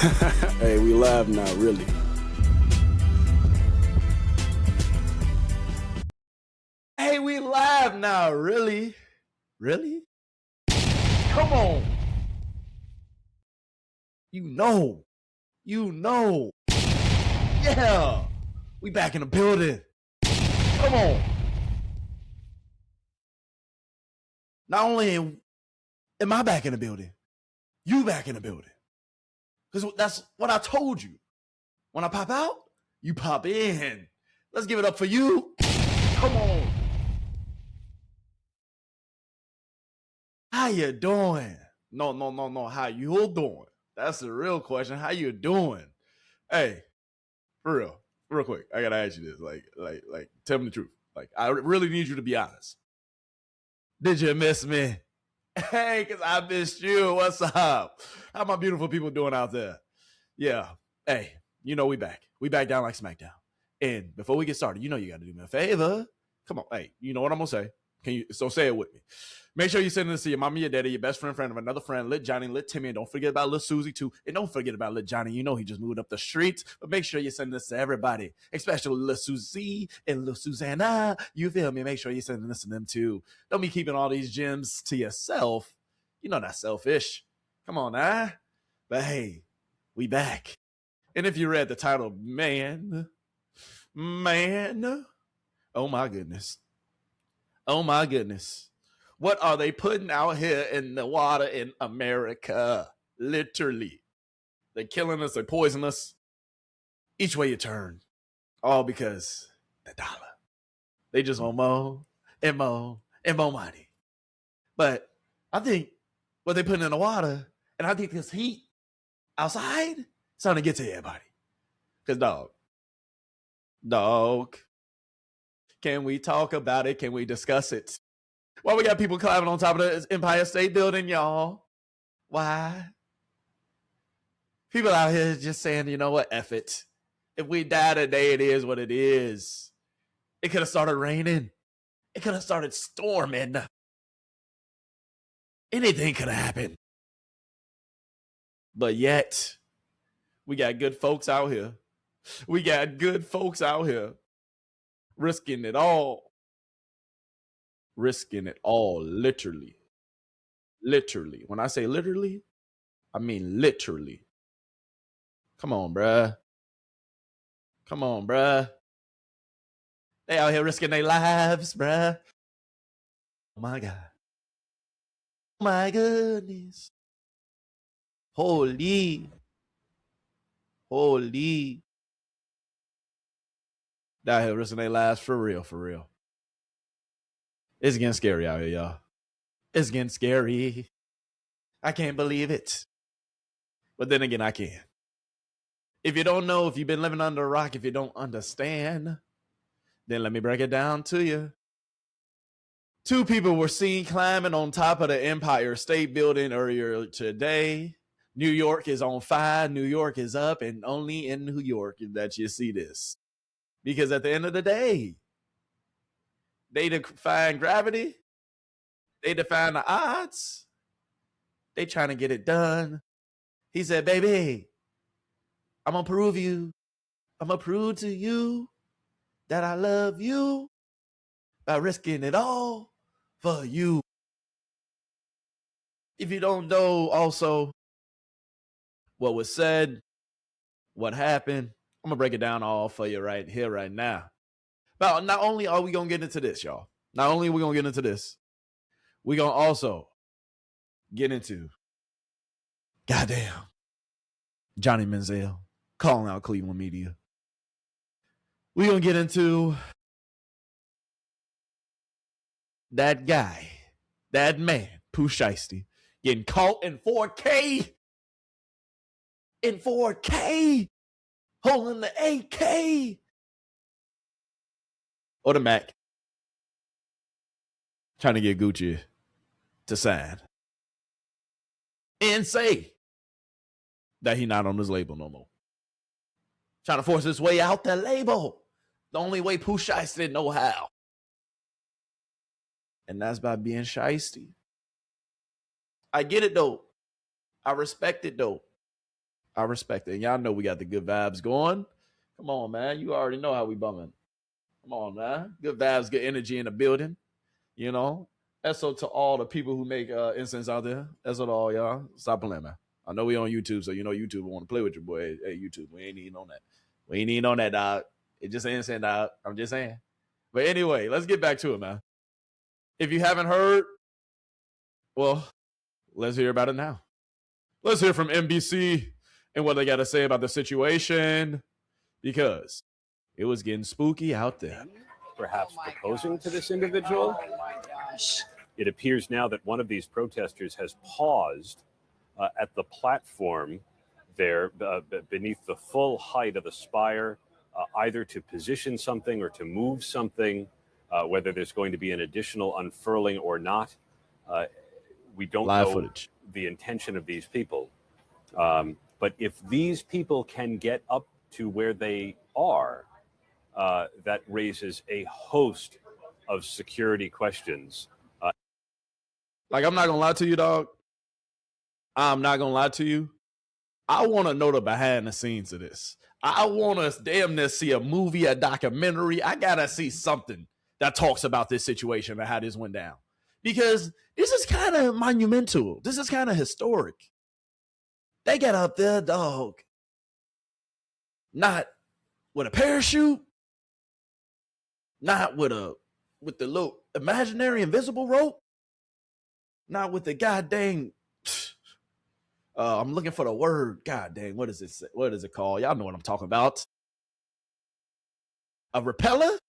Hey, we live now, really. Hey, we live now, really? Really? Come on. You know. Yeah. We back in the building. Come on. Not only am I back in the building, you back in the building. Because that's what I told you. When I pop out, you pop in. Let's give it up for you. Come on. How you doing? No. How you doing? That's the real question. How you doing? Hey, for real quick, I gotta ask you this. Like, tell me the truth. Like, I really need you to be honest. Did you miss me? Hey, because I missed you. What's up? How my beautiful people doing out there? Yeah. Hey, you know we back. We back down like SmackDown. And before we get started, you know you got to do me a favor. Come on. Hey, you know what I'm going to say? So say it with me. Make sure you send this to your mommy, your daddy, your best friend of another friend, Lit Johnny, Lit Timmy, and don't forget about Lit Susie too. And don't forget about Lit Johnny. You know he just moved up the streets. But make sure you send this to everybody, especially Lit Susie and Lit Susanna. You feel me? Make sure you send this to them too. Don't be keeping all these gems to yourself. You know that's selfish. Come on, nah. But hey, we back. And if you read the title, man, oh my goodness. What are they putting out here in the water in America? Literally. They're killing us. They're poisoning us. Each way you turn. All because the dollar. They just want more and more and more money. But I think what they're putting in the water, and I think this heat outside, it's starting to get to everybody. Because, dog, can we talk about it? Can we discuss it? Why we got people climbing on top of the Empire State Building, y'all? Why? People out here just saying, you know what, F it. If we die today, it is what it is. It could have started raining. It could have started storming. Anything could have happened. But yet, we got good folks out here. Risking it all. Literally. When I say literally, I mean literally. Come on, bruh. They out here risking their lives, bruh. Oh my God. My goodness. Holy. They out here risking their lives for real. It's getting scary out here, y'all. It's getting scary. I can't believe it. But then again, I can. If you don't know, if you've been living under a rock, if you don't understand, then let me break it down to you. 2 people were seen climbing on top of the Empire State Building earlier today. New York is on fire. New York is up, and only in New York that you see this. Because at the end of the day, they define gravity. They define the odds. They trying to get it done. He said, baby, I'm going to prove to you that I love you by risking it all for you. If you don't know also what was said, what happened, I'm going to break it down all for you right here, right now. But not only are we going to get into this, y'all. Not only are we going to get into this, we're going to also get into, goddamn, Johnny Manziel calling out Cleveland media. We're going to get into that guy, that man, Pooh Shiesty, getting caught in 4K. Holding the AK. Or the Mac. Trying to get Gucci to sign. And say that he not on his label no more. Trying to force his way out the label. The only way Pooh Shiesty didn't know how. And that's by being shiesty. I get it though. I respect it though. I respect it. And y'all know we got the good vibes going. Come on, man. You already know how we bumming. Come on, man. Good vibes, good energy in the building. You know. So to all the people who make incense out there. That's what all y'all. Stop playing, man. I know we on YouTube, so you know YouTube want to play with your boy. Hey, YouTube, we ain't even on that. We ain't even on that, dog. It just ain't saying, dog. I'm just saying. But anyway, let's get back to it, man. If you haven't heard, well, let's hear about it now. Let's hear from NBC and what they got to say about the situation, because it was getting spooky out there. Perhaps proposing to this individual. Oh my gosh. It appears now that one of these protesters has paused at the platform there beneath the full height of the spire, either to position something or to move something, whether there's going to be an additional unfurling or not. We don't know the intention of these people. But if these people can get up to where they are, that raises a host of security questions. Like, I'm not going to lie to you, dog. I'm not going to lie to you. I want to know the behind the scenes of this. I want to damn near see a movie, a documentary. I got to see something that talks about this situation and how this went down. Because this is kind of monumental. This is kind of historic. They got up there, dog. Not with a parachute. Not with the little imaginary invisible rope. Not with the goddamn. I'm looking for the word. God dang, what is it? What is it called? Y'all know what I'm talking about. A repeller?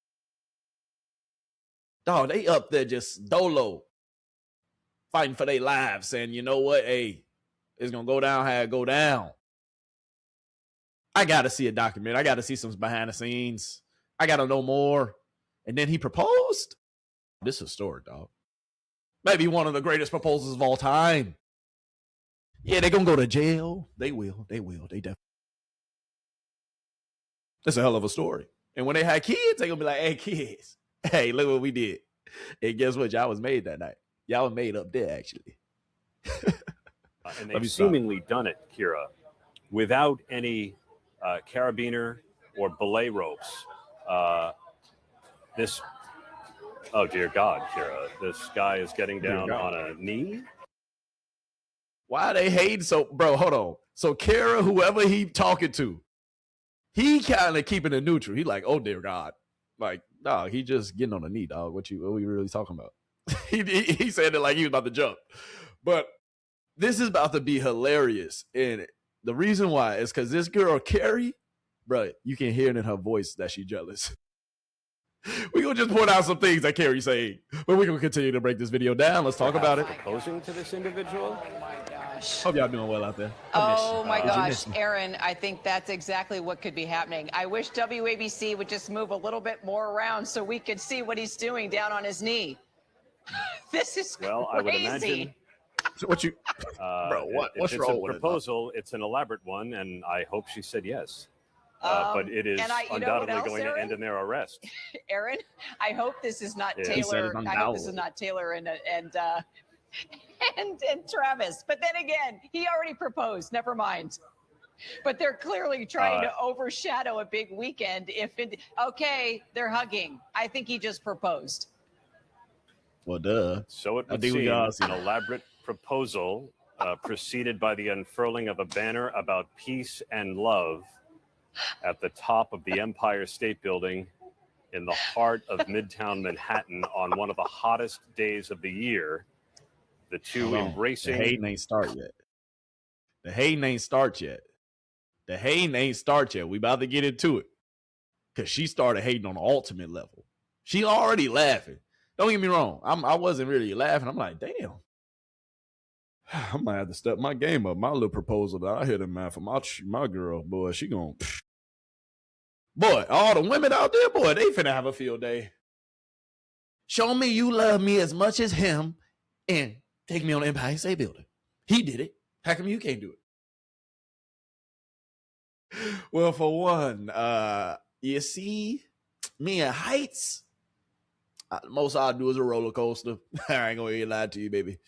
Dog, they up there just dolo, fighting for their lives, saying, you know what? Hey, it's gonna go down how it go down. I gotta see a document. I gotta see some behind the scenes. I gotta know more. And then he proposed. This is historic, dog. Maybe one of the greatest proposals of all time. Yeah, they're going to go to jail. They will. They definitely. That's a hell of a story. And when they had kids, they're going to be like, hey, kids, hey, look what we did. And guess what? Y'all was made that night. Y'all was made up there, actually. And they've seemingly done it, Kira, without any carabiner or belay ropes. Oh, dear God, Kira, this guy is getting down on a knee. Why they hate so, bro, hold on. So Kara, whoever he talking to, he kind of keeping it neutral. He like, oh, dear God. Like, dog, he just getting on a knee, dog. What we really talking about? he said it like he was about to jump. But this is about to be hilarious. And the reason why is because this girl, Carrie, bro, you can hear it in her voice that she's jealous. We're going to just point out some things that Carrie's saying, but we're going to continue to break this video down. Let's talk about it. Proposing to this individual? Oh my gosh. Hope y'all doing well out there. Oh my gosh, Aaron, I think that's exactly what could be happening. I wish WABC would just move a little bit more around so we could see what he's doing down on his knee. This is crazy. Well, I would imagine. So what you, bro, what's wrong with it? It's a proposal. It's an elaborate one, and I hope she said yes. But it is undoubtedly going to end in their arrest. Aaron, I hope this is not Taylor. I hope this is not Taylor and Travis. But then again, he already proposed. Never mind. But they're clearly trying to overshadow a big weekend. Okay, they're hugging. I think he just proposed. Well, duh. So it would seem an elaborate proposal preceded by the unfurling of a banner about peace and love at the top of the Empire State Building in the heart of Midtown Manhattan on one of the hottest days of the year. The two embracing. The hating ain't start yet. The hating ain't start yet. The hating ain't start yet. We about to get into it. Because she started hating on the ultimate level. She already laughing. Don't get me wrong. I wasn't really laughing. I'm like, damn. I might have to step my game up. My little proposal that I hit him, man, for my girl, boy, she gonna. Boy, all the women out there, boy, they finna have a field day. Show me you love me as much as him and take me on the Empire State Building. He did it. How come you can't do it? Well, for one, you see, me and heights, most I do is a roller coaster. I ain't gonna lie to you, baby.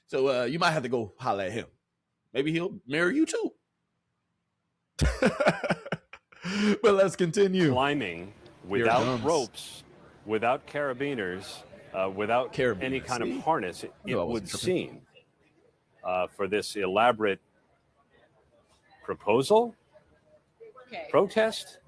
So you might have to go holler at him. Maybe he'll marry you too. But let's continue. Climbing without ropes, without carabiners, without any kind of harness, it would seem, for this elaborate proposal, protest.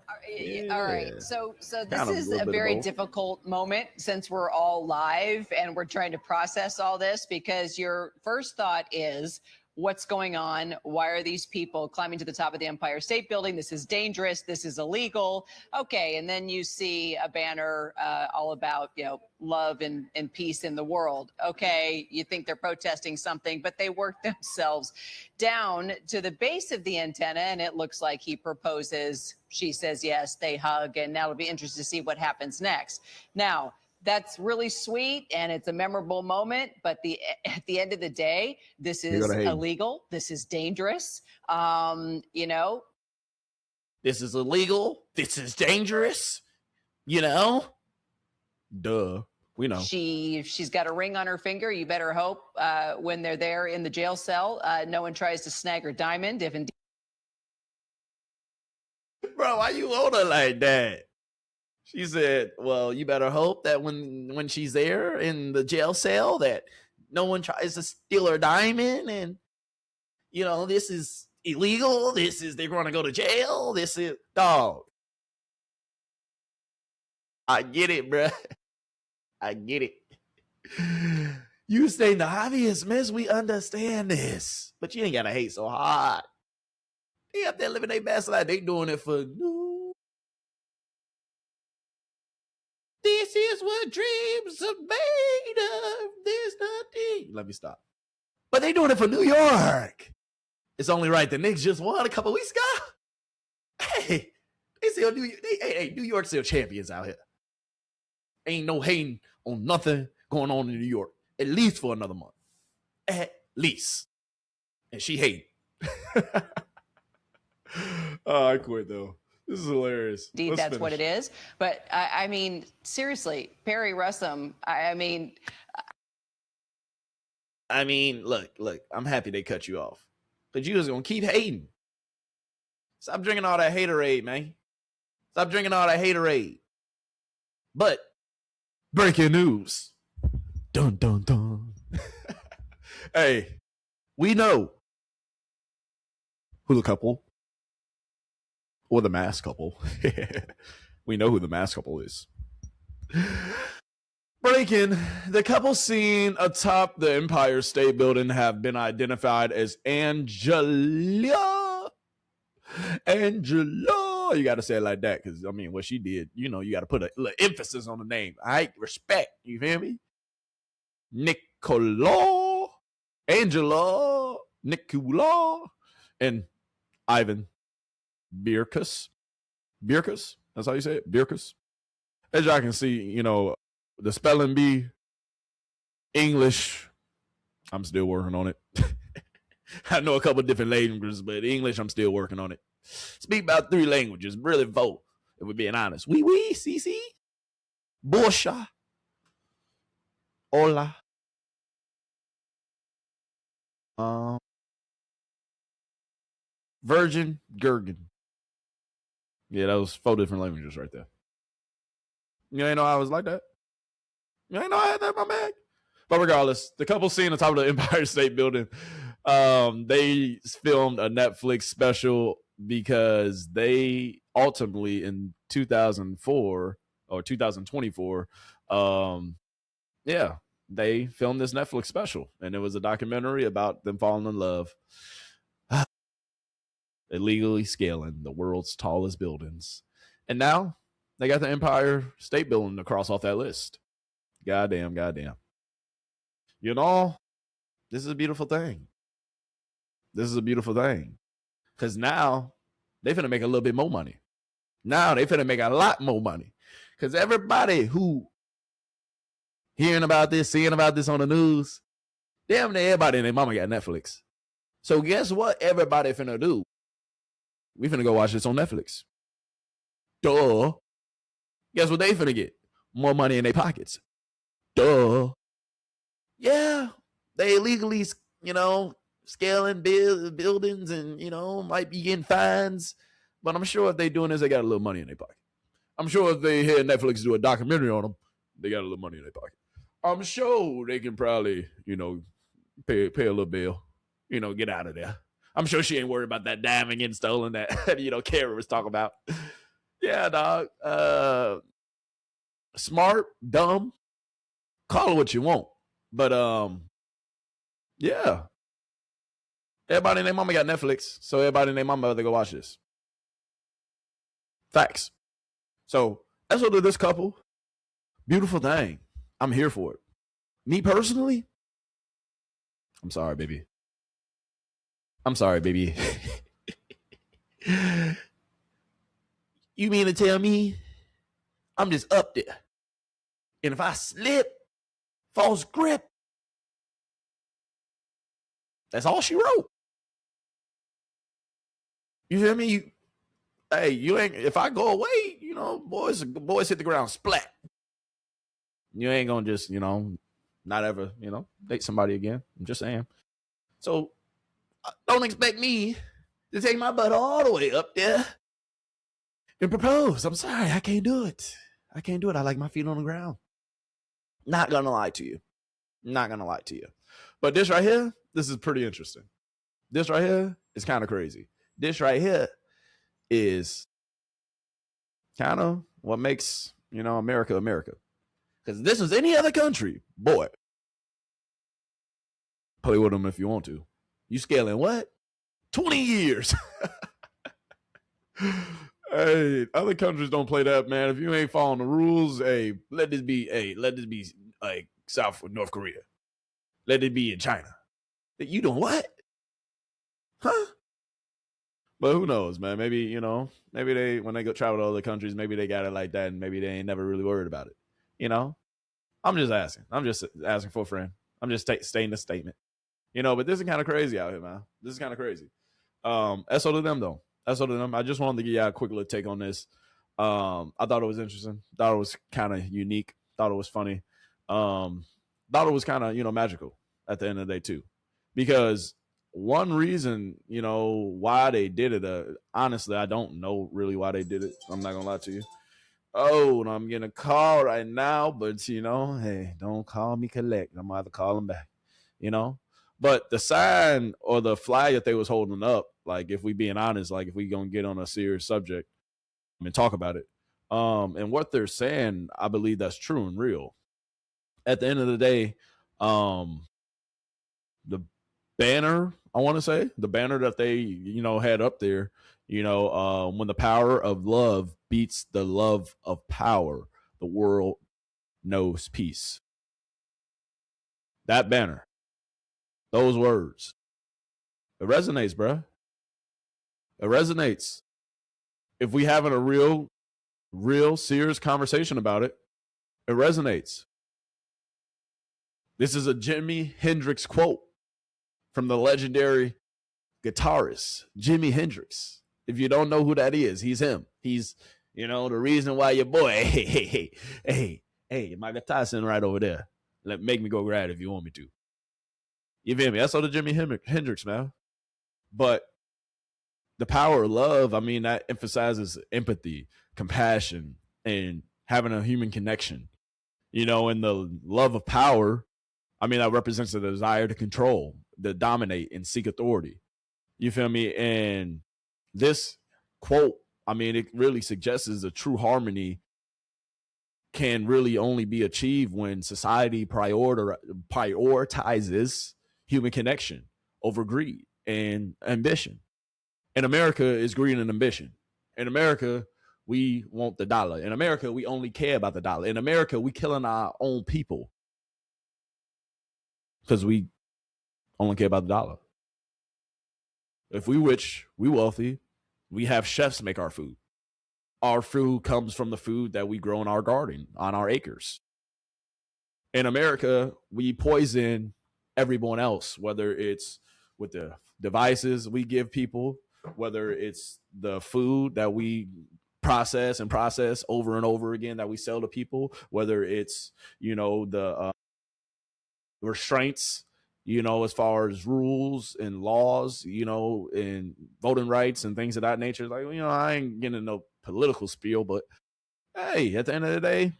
All right. So this is a very difficult moment since we're all live and we're trying to process all this, because your first thought is, what's going on? Why are these people climbing to the top of the Empire State Building? This is dangerous. This is illegal. Okay. And then you see a banner all about, love and peace in the world. Okay. You think they're protesting something, but they work themselves down to the base of the antenna, and it looks like he proposes. She says yes, they hug, and now it'll be interesting to see what happens next. Now, that's really sweet, and it's a memorable moment. But at the end of the day, this is illegal. This is dangerous. This is illegal. This is dangerous. Duh. We know. She's got a ring on her finger. You better hope when they're there in the jail cell, no one tries to snag her diamond. If indeed, bro, why you on her like that? She said, well, you better hope that when she's there in the jail cell that no one tries to steal her diamond, and, this is illegal. They're going to go to jail. This is, dog. I get it, bro. I get it. You saying the obvious, miss. We understand this. But you ain't got to hate so hard. They up there living their best life. They doing it for no. This is what dreams are made of. There's nothing. Let me stop. But they doing it for New York. It's only right the Knicks just won a couple weeks ago. Hey, they still New York still champions out here. Ain't no hating on nothing going on in New York. At least for another month. At least. And she hating. Oh, I quit though. This is hilarious. Indeed, that's what it is. But I mean, seriously, Perry Russum, look, I'm happy they cut you off. But you was going to keep hating. Stop drinking all that haterade, man. Stop drinking all that haterade. But, breaking news. Dun, dun, dun. Hey, we know who the couple, or the masked couple. We know who the masked couple is. Breaking, the couple seen atop the Empire State Building have been identified as Angela. You got to say it like that because, what she did, you got to put a little emphasis on the name. All right? Respect. You feel me? Angela, Nicola, and Ivan Birkus. That's how you say it? Birkus. As y'all can see, the spelling bee, English, I'm still working on it. I know a couple different languages, but English, I'm still working on it. Speak about 3 languages, really vote, if we're being honest. Oui, si. Bosha. Hola. Virgin, Gurgen. Yeah, that was 4 different languages right there. You ain't know I was like that? You ain't know I had that in my bag? But regardless, the couple seen on top of the Empire State Building, they filmed a Netflix special because they ultimately in 2004 or 2024, they filmed this Netflix special, and it was a documentary about them falling in love, illegally scaling the world's tallest buildings. And now they got the Empire State Building to cross off that list. Goddamn. This is a beautiful thing. Because now they finna make a little bit more money. Now they finna make a lot more money. Because everybody who hearing about this, seeing about this on the news, damn near everybody and their mama got Netflix. So guess what everybody finna do? We finna go watch this on Netflix. Duh. Guess what they finna get? More money in their pockets. Duh. Yeah. They illegally, scaling buildings and, you know, might be getting fines. But I'm sure if they doing this, they got a little money in their pocket. I'm sure if they hear Netflix do a documentary on them, they got a little money in their pocket. I'm sure they can probably, you know, pay a little bill, you know, get out of there. I'm sure she ain't worried about that diamond getting stolen that, you know, Kara was talking about. Yeah, dog. Smart, dumb, call it what you want. But, yeah. Everybody and their mama got Netflix, so everybody and their mama better go watch this. Facts. So that's what this couple. Beautiful thing. I'm here for it. Me personally, I'm sorry, baby. I'm sorry, baby. You mean to tell me I'm just up there? And if I slip, false grip, that's all she wrote. You feel me? You ain't, if I go away, you know, boys hit the ground splat. You ain't gonna just, you know, not ever, you know, date somebody again. I'm just saying. So don't expect me to take my butt all the way up there and propose. I'm sorry, I can't do it. I can't do it. I like my feet on the ground. Not gonna lie to you. Not gonna lie to you. But this right here, this is pretty interesting. This right here is kind of crazy. This right here is kind of what makes, you know, America America. Because if this was any other country, boy, play with them if you want to. You scaling what? 20 years. Hey, other countries don't play that, man. If you ain't following the rules, hey, let this be like South North Korea. Let it be in China. You doing what? Huh? But who knows, man? Maybe, you know, maybe they, when they go travel to other countries, maybe they got it like that and maybe they ain't never really worried about it. You know? I'm just asking. I'm just asking for a friend. I'm just stating the statement. You know, but this is kind of crazy out here, man. This is kind of crazy. SO to them, though. SO to them. I just wanted to give you a quick little take on this. I thought it was interesting. Thought it was kind of unique. Thought it was funny. Thought it was kind of, you know, magical at the end of the day, too. Because one reason, you know, why they did it, honestly, I don't know really why they did it. I'm not going to lie to you. Oh, I'm getting a call right now, but, you know, hey, don't call me collect. I'm going to have to call them back, you know. But the sign or the flag that they was holding up, like, if we being honest, like, if we going to get on a serious subject and talk about it, and what they're saying, I believe that's true and real. At the end of the day, the banner, I want to say, the banner that they, you know, had up there, you know, when the power of love beats the love of power, the world knows peace. That banner, those words, it resonates, bruh. It resonates. If we having a real serious conversation about it, it resonates. This is a Jimi Hendrix quote from the legendary guitarist, Jimi Hendrix. If you don't know who that is, he's him. He's, you know, the reason why your boy, hey, my guitar's sitting right over there. Make me go grab it if you want me to. You feel me? That's all the Jimi Hendrix, man. But the power of love, I mean, that emphasizes empathy, compassion, and having a human connection. You know, and the love of power, I mean, that represents the desire to control, to dominate, and seek authority. You feel me? And this quote, I mean, it really suggests a true harmony can really only be achieved when society prioritizes human connection over greed and ambition. In America, is greed and ambition. In America, we want the dollar. In America, we only care about the dollar. In America, we killing our own people because we only care about the dollar. If we rich, we wealthy, we have chefs make our food. Our food comes from the food that we grow in our garden, on our acres. In America, we poison everyone else, whether it's with the devices we give people, whether it's the food that we process over and over again that we sell to people, whether it's, you know, the restraints, you know, as far as rules and laws, you know, and voting rights and things of that nature. Like, you know, I ain't getting no political spiel, but hey, at the end of the day,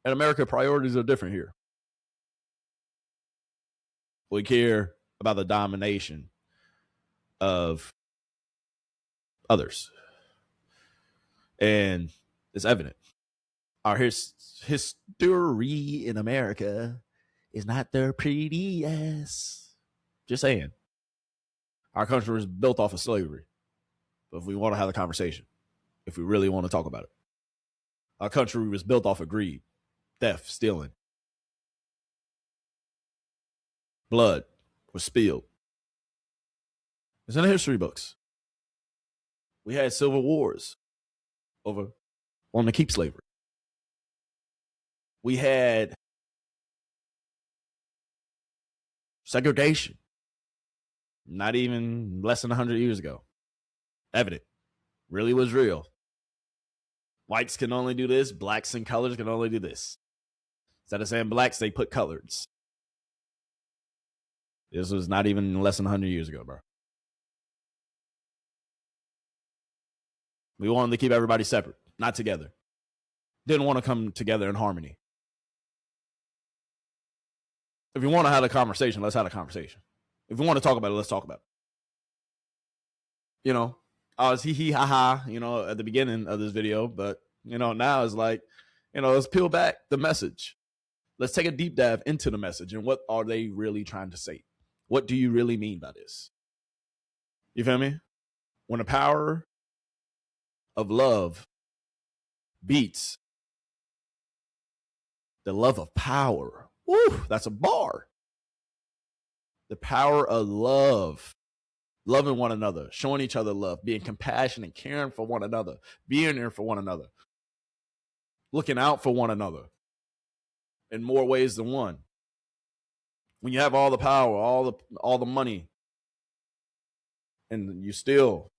in America, priorities are different here. We care about the domination of others. And it's evident. Our history in America is not the prettiest. Just saying. Our country was built off of slavery. But if we want to have a conversation, if we really want to talk about it, our country was built off of greed, theft, stealing. Blood was spilled. It's in the history books. We had civil wars over wanting to keep slavery. We had segregation, not even less than 100 years ago. Evident. Really was real. Whites can only do this. Blacks and colors can only do this. Instead of saying blacks, they put coloreds. This was not even less than 100 years ago, bro. We wanted to keep everybody separate, not together. Didn't want to come together in harmony. If you want to have a conversation, let's have a conversation. If you want to talk about it, let's talk about it. You know, I was hee ha ha, you know, at the beginning of this video, but, you know, now it's like, you know, let's peel back the message. Let's take a deep dive into the message and what are they really trying to say? What do you really mean by this? You feel me? When the power of love beats the love of power. Woo, that's a bar. The power of love, loving one another, showing each other love, being compassionate, caring for one another, being there for one another, looking out for one another in more ways than one. When you have all the power, all the money, and you still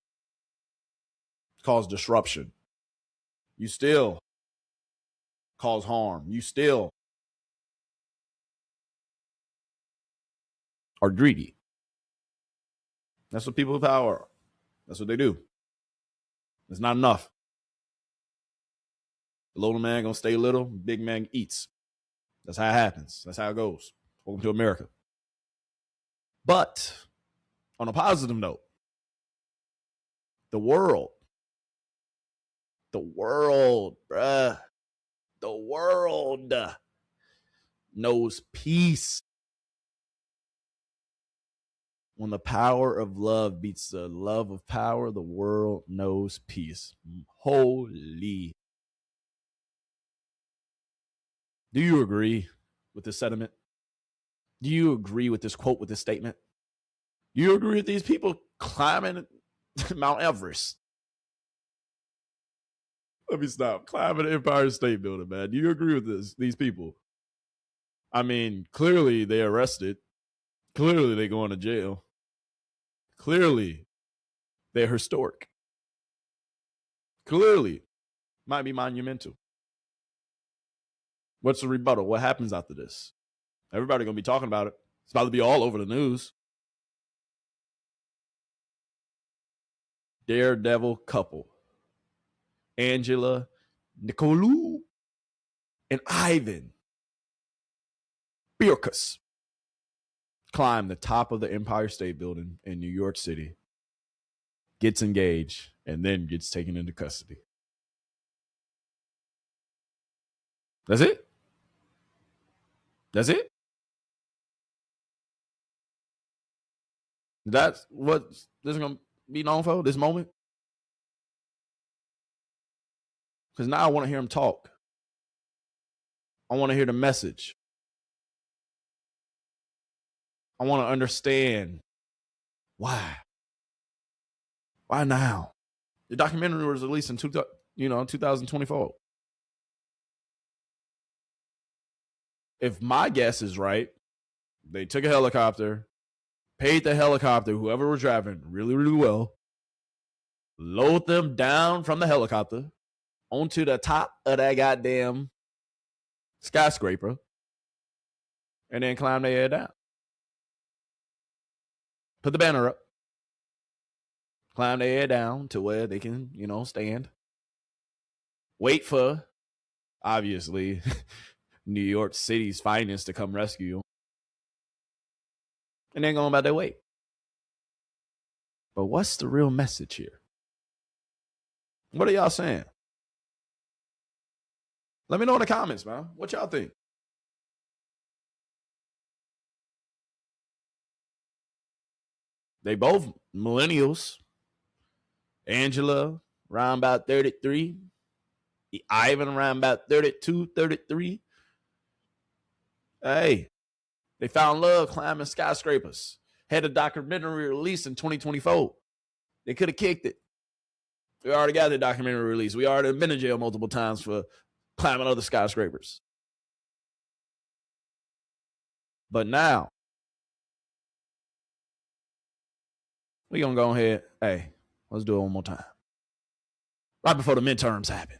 cause disruption, you still cause harm, you still are greedy. That's what people with power are. That's what they do. It's not enough. The little man gonna stay little, big man eats. That's how it happens. That's how it goes. Welcome to America. But on a positive note, the world, bruh, the world knows peace. When the power of love beats the love of power, the world knows peace. Holy. Do you agree with this sentiment? Do you agree with this quote, with this statement? Do you agree with these people climbing Mount Everest? Let me stop. Climbing the Empire State Building, man. Do you agree with these people? I mean, clearly they arrested. Clearly they going to jail. Clearly they're historic. Clearly might be monumental. What's the rebuttal? What happens after this? Everybody gonna be talking about it. It's about to be all over the news. Daredevil couple, Angela Nicolou and Ivan Birkus, climb the top of the Empire State Building in New York City, gets engaged, and then gets taken into custody. That's it? That's it? That's what this is going to be known for, this moment? Because now I want to hear him talk. I want to hear the message. I want to understand why. Why now? The documentary was released in 2024. If my guess is right, they took a helicopter, paid the helicopter, whoever was driving, really, really well, load them down from the helicopter onto the top of that goddamn skyscraper, and then climb their head down. put the banner up, climb their head down to where they can, stand. Wait for, obviously, New York City's finest to come rescue them. And then go about their way. But what's the real message here? What are y'all saying? Let me know in the comments, man. What y'all think? They both millennials. Angela, around about 33. Ivan, around about 32, 33. Hey, they found love climbing skyscrapers. Had a documentary released in 2024. They could have kicked it. We already got the documentary release. We already been in jail multiple times for climbing other skyscrapers. But now, we going to go ahead. Hey, let's do it one more time. Right before the midterms happen.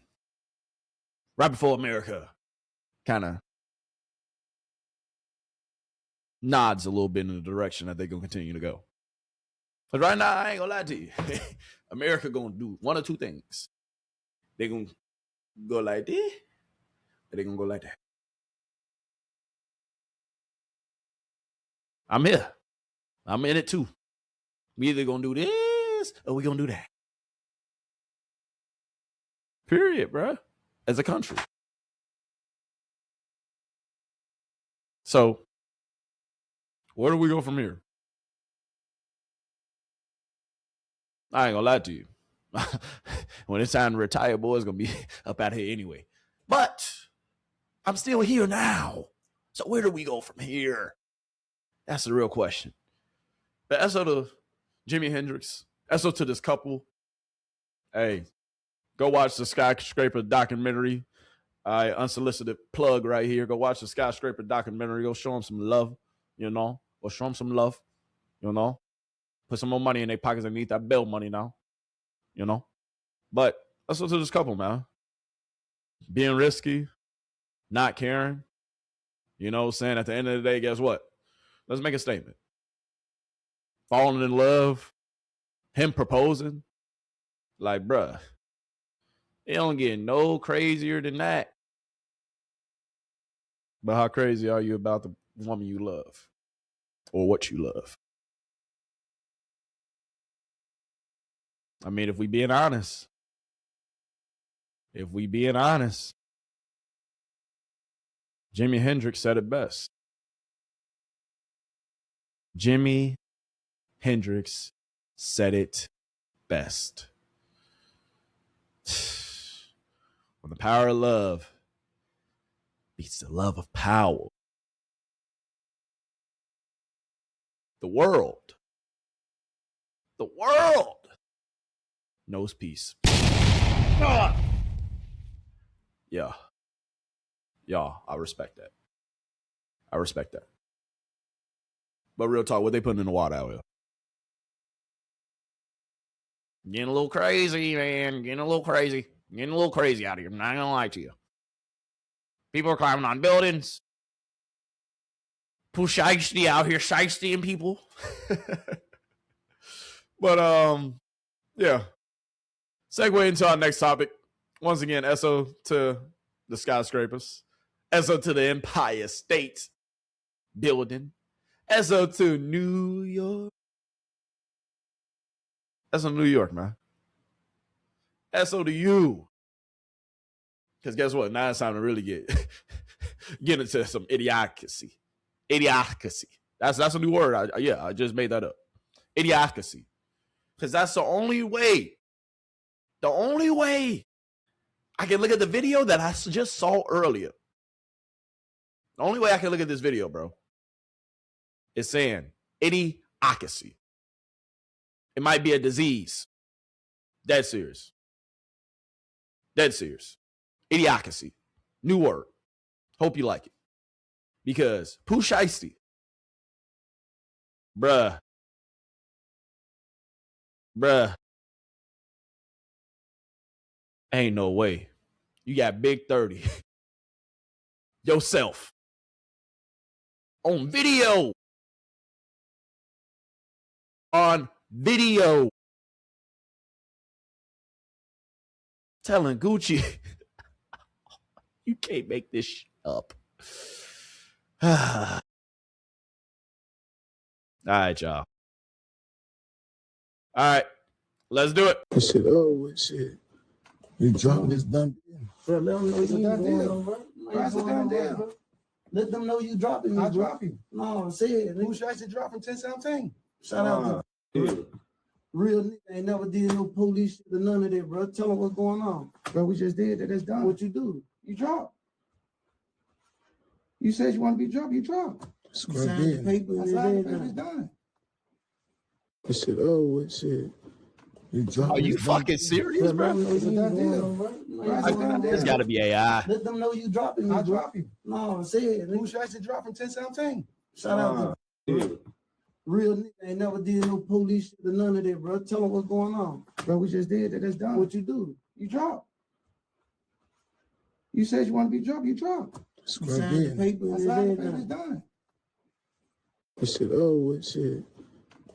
Right before America kind of nods a little bit in the direction that they're going to continue to go. But right now, I ain't going to lie to you. America going to do one or two things. They're going to go like this, or they're going to go like that. I'm here. I'm in it too. We either going to do this, or we going to do that. Period, bro. As a country. So, where do we go from here? I ain't gonna lie to you. When it's time to retire, boy, it's gonna be up out here anyway. But I'm still here now. So where do we go from here? That's the real question. But SO to Jimi Hendrix, SO to this couple. Hey, go watch the Skyscraper documentary. Unsolicited plug right here. Go watch the Skyscraper documentary. Go show them some love, or show them some love, Put some more money in their pockets and need that bail money now, But let's look to this couple, man. Being risky, not caring, saying at the end of the day, guess what? Let's make a statement. Falling in love, him proposing, like, bruh, it don't get no crazier than that. But how crazy are you about the woman you love or what you love? I mean, if we being honest, Jimi Hendrix said it best. Jimi Hendrix said it best. When the power of love beats the love of power, the world knows peace. Yeah, I respect that. But real talk, what they putting in the water out here? Getting a little crazy, man. Getting a little crazy out here. I'm not gonna lie to you. People are climbing on buildings. Pooh Shiesty out here shiestying people. But yeah. Segue into our next topic. Once again, SO to the skyscrapers. SO to the Empire State Building. SO to New York. SO New York, man. SO to you. Because guess what? Now it's time to really get into some idiocracy. Idiocracy. That's a new word. I just made that up. Idiocracy. Because that's the only way I can look at the video that I just saw earlier. The only way I can look at this video, bro, is saying idiocracy. It might be a disease. Dead serious. Idiocracy. New word. Hope you like it. Because Pooh Shiesty, bruh, ain't no way. You got Big 30 yourself on video on video telling Gucci, you can't make this shit up. All right, y'all. All right, let's do it. This shit over, shit. You dropping this dumb deal. Bro, let them know It's a you done going deal. on, bro. That's a done deal. Let them know you dropping me, I bro. drop you. No, say it. Pooh Shiesty dropped from 1017. Shout out to real nigga. Ain't never did no police shit or none of that, bro. Tell them what's going on. Bro, we just did that. That's done. What you do? You dropped. You said you want to be dropped. You dropped. You signed the paper I and signed the everything. paper. It's done. This shit over, shit. You dropping Are you this dumb fucking deal. serious, Bro, let bro? them know It's a you done going deal. on, bro. It's a done deal. It's got to be AI. Let them know you dropping me, I bro. drop you. No, say it. Pooh Shiesty dropped from 1017. Shout out to real nigga. Ain't never did no police shit or none of that, bro. Tell them what's going on. Bro, we just did that. That's done. What you do? You dropped. You said you want to be dropped. You dropped. You signed the paper I and signed the paper. It's everything. done. This shit over, shit.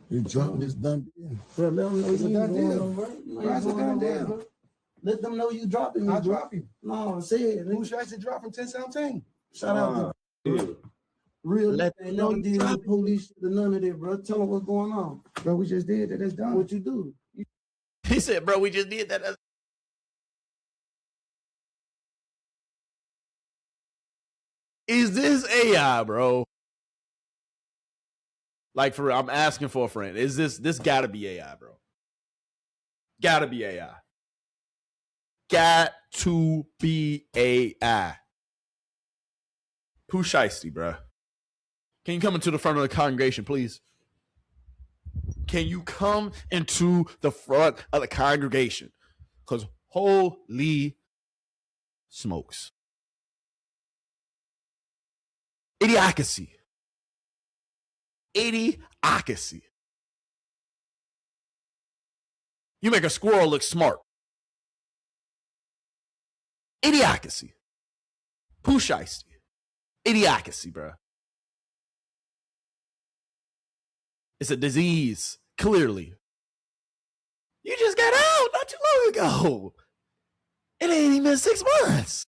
You dropping this dumb deal. Bro, let them know It's a you done going deal. on, bro. That's a done deal. Let them know you dropping me, I bro. drop you. No, say it. Pooh Shiesty dropped from 1017. Shout out to real Let nigga. Ain't them know never you did no dropping. police shit or none of that, bro. Tell them what's going on. Bro, we just did that. That's done. What you do? He said, bro, we just did that. Is this AI, bro? Like, for real, I'm asking for a friend. Is this gotta be AI, bro? Gotta be AI. Got to be AI. Pooh Shiesty, bro. Can you come into the front of the congregation, please? Can you come into the front of the congregation? Because holy smokes. Idiocracy. Idiocracy. You make a squirrel look smart. Idiocracy. Pooh Shiesty. Idiocracy, bro. It's a disease, clearly. You just got out not too long ago. It ain't even been 6 months.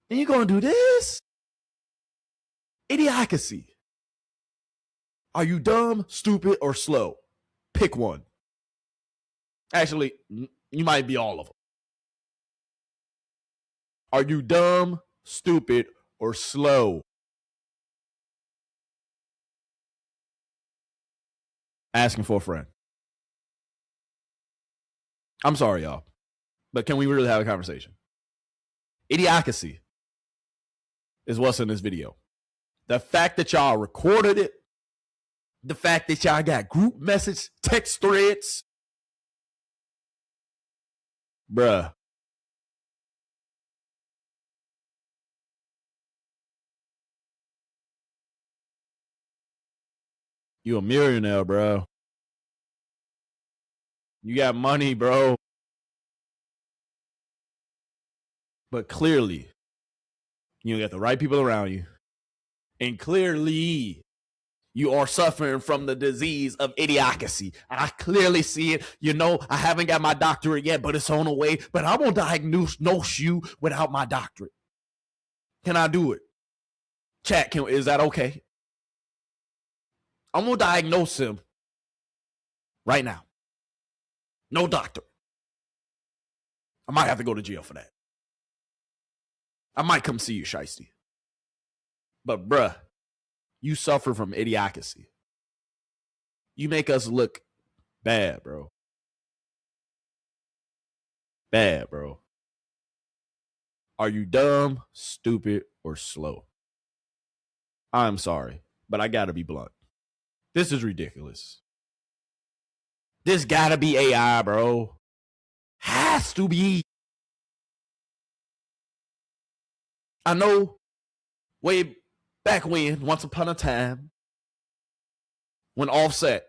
And you gonna do this? Idiocracy. Are you dumb, stupid, or slow? Pick one. Actually, you might be all of them. Are you dumb, stupid, or slow? Asking for a friend. I'm sorry, y'all, but can we really have a conversation? Idiocracy is what's in this video. The fact that y'all recorded it, the fact that y'all got group message, text threads, bruh. You a millionaire, bro. You got money, bro. But clearly, you got the right people around you. And clearly, you are suffering from the disease of idiocracy. I clearly see it. You know, I haven't got my doctorate yet, but it's on the way. But I won't diagnose you without my doctorate. Can I do it? Chat, is that okay? I'm going to diagnose him right now. No doctor. I might have to go to jail for that. I might come see you, Shiesty. But bruh, you suffer from idiocracy. You make us look bad, bro. Bad, bro. Are you dumb, stupid, or slow? I'm sorry, but I gotta be blunt. This is ridiculous. This gotta be AI, bro. Has to be. I know way back when, once upon a time, when Offset,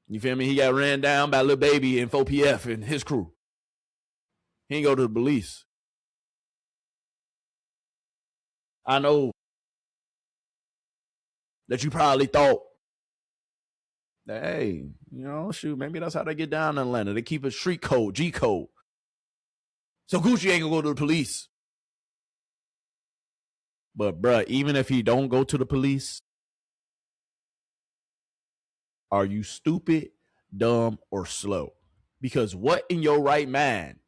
you feel me, he got ran down by Lil Baby and 4PF and his crew. He ain't go to the police. I know that you probably thought that, hey, you know, shoot, maybe that's how they get down in Atlanta. They keep a street code, G code. So Gucci ain't gonna go to the police. But bruh, even if he don't go to the police, are you stupid, dumb, or slow? Because what in your right mind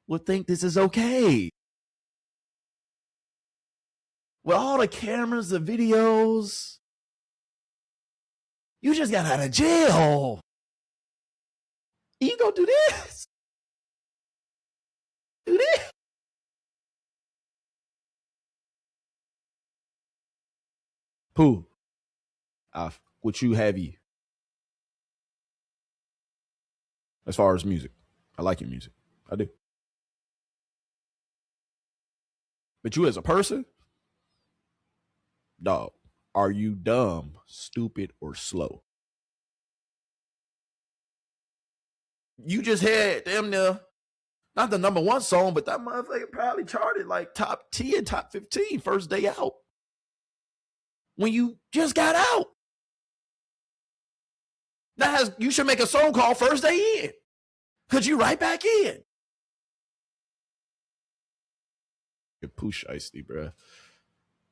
would think this is okay? With all the cameras, the videos, you just got out of jail. You gonna do this? Do this? Pooh, what you heavy as far as music. I like your music. I do. But you as a person, dog, are you dumb, stupid, or slow? You just had damn near, not the number one song, but that motherfucker probably charted like top 10, top 15 first day out. When you just got out. You should make a song called First Day In. Cause you right back in. You're Pooh Shiesty,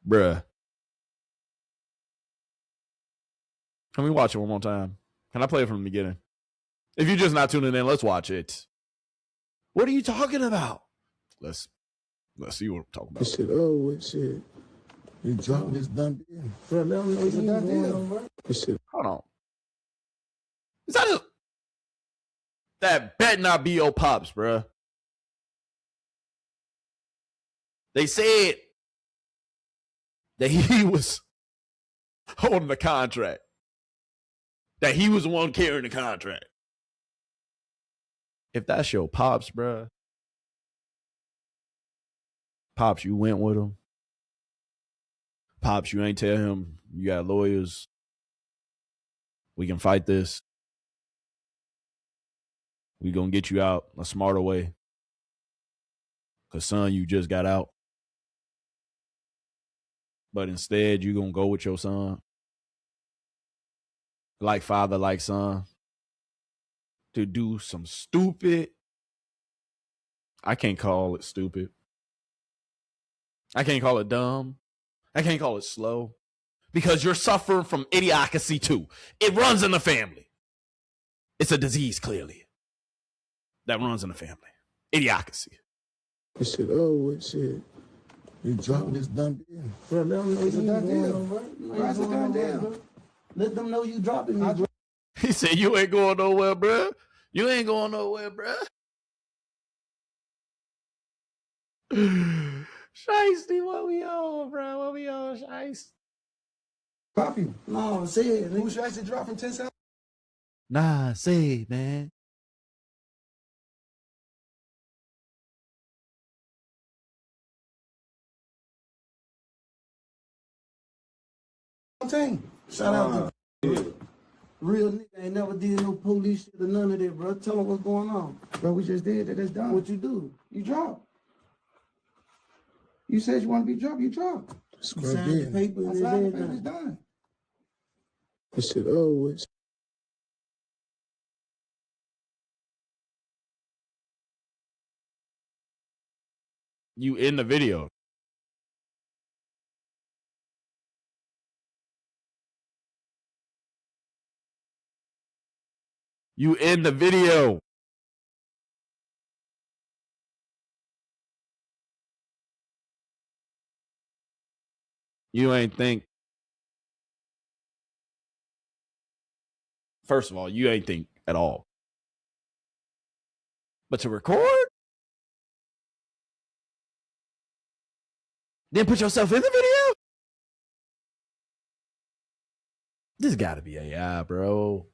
bruh. Can we watch it one more time? Can I play it from the beginning? If you're just not tuning in, let's watch it. What are you talking about? Let's see what I'm talking about. This shit, oh, shit. You dropping this dumb bitch. Bro, let them know it's a done deal. This shit. Hold on. Is that that bet not be your pops, bruh. They said that he was holding the contract. That he was the one carrying the contract. If that's your pops, bruh. Pops, you went with him. Pops, you ain't tell him you got lawyers. We can fight this. We gonna get you out a smarter way. Cause son, you just got out. But instead, you gonna go with your son. Like father, like son. To do some stupid. I can't call it stupid. I can't call it dumb. I can't call it slow. Because you're suffering from idiocracy too. It runs in the family. It's a disease, clearly. That runs in the family. Idiocracy. This shit, oh, shit. You dropping this dumb bitch. Bro, let them know it's a done deal. That's a done deal. Let them know you dropping me, bro. He said, you ain't going nowhere, bruh. You ain't going nowhere, bruh. Shiesty, what we on, bro? What we on, Shiesty? Drop you. No, say it. Who should I say drop from 10 cents? Nah, say it, man. Shout out to real nigga ain't never did no police shit or none of that, bro. Tell them what's going on. Bro, we just did that. That's done. What you do? You dropped. You said you want to be dropped. You dropped. You signed the paper I and signed the paper. It's everything. done. This shit, oh, shit. You in the video. You in the video. You ain't think. First of all, you ain't think at all. But to record? Then put yourself in the video? This gotta be AI, bro.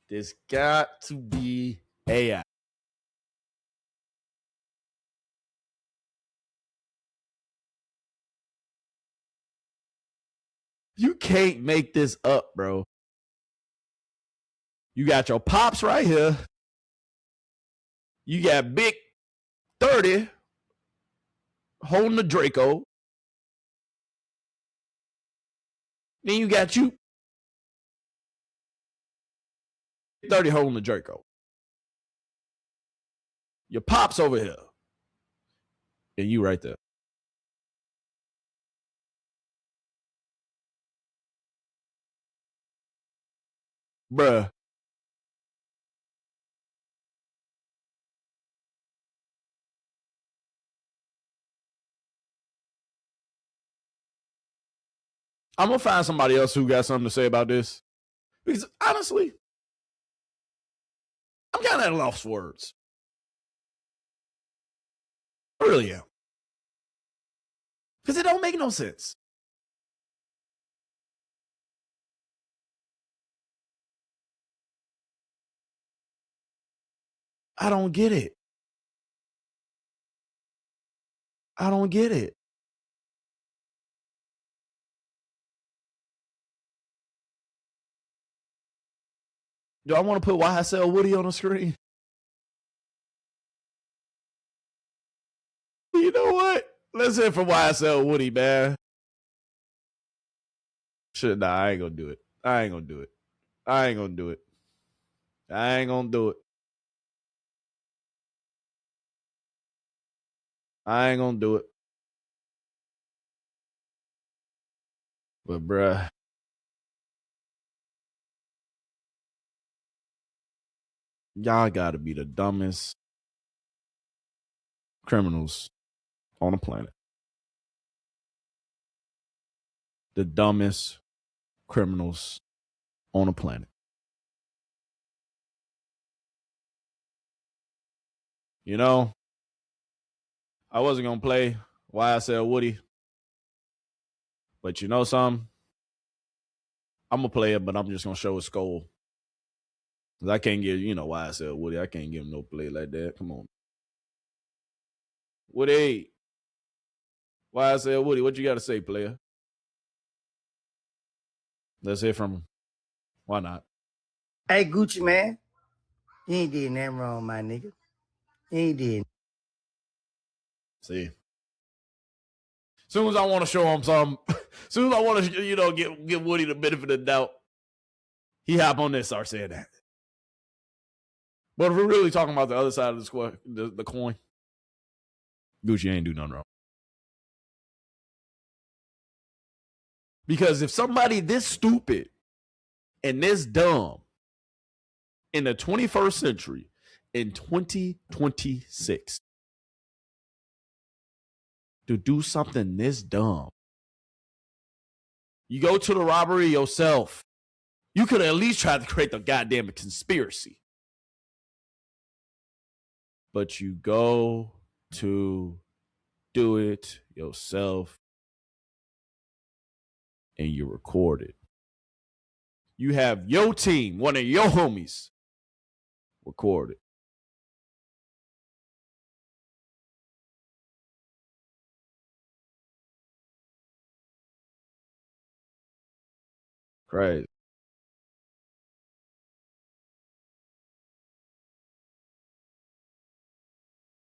This got to be AI. You can't make this up, bro. You got your pops right here. You got Big 30 holding the Draco. Then you got you 30 holding the Draco. Your pops over here. And you right there. Bruh. I'm going to find somebody else who got something to say about this. Because honestly, I'm kind of at a loss for words. I really am. Because it don't make no sense. I don't get it. I don't get it. Do I want to put YSL Woody on the screen? You know what? Let's hit for YSL Woody, man. Shit, nah, I ain't gonna do it. I ain't gonna do it. I ain't gonna do it. I ain't gonna do it. I ain't gonna do it. But bruh, y'all gotta be the dumbest criminals on the planet. The dumbest criminals on the planet. You know, I wasn't gonna play YSL Woody, but you know something? I'm gonna play it, but I'm just gonna show his skull. Cause I can't give, YSL Woody. I can't give him no play like that. Come on. Woody. YSL Woody, what you gotta say, player? Let's hear from him. Why not? Hey, Gucci, man. You ain't did nothing wrong, my nigga. You ain't did. See. Soon as I want to show him something, soon as I want to, give Woody the benefit of the doubt, he hop on this, start saying that. But if we're really talking about the other side of the coin, Gucci ain't do nothing wrong. Because if somebody this stupid and this dumb in the 21st century, in 2026, to do something this dumb, you go to the robbery yourself. You could at least try to create the goddamn conspiracy. But you go to do it yourself and you record it. You have your team, one of your homies, record it. Crazy.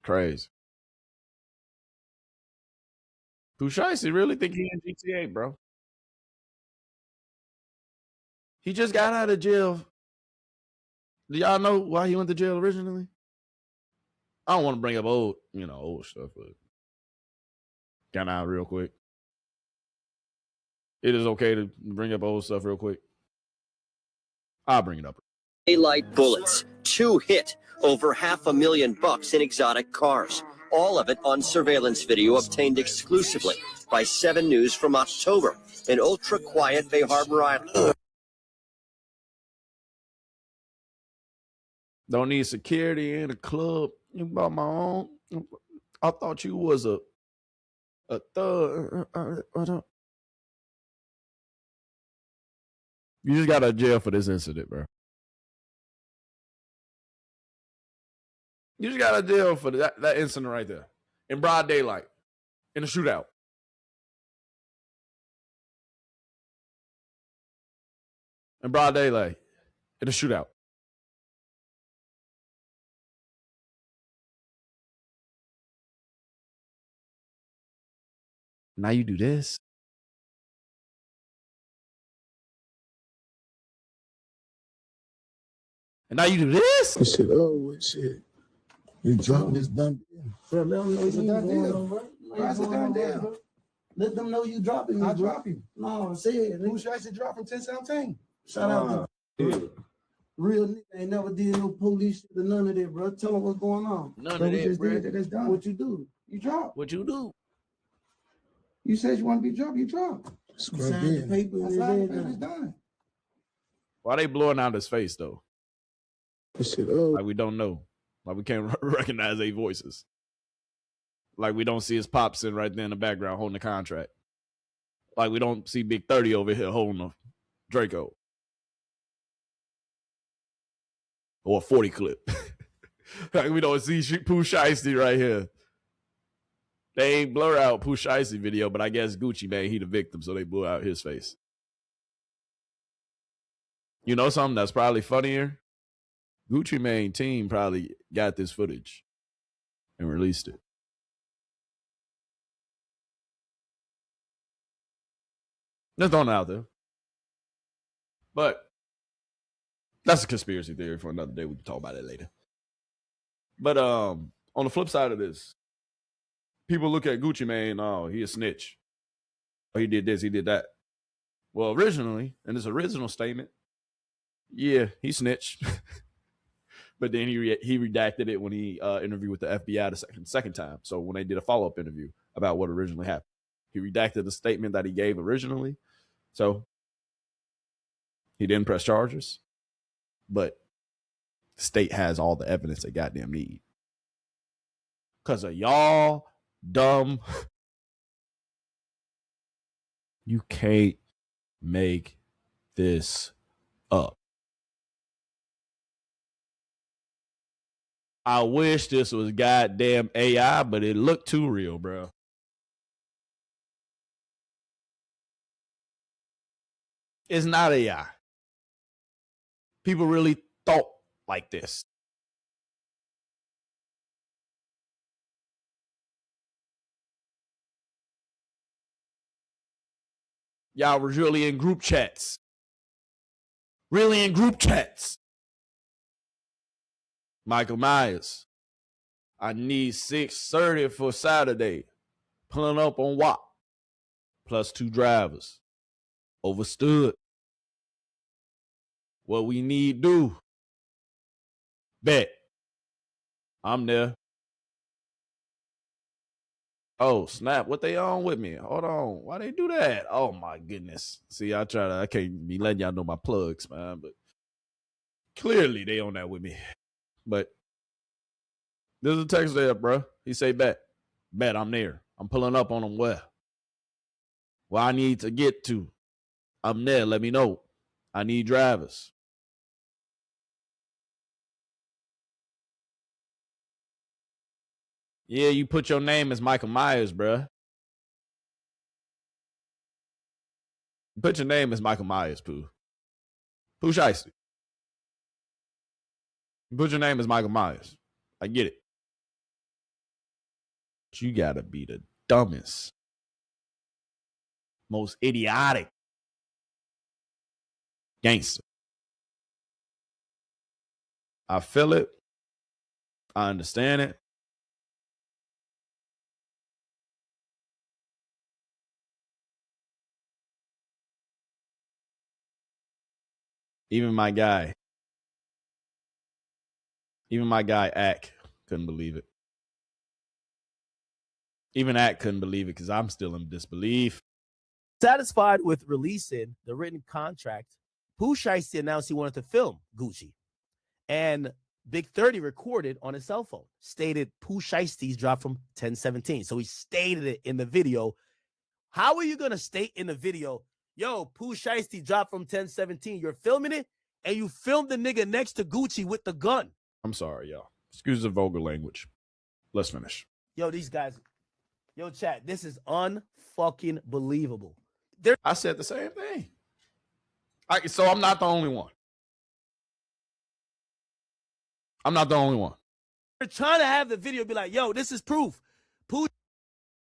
Crazy. Pooh Shiesty really think he in GTA, bro. He just got out of jail. Do y'all know why he went to jail originally? I don't want to bring up old stuff, but got out real quick. It is okay to bring up old stuff real quick. I'll bring it up. Daylight bullets. 2 hit over $500,000 in exotic cars. All of it on surveillance video obtained exclusively by 7 News from October in ultra-quiet Bay Harbor Island. Don't need security in a club. You bought my own. I thought you was a thug. You just got out of jail for this incident, bro. You just got out of jail for that incident right there. In broad daylight. In a shootout. In broad daylight. In a shootout. Now you do this. And now you do this? This shit over, shit. You dropping this dumb bitch. Bro, let them know It's a you done going deal. on, bro. Why is it done deal? Bro. Let them know you dropping me, I bro. drop you. No, say it. Pooh Shiesty dropped from 1017. Shout out to real nigga. Ain't never did no police shit or none of that, bro. Tell them what's going on. None of that, bro. That's done. What you do? You drop. What you do? You said you want to be dropped. You drop. You signed the paper I and signed the paper. It's everything. done. Why they blowing out his face though? This shit over. Like we don't know. Like we can't recognize their voices. Like we don't see his pop sitting right there in the background holding the contract. Like we don't see Big 30 over here holding a Draco. Or a 40 clip. Like we don't see Pooh Shiesty right here. They ain't blur out Pooh Shiesty video, but I guess Gucci Mane, he the victim, so they blew out his face. You know something that's probably funnier? Gucci Mane team probably got this footage and released it. Just throwing it out there. But that's a conspiracy theory for another day. We can talk about it later. But on the flip side of this, people look at Gucci Mane, oh, he a snitch. Oh, he did this, he did that. Well, originally, in his original statement, yeah, he snitched. But then he redacted it when he interviewed with the FBI the second time. So when they did a follow-up interview about what originally happened, he redacted the statement that he gave originally. So he didn't press charges, but the state has all the evidence they goddamn need. Because of y'all dumb. You can't make this up. I wish this was goddamn AI, but it looked too real, bro. It's not AI. People really thought like this. Y'all was really in group chats. Really in group chats. Michael Myers. I need 630 for Saturday. Pulling up on WAP. Plus 2 drivers. Overstood. What we need do. Bet. I'm there. Oh, snap. What they on with me? Hold on. Why they do that? Oh, my goodness. See, I can't be letting y'all know my plugs, man. But clearly they on that with me. But there's a text there, bro. He say, bet. Bet, I'm there. I'm pulling up on them where? Where I need to get to. I'm there. Let me know. I need drivers. Yeah, you put your name as Michael Myers, bruh. Put your name as Michael Myers, Pooh. Pooh Shiesty. Put your name as Michael Myers. I get it. But you gotta be the dumbest, most idiotic gangster. I feel it. I understand it. Even my guy Ack couldn't believe it. Even Ack couldn't believe it because I'm still in disbelief. Satisfied with releasing the written contract, Pooh Shiesty announced he wanted to film Gucci. And Big 30 recorded on his cell phone, stated Pooh Shiesty's dropped from 1017. So he stated it in the video. How are you going to state in the video, yo, Pooh Shiesty dropped from 1017? You're filming it, and you filmed the nigga next to Gucci with the gun. I'm sorry, y'all. Excuse the vulgar language. Let's finish. Yo, these guys. Yo, chat, this is unfucking believable. I said the same thing. So I'm not the only one. I'm not the only one. They're trying to have the video be like, yo, this is proof. Pooh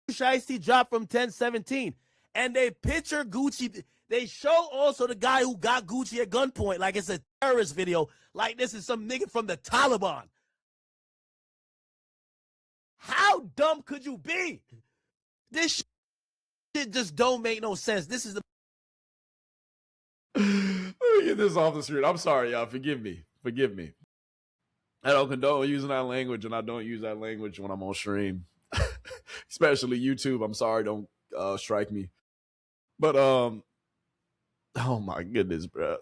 Shiesty dropped from 1017. And they picture Gucci. They show also the guy who got Gucci at gunpoint like it's a terrorist video, like this is some nigga from the Taliban. How dumb could you be? This shit just don't make no sense. This is the Let me get this off the street. I'm sorry, y'all. Forgive me. Forgive me. I don't condone using that language, and I don't use that language when I'm on stream. Especially YouTube. I'm sorry, don't strike me. But oh my goodness, bro.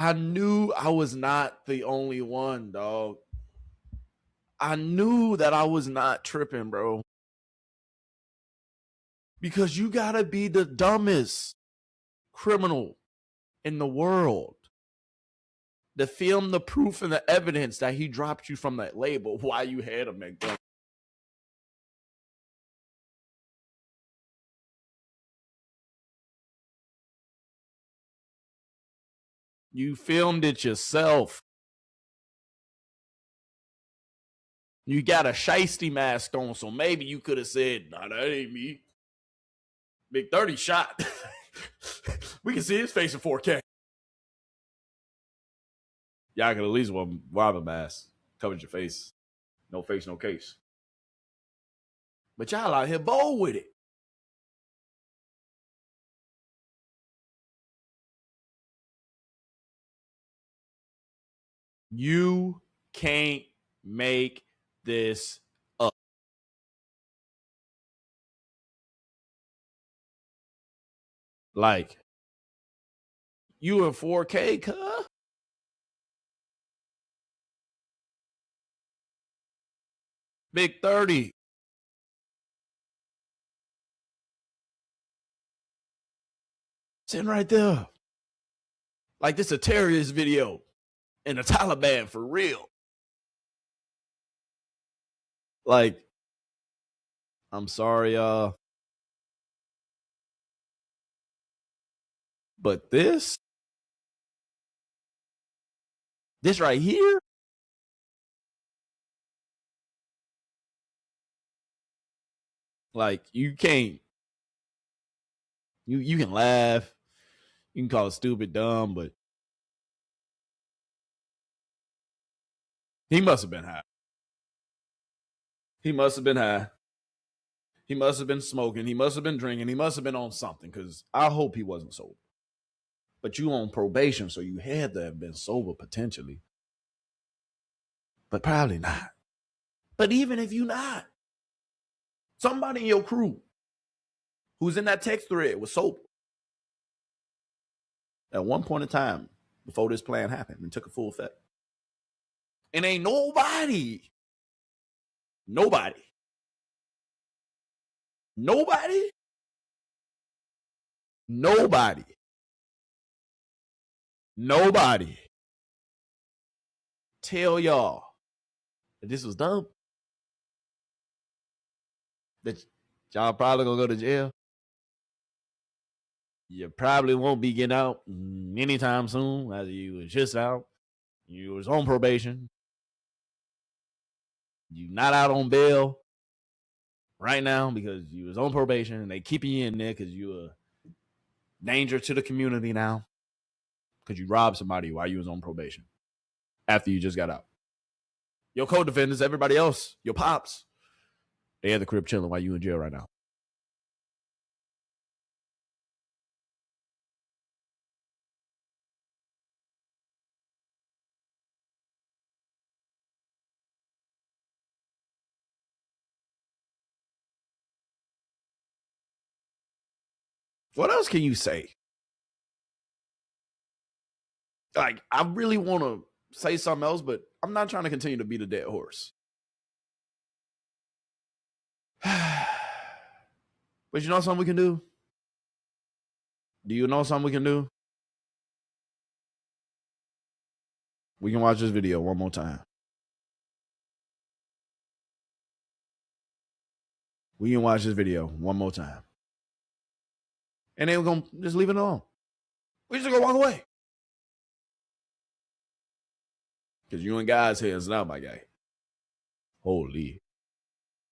I knew I was not the only one, dog. I knew that I was not tripping, bro. Because you gotta be the dumbest criminal in the world to film the proof and the evidence that he dropped you from that label while you had him at gun. You filmed it yourself. You got a Shiesty mask on, so maybe you could have said, nah, that ain't me. Big 30 shot. We can see his face in 4K. Y'all could at least wear a mask. Covered your face. No face, no case. But y'all out here bold with it. You can't make this up. Like, you in 4K, cuh? Big 30. Sitting right there. Like this a terrorist video. And the Taliban for real. Like, I'm sorry, but this right here, like, you can't, you can laugh, you can call it stupid, dumb, but he must have been high. He must have been high. He must have been smoking. He must have been drinking. He must have been on something, because I hope he wasn't sober. But you on probation, so you had to have been sober potentially. But probably not. But even if you not, somebody in your crew who's in that text thread was sober at one point in time before this plan happened and took a full effect. And ain't nobody tell y'all that this was dumb. That y'all probably gonna go to jail. You probably won't be getting out anytime soon. As you was just out, you was on probation. You not out on bail right now because you was on probation and they keeping you in there because you a danger to the community now because you robbed somebody while you was on probation after you just got out. Your co-defendants, everybody else, your pops, they at the crib chilling while you in jail right now. What else can you say? Like, I really want to say something else, but I'm not trying to continue to beat a dead horse. But you know something we can do? Do you know something we can do? We can watch this video one more time. We can watch this video one more time. And then we're going to just leave it alone. We're just going to walk away. Because you and guys hands now, my guy. Holy.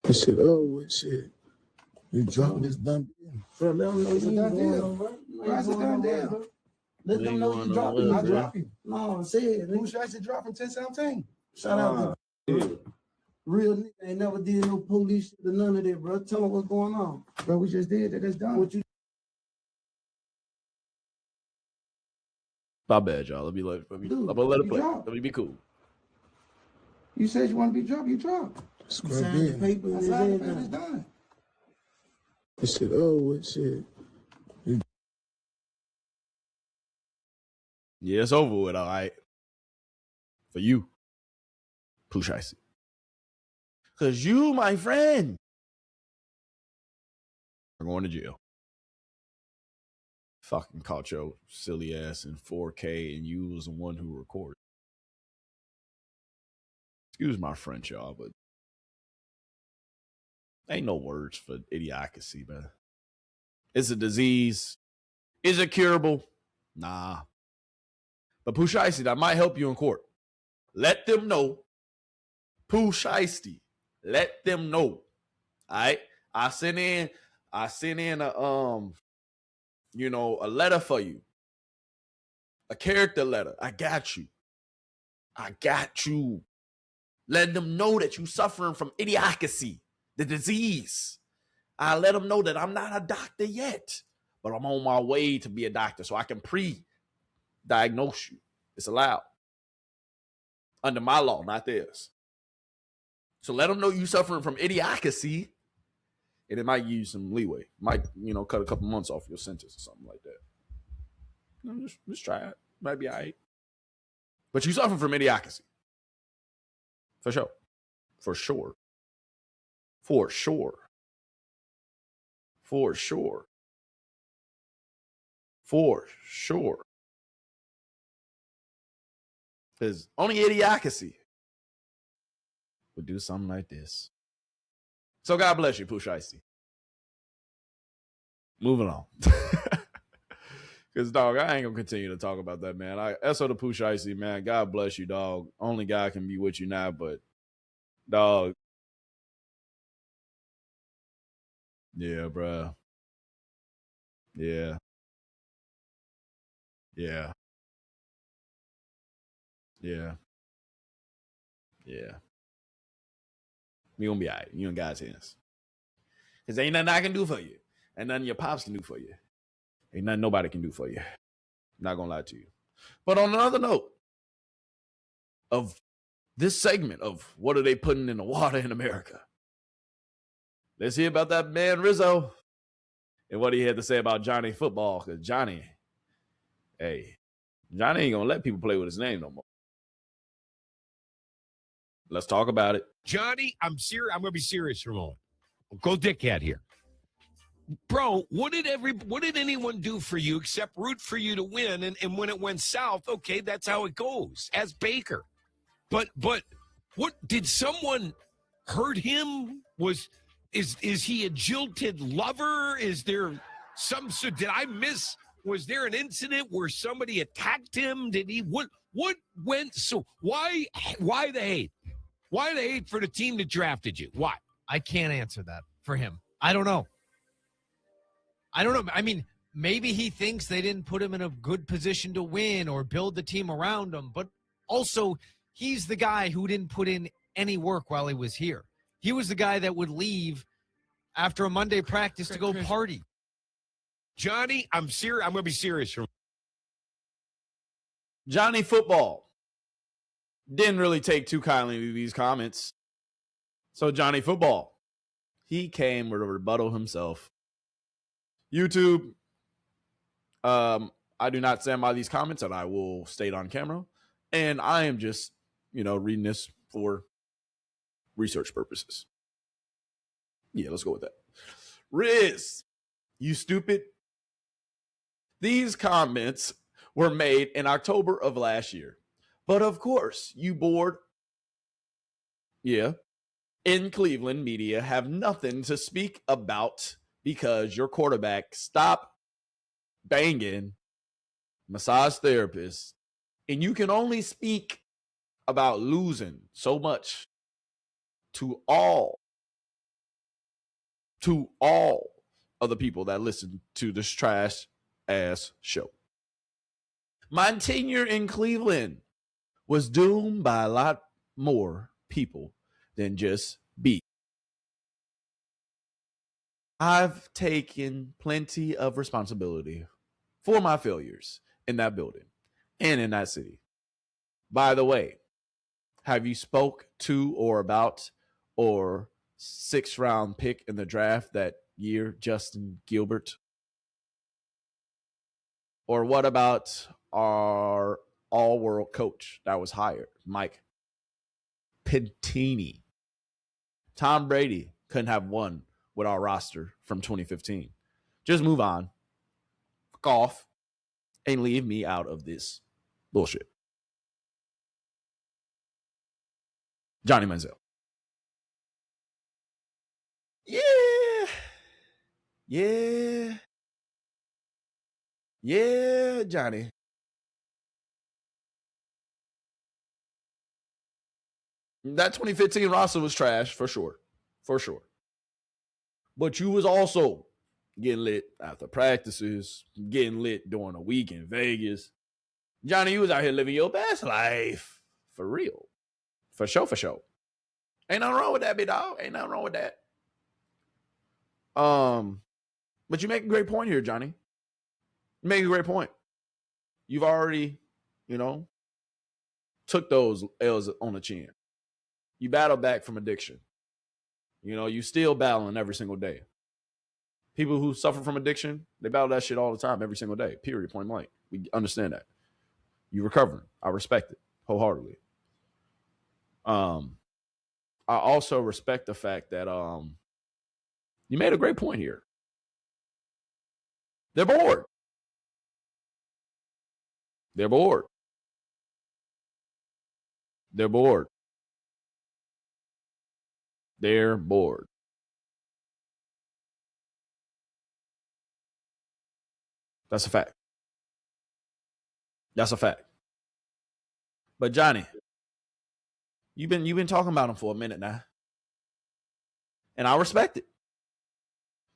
This shit over, shit. You dropping this dumb bitch. Bro, let them know It's a you done going deal. on, bro. Bro, it's a done deal. Let them know you dropping. I drop you. No, say it. Pooh Shiesty dropping 10-17. Shout out to real nigga ain't never did no police shit or none of that, bro. Tell them what's going on. Bro, we just did that. That's done. What you My bad, y'all. Let me let it play. drop. Let me be cool. You said you want to be dropped, you dropped. Square signed the bit. paper I and signed the everything. paper, it's done. This shit over, shit. Yeah, it's over with, all right. For you, Pooh Shiesty. Because you, my friend, are going to jail. Fucking caught your silly ass in 4K and you was the one who recorded. Excuse my French, y'all, but ain't no words for idiocracy, man. It's a disease. Is it curable? Nah. But Pooh Shiesty, that might help you in court. Let them know. Pooh Shiesty. Let them know. All right. I sent in a a letter for you. A character letter. I got you. Let them know that you suffering from idiocracy, the disease. I let them know that I'm not a doctor yet, but I'm on my way to be a doctor so I can diagnose you. It's allowed under my law, not theirs. So let them know you suffering from idiocracy, and it might give you some leeway. Might, cut a couple months off your sentence or something like that. Just try it. Might be all right. But you suffer from idiocracy. For sure. For sure. For sure. For sure. For sure. Because only idiocracy would do something like this. So God bless you, Pooh Shiesty. Moving on. Because, dog, I ain't going to continue to talk about that, man. SO to Pooh Shiesty, man. God bless you, dog. Only God can be with you now, but, dog. Yeah, bruh. Yeah. Yeah. Yeah. Yeah. You gonna be all right. You in God's hands. Because ain't nothing I can do for you. Ain't nothing your pops can do for you. Ain't nothing nobody can do for you. Not gonna lie to you. But on another note of this segment of what are they putting in the water in America, let's hear about that man Rizzo and what he had to say about Johnny football. Because Johnny ain't gonna let people play with his name no more. Let's talk about it. Johnny, I'm serious. I'm gonna be serious for a moment. Go dickhead here. Bro, what did anyone do for you except root for you to win? And when it went south, okay, that's how it goes. As Baker. But what did someone hurt him? Is he a jilted lover? Is there did I miss? Was there an incident where somebody attacked him? Did he what went so why the hate? Why the hate for the team that drafted you? Why? I can't answer that for him. I don't know. I mean, maybe he thinks they didn't put him in a good position to win or build the team around him. But also, he's the guy who didn't put in any work while he was here. He was the guy that would leave after a Monday practice to go party. Johnny, I'm serious. I'm going to be serious. Johnny football didn't really take too kindly to these comments. So Johnny football, he came with a rebuttal himself. YouTube, I do not stand by these comments, and I will state on camera. And I am just, reading this for research purposes. Yeah, let's go with that. Riz, you stupid. These comments were made in October of last year. But of course, you bored. Yeah. In Cleveland, media have nothing to speak about because your quarterback stopped banging massage therapists, and you can only speak about losing so much to all to all of the people that listen to this trash ass show. My tenure in Cleveland was doomed by a lot more people than just B. I've taken plenty of responsibility for my failures in that building and in that city. By the way, have you spoke to or about or 6th round pick in the draft that year, Justin Gilbert? Or what about our all-world coach that was hired, Mike Pentini? Tom Brady couldn't have won with our roster from 2015. Just move on, fuck off, and leave me out of this bullshit. Johnny Manziel. Yeah, Johnny. That 2015 roster was trash, for sure. For sure. But you was also getting lit after practices, getting lit during a week in Vegas. Johnny, you was out here living your best life. For real. For sure, for sure. Ain't nothing wrong with that, big dog. Ain't nothing wrong with that. But you make a great point here, Johnny. You make a great point. You've already, took those L's on the chin. You battle back from addiction. You still battling every single day. People who suffer from addiction, they battle that shit all the time, every single day. Period. Point blank. We understand that. You recovering. I respect it wholeheartedly. I also respect the fact that you made a great point here. They're bored. They're bored. They're bored. They're bored. That's a fact. That's a fact. But Johnny, you've been talking about him for a minute now. And I respect it.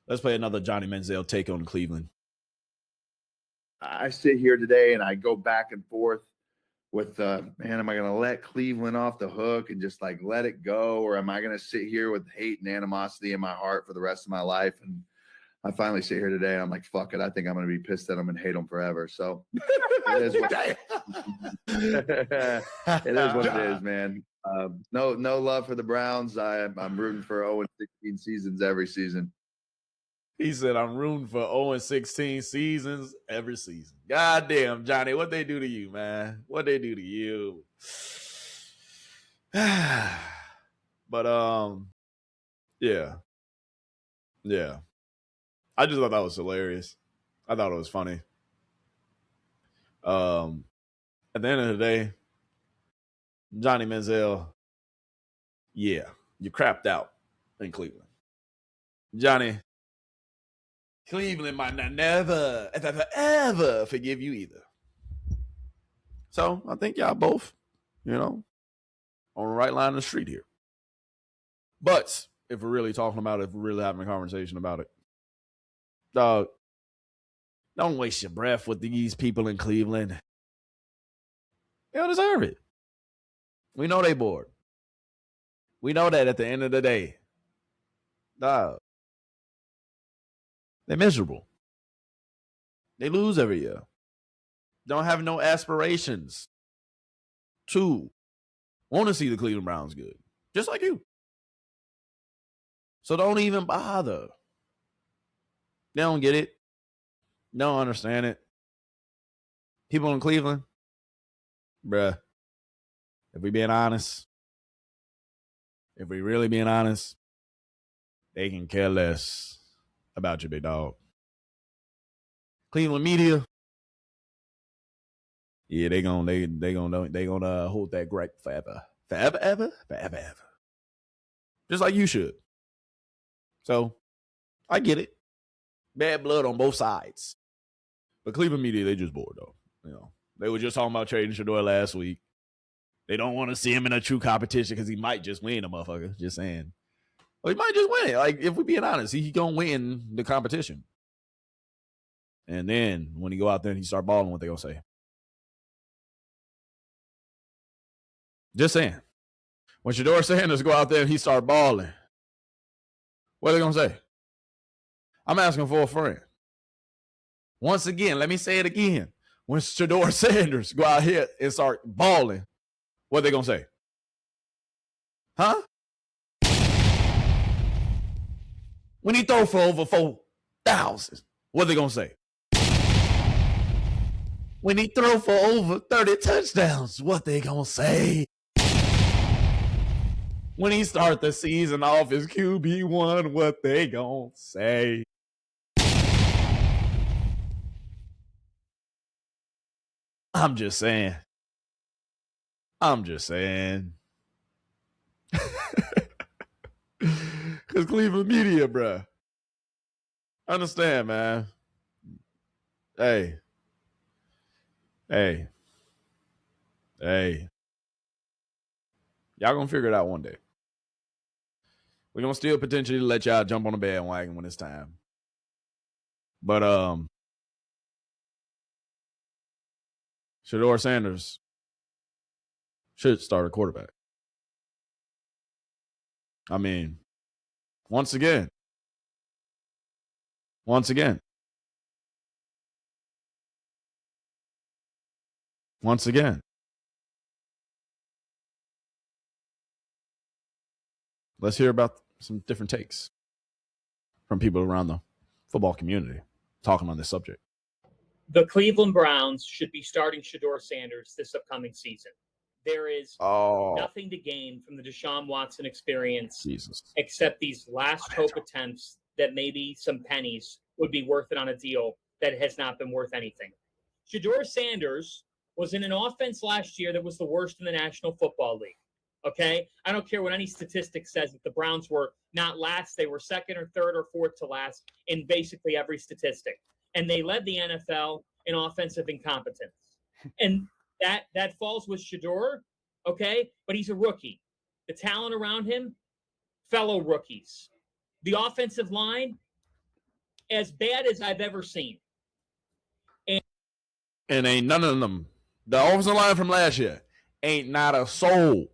Let's play another Johnny Manziel take on Cleveland. I sit here today and I go back and forth with, man, am I going to let Cleveland off the hook and just like let it go? Or am I going to sit here with hate and animosity in my heart for the rest of my life? And I finally sit here today and I'm like, fuck it. I think I'm going to be pissed at them and hate them forever. So it is what it is, man. No love for the Browns. I'm rooting for 0-16 seasons every season. He said, I'm rooting for 0-16 seasons every season. God damn, Johnny, what they do to you, man? What they do to you? But, yeah. I just thought that was hilarious. I thought it was funny. At the end of the day, Johnny Manziel, yeah, you crapped out in Cleveland. Johnny, Cleveland might not never, ever forgive you either. So I think y'all both, on the right line of the street here. But if we're really talking about it, if we're really having a conversation about it, dog, don't waste your breath with these people in Cleveland. They don't deserve it. We know they bored. We know that at the end of the day, dog, they're miserable. They lose every year. Don't have no aspirations to want to see the Cleveland Browns good. Just like you. So don't even bother. They don't get it. Don't understand it. People in Cleveland, bruh, if we being honest, if we really being honest, they can care less about you, big dog. Cleveland media, yeah, they gonna hold that gripe forever. Forever. Just like you should. So, I get it. Bad blood on both sides. But Cleveland media, they just bored, though. They were just talking about trading Shador last week. They don't want to see him in a true competition because he might just win a motherfucker. Just saying. Well, he might just win it. Like, if we're being honest, he gonna win the competition. And then when he go out there and he start balling, what they gonna say? Just saying. When Shedeur Sanders go out there and he start balling, what are they gonna say? I'm asking for a friend. Once again, let me say it again. When Shedeur Sanders go out here and start balling, what are they gonna say? Huh? When he throw for over 4,000, what are they gonna say? When he throw for over 30 touchdowns, what they gonna say? When he start the season off as QB1, what they gonna say? I'm just saying. Because Cleveland media, bruh. Understand, man. Hey. Y'all gonna figure it out one day. We're gonna still potentially let y'all jump on the bandwagon when it's time. But Shedeur Sanders should start a quarterback. I mean, once again, let's hear about some different takes from people around the football community talking on this subject. The Cleveland Browns should be starting Shedeur Sanders this upcoming season. There is nothing to gain from the Deshaun Watson experience except these last hope attempts that maybe some pennies would be worth it on a deal that has not been worth anything. Shedeur Sanders was in an offense last year that was the worst in the National Football League. Okay? I don't care what any statistic says that the Browns were not last. They were second or third or fourth to last in basically every statistic. And they led the NFL in offensive incompetence. And that falls with Shedeur, okay? But he's a rookie. The talent around him, fellow rookies. The offensive line, as bad as I've ever seen. And ain't none of them. The offensive line from last year ain't not a soul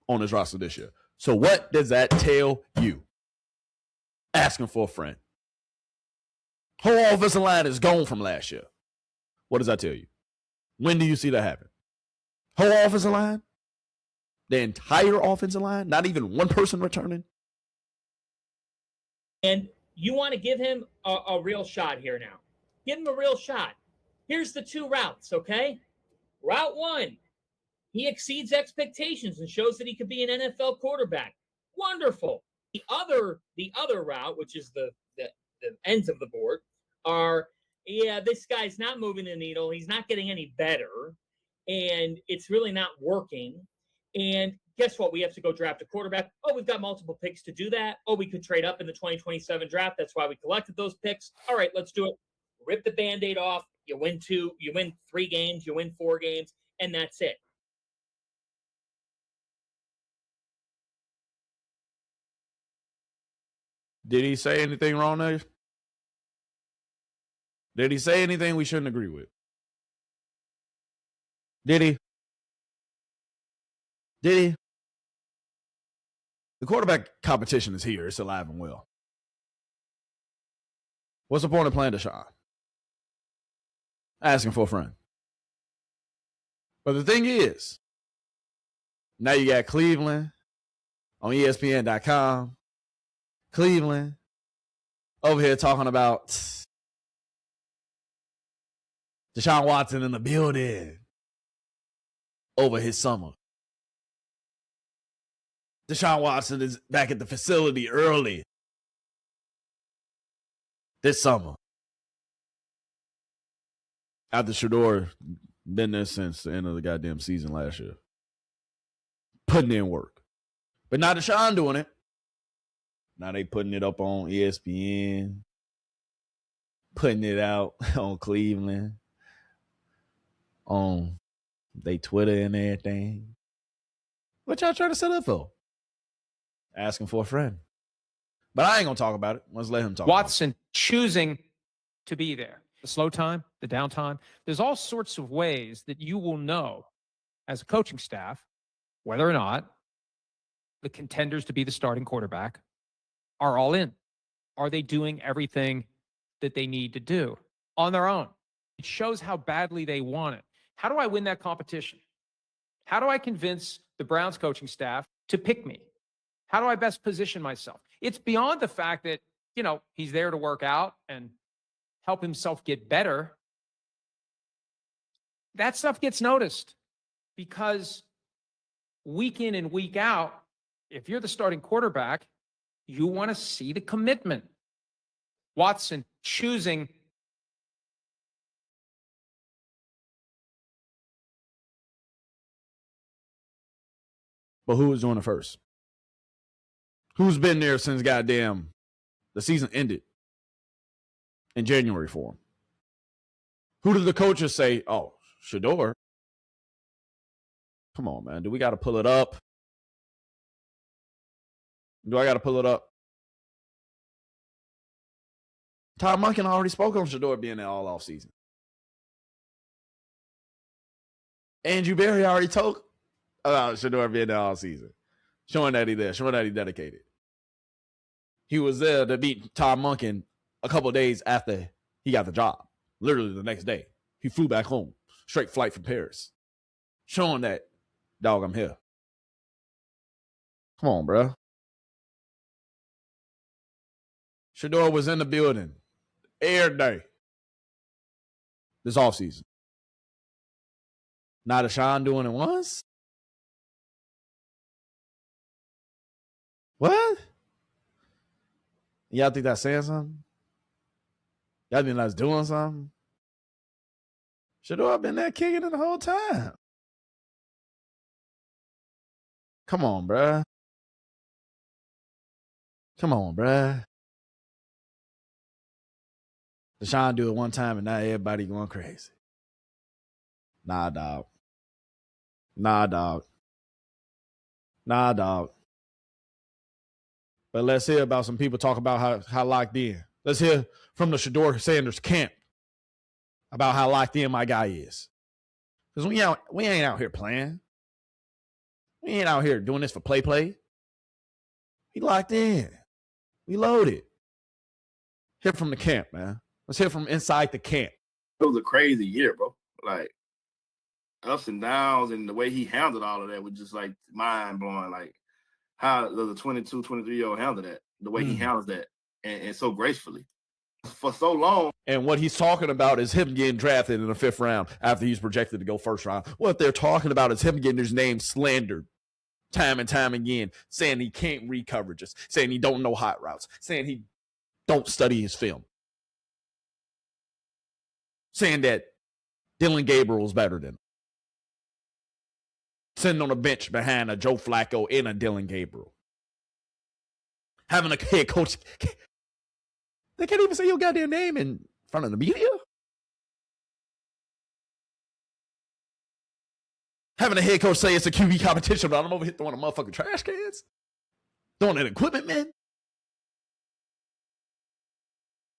on his roster this year. So what does that tell you? Asking for a friend. Whole offensive line is gone from last year. What does that tell you? When do you see that happen? Whole offensive line? The entire offensive line? Not even one person returning? And you want to give him a real shot here now. Give him a real shot. Here's the two routes, okay? Route one, he exceeds expectations and shows that he could be an NFL quarterback. Wonderful. The other route, which is the ends of the board, are, this guy's not moving the needle. He's not getting any better, and it's really not working. And guess what? We have to go draft a quarterback. Oh, we've got multiple picks to do that. Oh, we could trade up in the 2027 draft. That's why we collected those picks. All right, let's do it. Rip the Band-Aid off. You win 3 games, you win 4 games, and that's it. Did he say anything wrong there? Did he say anything we shouldn't agree with? Did he? The quarterback competition is here. It's alive and well. What's the point of playing Deshaun? Asking for a friend. But the thing is, now you got Cleveland on ESPN.com. Cleveland over here talking about Deshaun Watson in the building over his summer. Deshaun Watson is back at the facility early this summer. After Shedeur been there since the end of the goddamn season last year. Putting in work. But now Deshaun doing it. Now they putting it up on ESPN. Putting it out on Cleveland. On they Twitter and everything. What y'all trying to set up for? Asking for a friend. But I ain't gonna talk about it. Let's let him talk. Watson choosing to be there. The slow time, the downtime. There's all sorts of ways that you will know as a coaching staff whether or not the contenders to be the starting quarterback are all in. Are they doing everything that they need to do on their own? It shows how badly they want it. How do I win that competition? How do I convince the Browns coaching staff to pick me? How do I best position myself? It's beyond the fact that, you know, he's there to work out and help himself get better. That stuff gets noticed because week in and week out, if you're the starting quarterback, you want to see the commitment. Watson choosing But who was doing it first? Who's been there since goddamn the season ended in January for him? Who did the coaches say, oh, Shedeur? Come on, man. Do we got to pull it up? Do I got to pull it up? Todd Monken already spoke on Shedeur being there all off season. Andrew Berry already talked about Shedeur being there all season, showing that he's there, showing that he's dedicated. He was there to beat Todd Monken a couple of days after he got the job. Literally the next day, he flew back home, straight flight from Paris, showing that, dog, I'm here. Come on, bro. Shedeur was in the building every day this offseason. Now Deshaun doing it once? What? Y'all think that's saying something? Y'all think that's doing something? Shedeur been there kicking it the whole time. Come on, bruh. Come on, bruh. Deshaun do it one time and now everybody going crazy. Nah, dog. Nah, dog. Nah, dog. But let's hear about some people talk about how locked in. Let's hear from the Shedeur Sanders camp about how locked in my guy is. Because we ain't out here playing. We ain't out here doing this for play. We locked in. We loaded. Hear from the camp, man. Let's hear from inside the camp. It was a crazy year, bro. Like, ups and downs, and the way he handled all of that was just, like, mind-blowing. Like, how does a 22, 23-year-old handle that? The way he handles that, and so gracefully. For so long. And what he's talking about is him getting drafted in the 5th round after he's projected to go 1st round. What they're talking about is him getting his name slandered time and time again, saying he can't read coverages, saying he don't know hot routes, saying he don't study his film, saying that Dylan Gabriel's better than him, sitting on a bench behind a Joe Flacco and a Dylan Gabriel, having a head coach. They can't even say your goddamn name in front of the media. Having a head coach say it's a QB competition, but I'm over here throwing a motherfucking trash cans, throwing that equipment, man.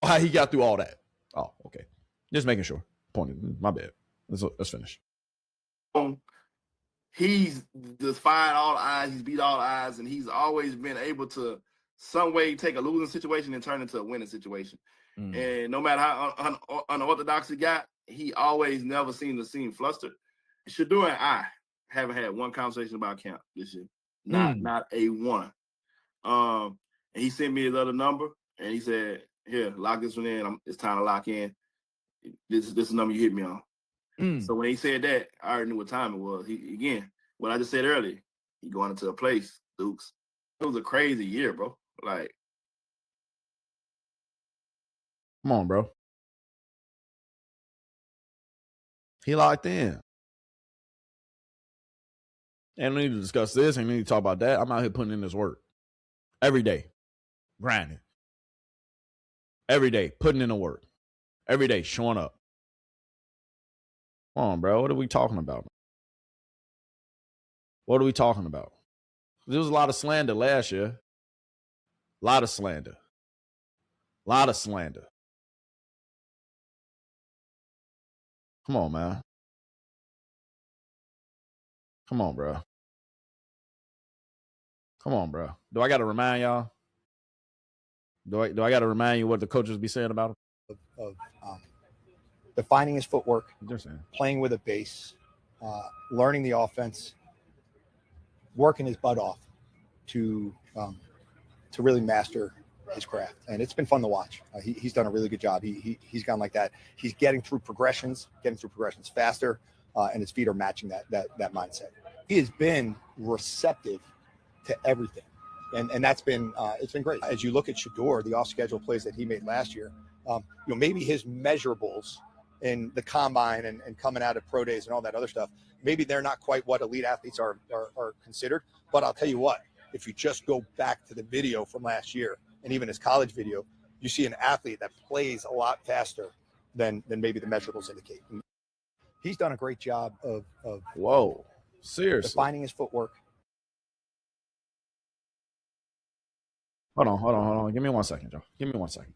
How he got through all that. Oh, okay. Just making sure. Pointed. My bad. Let's finish. He's defied all odds. He's beat all odds, and he's always been able to some way take a losing situation and turn it into a winning situation. And no matter how unorthodox he got, he always never seemed to seem flustered. Shedeur and I haven't had one conversation about camp this year. Not a one. And he sent me his other number, and he said, here, lock this one in. It's time to lock in. This is the number you hit me on. So when he said that, I already knew what time it was. Again, what I just said earlier, he going into a place, Dukes. It was a crazy year, bro. Like, come on, bro. He locked in. And we need to discuss this and we need to talk about that. I'm out here putting in this work every day, grinding. Every day, putting in the work. Every day, showing up. Come on, bro. What are we talking about? What are we talking about? There was a lot of slander last year. A lot of slander. A lot of slander. Come on, man. Come on, bro. Come on, bro. Do I got to remind y'all? Do I got to remind you what the coaches be saying about him? Of defining his footwork, Interesting. Playing with a base, learning the offense, working his butt off to really master his craft. And it's been fun to watch. He's done a really good job. He's gone like that. He's getting through progressions faster, and his feet are matching that mindset. He has been receptive to everything. And that's been it's been great. As you look at Shedeur, the off-schedule plays that he made last year, maybe his measurables in the combine and coming out of pro days and all that other stuff, maybe they're not quite what elite athletes are considered. But I'll tell you what, if you just go back to the video from last year and even his college video, you see an athlete that plays a lot faster than maybe the measurables indicate. And he's done a great job of seriously defining his footwork. Hold on. Give me 1 second, Joe. Give me 1 second.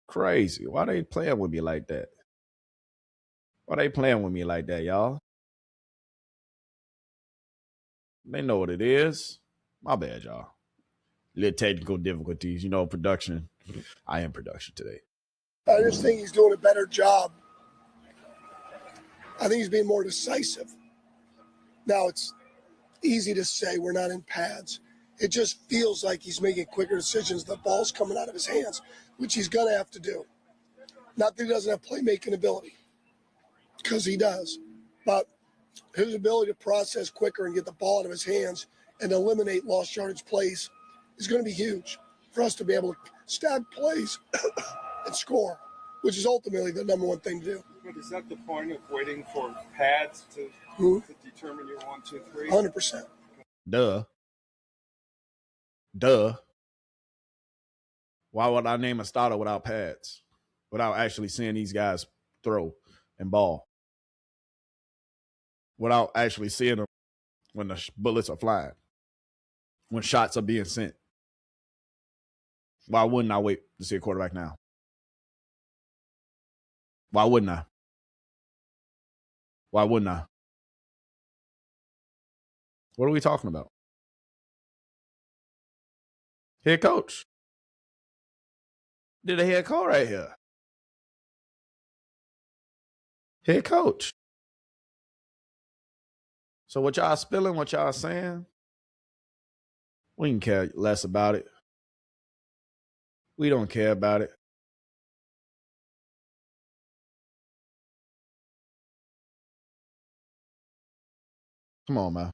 Crazy. Why they playing with me like that? Why they playing with me like that, y'all? They know what it is. My bad, y'all. Little technical difficulties. Production. I am production today. I just think he's doing a better job. I think he's being more decisive. Now, it's easy to say we're not in pads. It just feels like he's making quicker decisions. The ball's coming out of his hands, which he's going to have to do. Not that he doesn't have playmaking ability, because he does. But his ability to process quicker and get the ball out of his hands and eliminate lost yardage plays is going to be huge for us to be able to stab plays and score, which is ultimately the number one thing to do. But is that the point of waiting for pads to determine your 1, 2, 3? 100%. Duh. Why would I name a starter without pads? Without actually seeing these guys throw and ball? Without actually seeing them when the bullets are flying? When shots are being sent? Why wouldn't I wait to see a quarterback now? Why wouldn't I? What are we talking about? Head coach. Did a head coach right here. Head coach. So what y'all spilling, what y'all saying, we can care less about it. We don't care about it. Come on, man.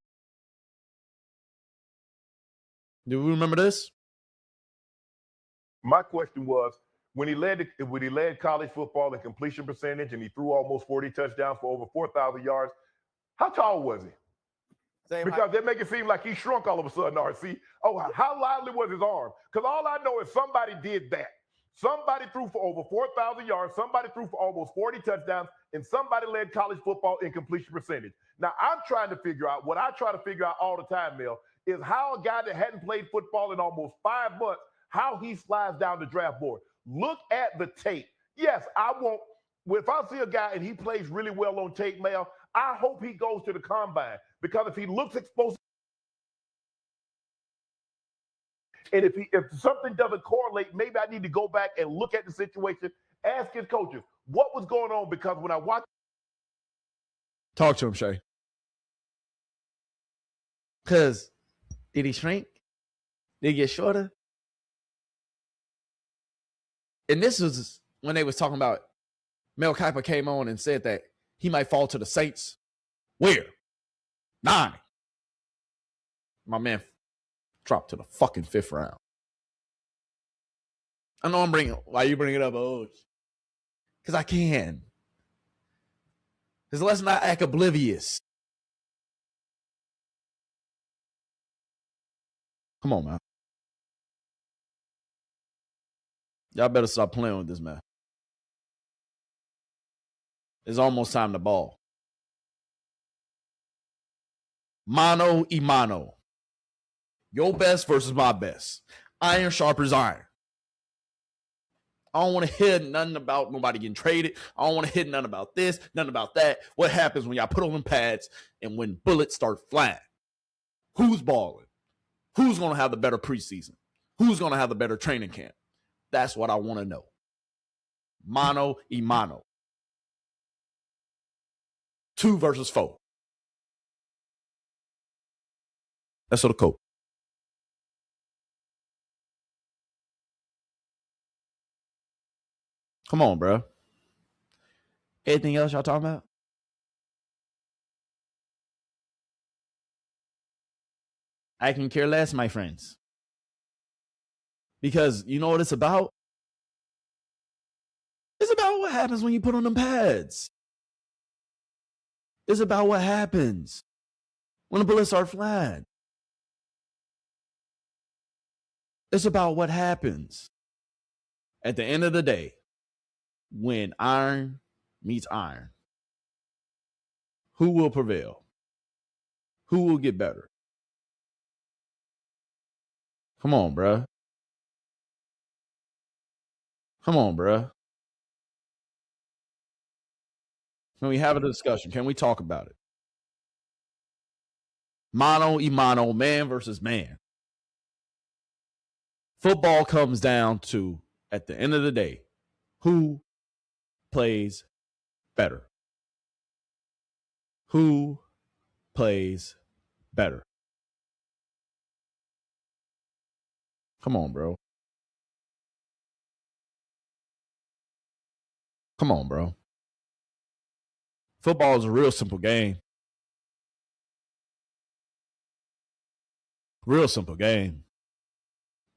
Do we remember this? My question was, when he led college football in completion percentage and he threw almost 40 touchdowns for over 4,000 yards, how tall was he? Because they make it seem like he shrunk all of a sudden, RC. Oh, how lively was his arm? Because all I know is somebody did that. Somebody threw for over 4,000 yards, somebody threw for almost 40 touchdowns, and somebody led college football in completion percentage. Now, I'm trying to figure out, what I try to figure out all the time, Mel, is how a guy that hadn't played football in almost 5 months, how he slides down the draft board. Look at the tape. Yes, if I see a guy and he plays really well on tape, Mel, I hope he goes to the combine, because if he looks exposed, and if something doesn't correlate, maybe I need to go back and look at the situation, ask his coaches what was going on, because when I watch. Talk to him, Shay. Because did he shrink? Did he get shorter? And this was when they was talking about Mel Kiper came on and said that he might fall to the Saints. Where? 9. My man dropped to the fucking 5th round. I know I'm bringing. Why you bring it up, because I can. Because let's not act oblivious. Come on, man. Y'all better stop playing with this, man. It's almost time to ball. Mano y mano. Your best versus my best. Iron sharpens iron. I don't want to hear nothing about nobody getting traded. I don't want to hear nothing about this, nothing about that. What happens when y'all put on them pads and when bullets start flying? Who's balling? Who's going to have the better preseason? Who's going to have the better training camp? That's what I want to know. Mano y mano. 2 versus 4. That's what the coach. Come on, bro. Anything else y'all talking about? I can care less, my friends. Because you know what it's about? It's about what happens when you put on them pads. It's about what happens when the bullets start flying. It's about what happens at the end of the day when iron meets iron. Who will prevail? Who will get better? Come on, bruh. Come on, bruh. Can we have a discussion? Can we talk about it? Mano y mano, man versus man. Football comes down to, at the end of the day, who plays better? Who plays better? Come on, bro. Come on, bro. Football is a real simple game. Real simple game.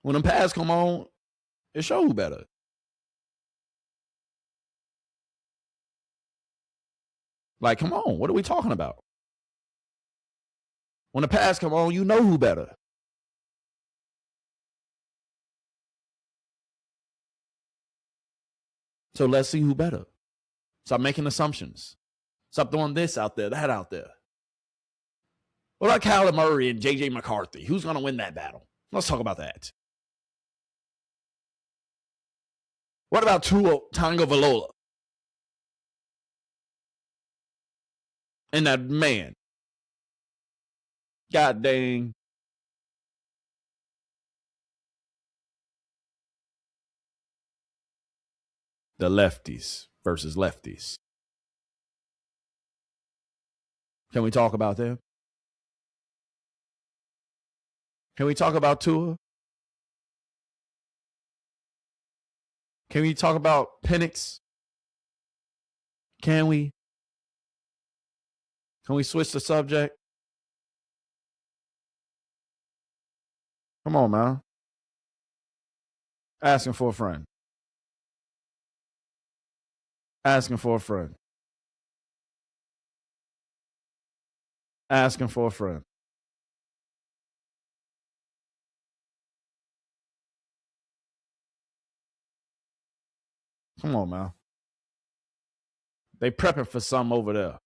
When them pads come on, it shows who better. Like, come on, what are we talking about? When the pads come on, you know who better. So let's see who better. Stop making assumptions. Stop throwing this out there, that out there. What about Kyler Murray and J.J. McCarthy? Who's going to win that battle? Let's talk about that. What about Tua Tagovailoa? And that man. God dang. The lefties versus lefties. Can we talk about them? Can we talk about Tua? Can we talk about Penix? Can we? Can we switch the subject? Come on, man. Asking for a friend. Asking for a friend. Asking for a friend. Come on, man. They prepping for something over there.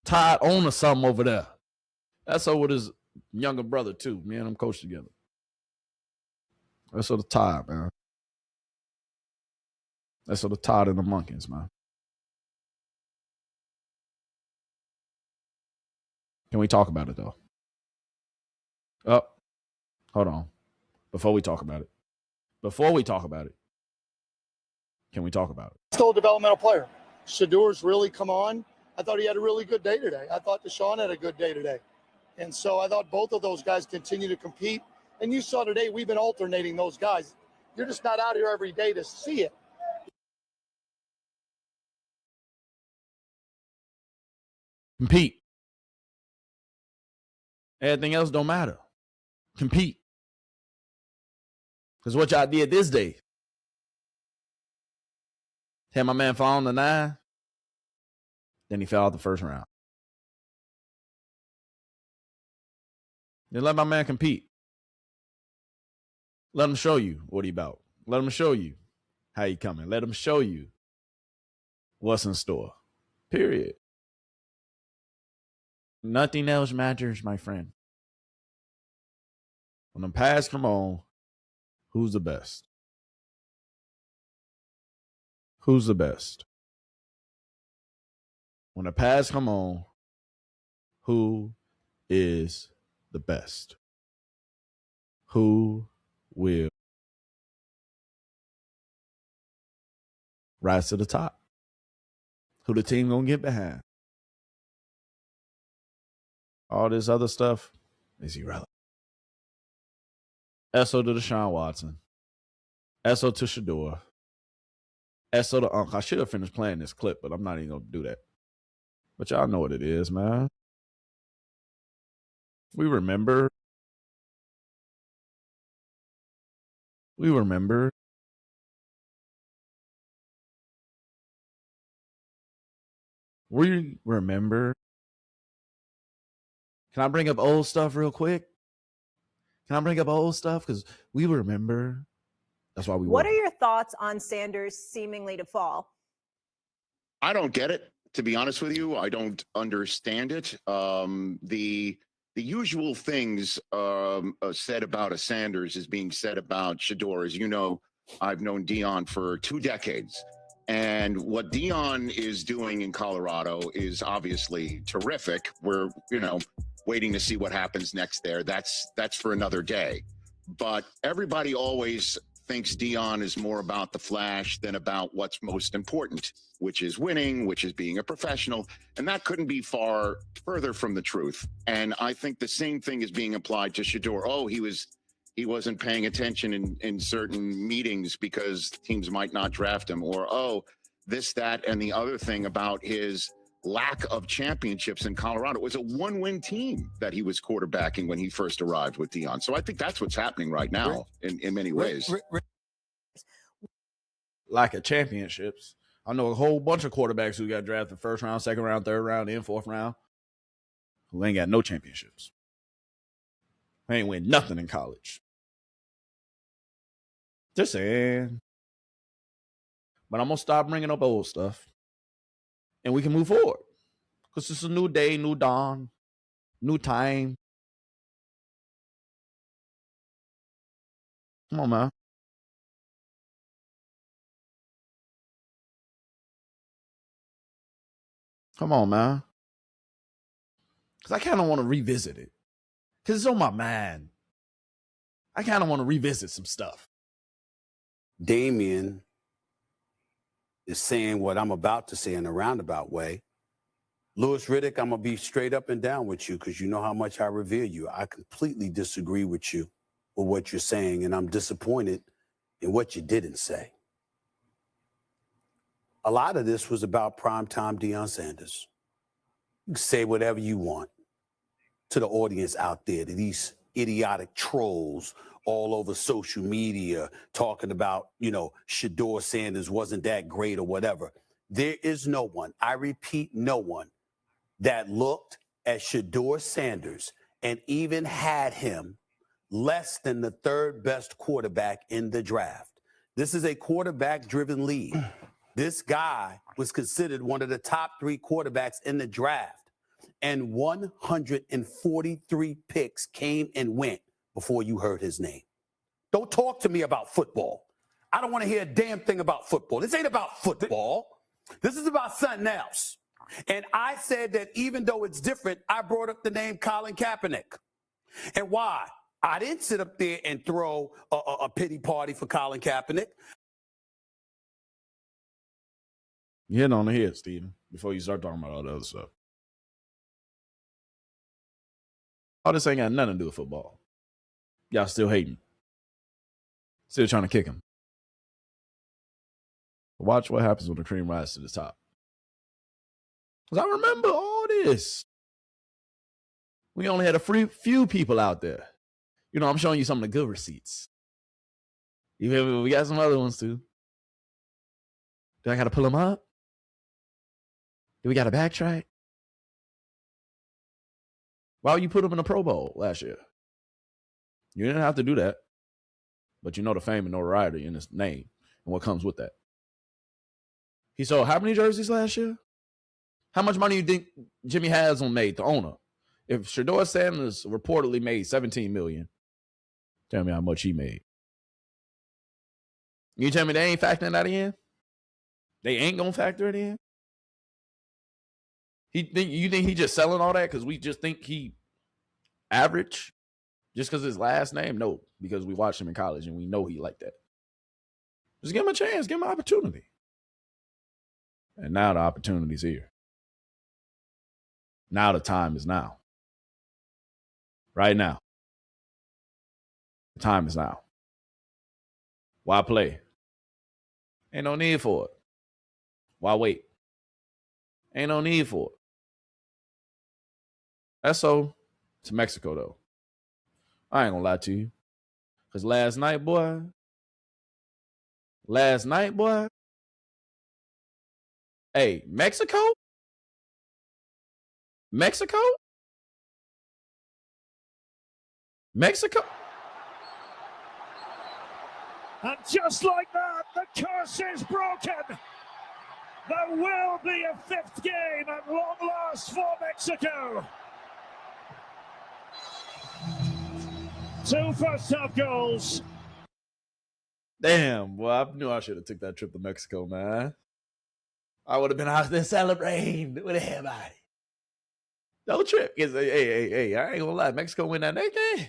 Todd owns something over there. That's so with his younger brother, too. Me and him coach together. That's so the Todd, man. That's so the Todd and the Monkeys, man. Can we talk about it, though? Oh, hold on. Before we talk about it. Can we talk about it? Still a developmental player. Shador's really come on. I thought he had a really good day today. I thought Deshaun had a good day today. And so I thought both of those guys continue to compete. And you saw today, we've been alternating those guys. You're just not out here every day to see it. Compete. Everything else don't matter. Compete. Because what y'all did this day. Had my man fall on the 9. Then he fell out the first round. Then let my man compete. Let him show you what he about. Let him show you how you coming. Let them show you what's in store. Period. Nothing else matters, my friend. When the pads come on, who's the best? Who's the best? When the pads come on, who is the best? Who will rise to the top? Who the team gonna get behind? All this other stuff is irrelevant. SO to Deshaun Watson. SO to Shador. SO to Unc. I should have finished playing this clip, but I'm not even gonna do that. But y'all know what it is, man. We remember. We remember. We remember. Can I bring up old stuff real quick? Can I bring up old stuff? Because we remember. That's why we What won. are your thoughts on Sanders seemingly to fall? I don't get it, to be honest with you. I don't understand it. The usual things said about a Sanders is being said about Shador. As you know, I've known Dion for 2 decades. And what Dion is doing in Colorado is obviously terrific. We're, waiting to see what happens next there. That's for another day. But everybody always thinks Dion is more about the flash than about what's most important, which is winning, which is being a professional. And that couldn't be further from the truth. And I think the same thing is being applied to Shador. Oh, he wasn't paying attention in certain meetings because teams might not draft him, or, oh, this, that, and the other thing about his lack of championships in Colorado. It was a 1-win team that he was quarterbacking when he first arrived with Dion. So I think that's what's happening right now in many ways. Lack of championships. I know a whole bunch of quarterbacks who got drafted first round, second round, third round, and fourth round who ain't got no championships. They ain't win nothing in college. Just saying. But I'm going to stop bringing up old stuff. And we can move forward. Because it's a new day, new dawn, new time. Come on, man. Come on, man. Because I kind of want to revisit it. Because it's on my mind. I kind of want to revisit some stuff. Damian is saying what I'm about to say in a roundabout way. Louis Riddick, I'm going to be straight up and down with you because you know how much I revere you. I completely disagree with you with what you're saying, and I'm disappointed in what you didn't say. A lot of this was about primetime Deion Sanders. You can say whatever you want to the audience out there, to these idiotic trolls all over social media talking about, Shador Sanders wasn't that great or whatever. There is no one, I repeat, no one that looked at Shador Sanders and even had him less than the third best quarterback in the draft. This is a quarterback-driven league. This guy was considered one of the top 3 quarterbacks in the draft, and 143 picks came and went before you heard his name. Don't talk to me about football. I don't want to hear a damn thing about football. This ain't about football. This is about something else. And I said that even though it's different, I brought up the name Colin Kaepernick. And why? I didn't sit up there and throw a pity party for Colin Kaepernick. You hit on the head, Steven, before you start talking about all the other stuff. All this ain't got nothing to do with football. Y'all still hating. Still trying to kick him. Watch what happens when the cream rises to the top. Because I remember all this. We only had a few people out there. I'm showing you some of the good receipts. You feel me? We got some other ones too. Do I got to pull them up? Do we got to backtrack? Why would you put him in the Pro Bowl last year? You didn't have to do that. But you know the fame and notoriety in his name. and what comes with that. He sold how many jerseys last year? How much money do you think Jimmy Haslam made, the owner? If Shedeur Sanders reportedly made $17 million, tell me how much he made. You tell me they ain't factoring that in? They ain't gonna factor it in? You think he just selling all that because we just think he average? Just because his last name? No, because we watched him in college and we know he like that. Just give him a chance, give him an opportunity. And now the opportunity's here. Now the time is now. Right now. The time is now. Why play? Ain't no need for it. Why wait? Ain't no need for it. That's so. To Mexico, though. I ain't gonna lie to you. Because last night, boy. Hey, Mexico? Mexico? And just like that, the curse is broken. There will be a fifth game at long last for Mexico. 2 first-half goals. Damn, boy, I knew I should have took that trip to Mexico, man. I would have been out there celebrating with everybody. No trip. Hey, I ain't gonna lie. Mexico win that next game.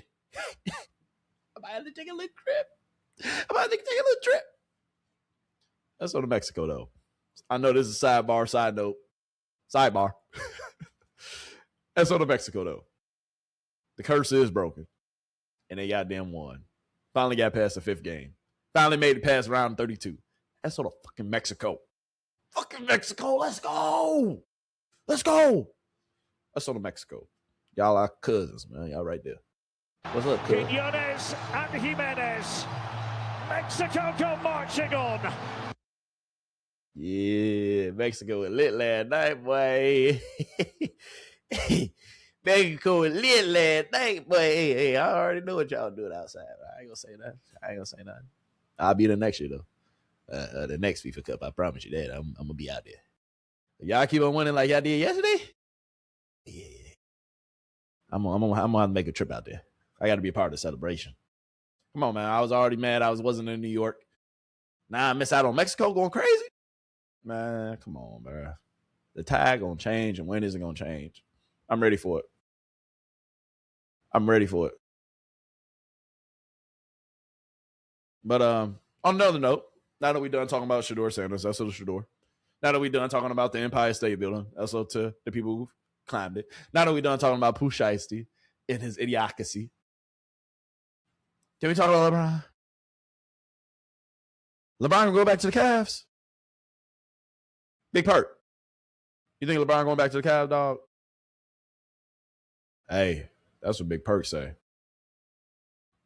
I'm about to take a little trip. That's on to Mexico, though. I know this is a side note. Sidebar. That's on to Mexico, though. The curse is broken. And they goddamn won. Finally got past the 5th game. Finally made it past round 32. That's on to fucking Mexico. Fucking Mexico. Let's go. That's on to Mexico. Y'all are cousins, man. Y'all right there. What's up, cuz? Quiñones and Jimenez. Mexico go marching on. Yeah, Mexico was lit last night, boy. Mexico was lit last night, boy. Hey, I already know what y'all doing outside. I ain't gonna say nothing. I'll be there next year, though. The next FIFA Cup, I promise you that. I'm gonna be out there. Y'all keep on winning like y'all did yesterday? Yeah. I'm gonna have to make a trip out there. I got to be a part of the celebration. Come on, man. I was already mad I wasn't in New York. Now I miss out on Mexico going crazy? Man, come on, bro. The tide gonna change and when is it gonna change? I'm ready for it. But on another note, now that we're done talking about Shedeur Sanders, that's to Shedeur. Now that we're done talking about the Empire State Building, that's to the people who climbed it. Now that we're done talking about Pooh Shiesty and his idiocracy, can we talk about LeBron? LeBron can go back to the Cavs. Big Perk. You think LeBron going back to the Cavs, dog? Hey, that's what Big Perk say.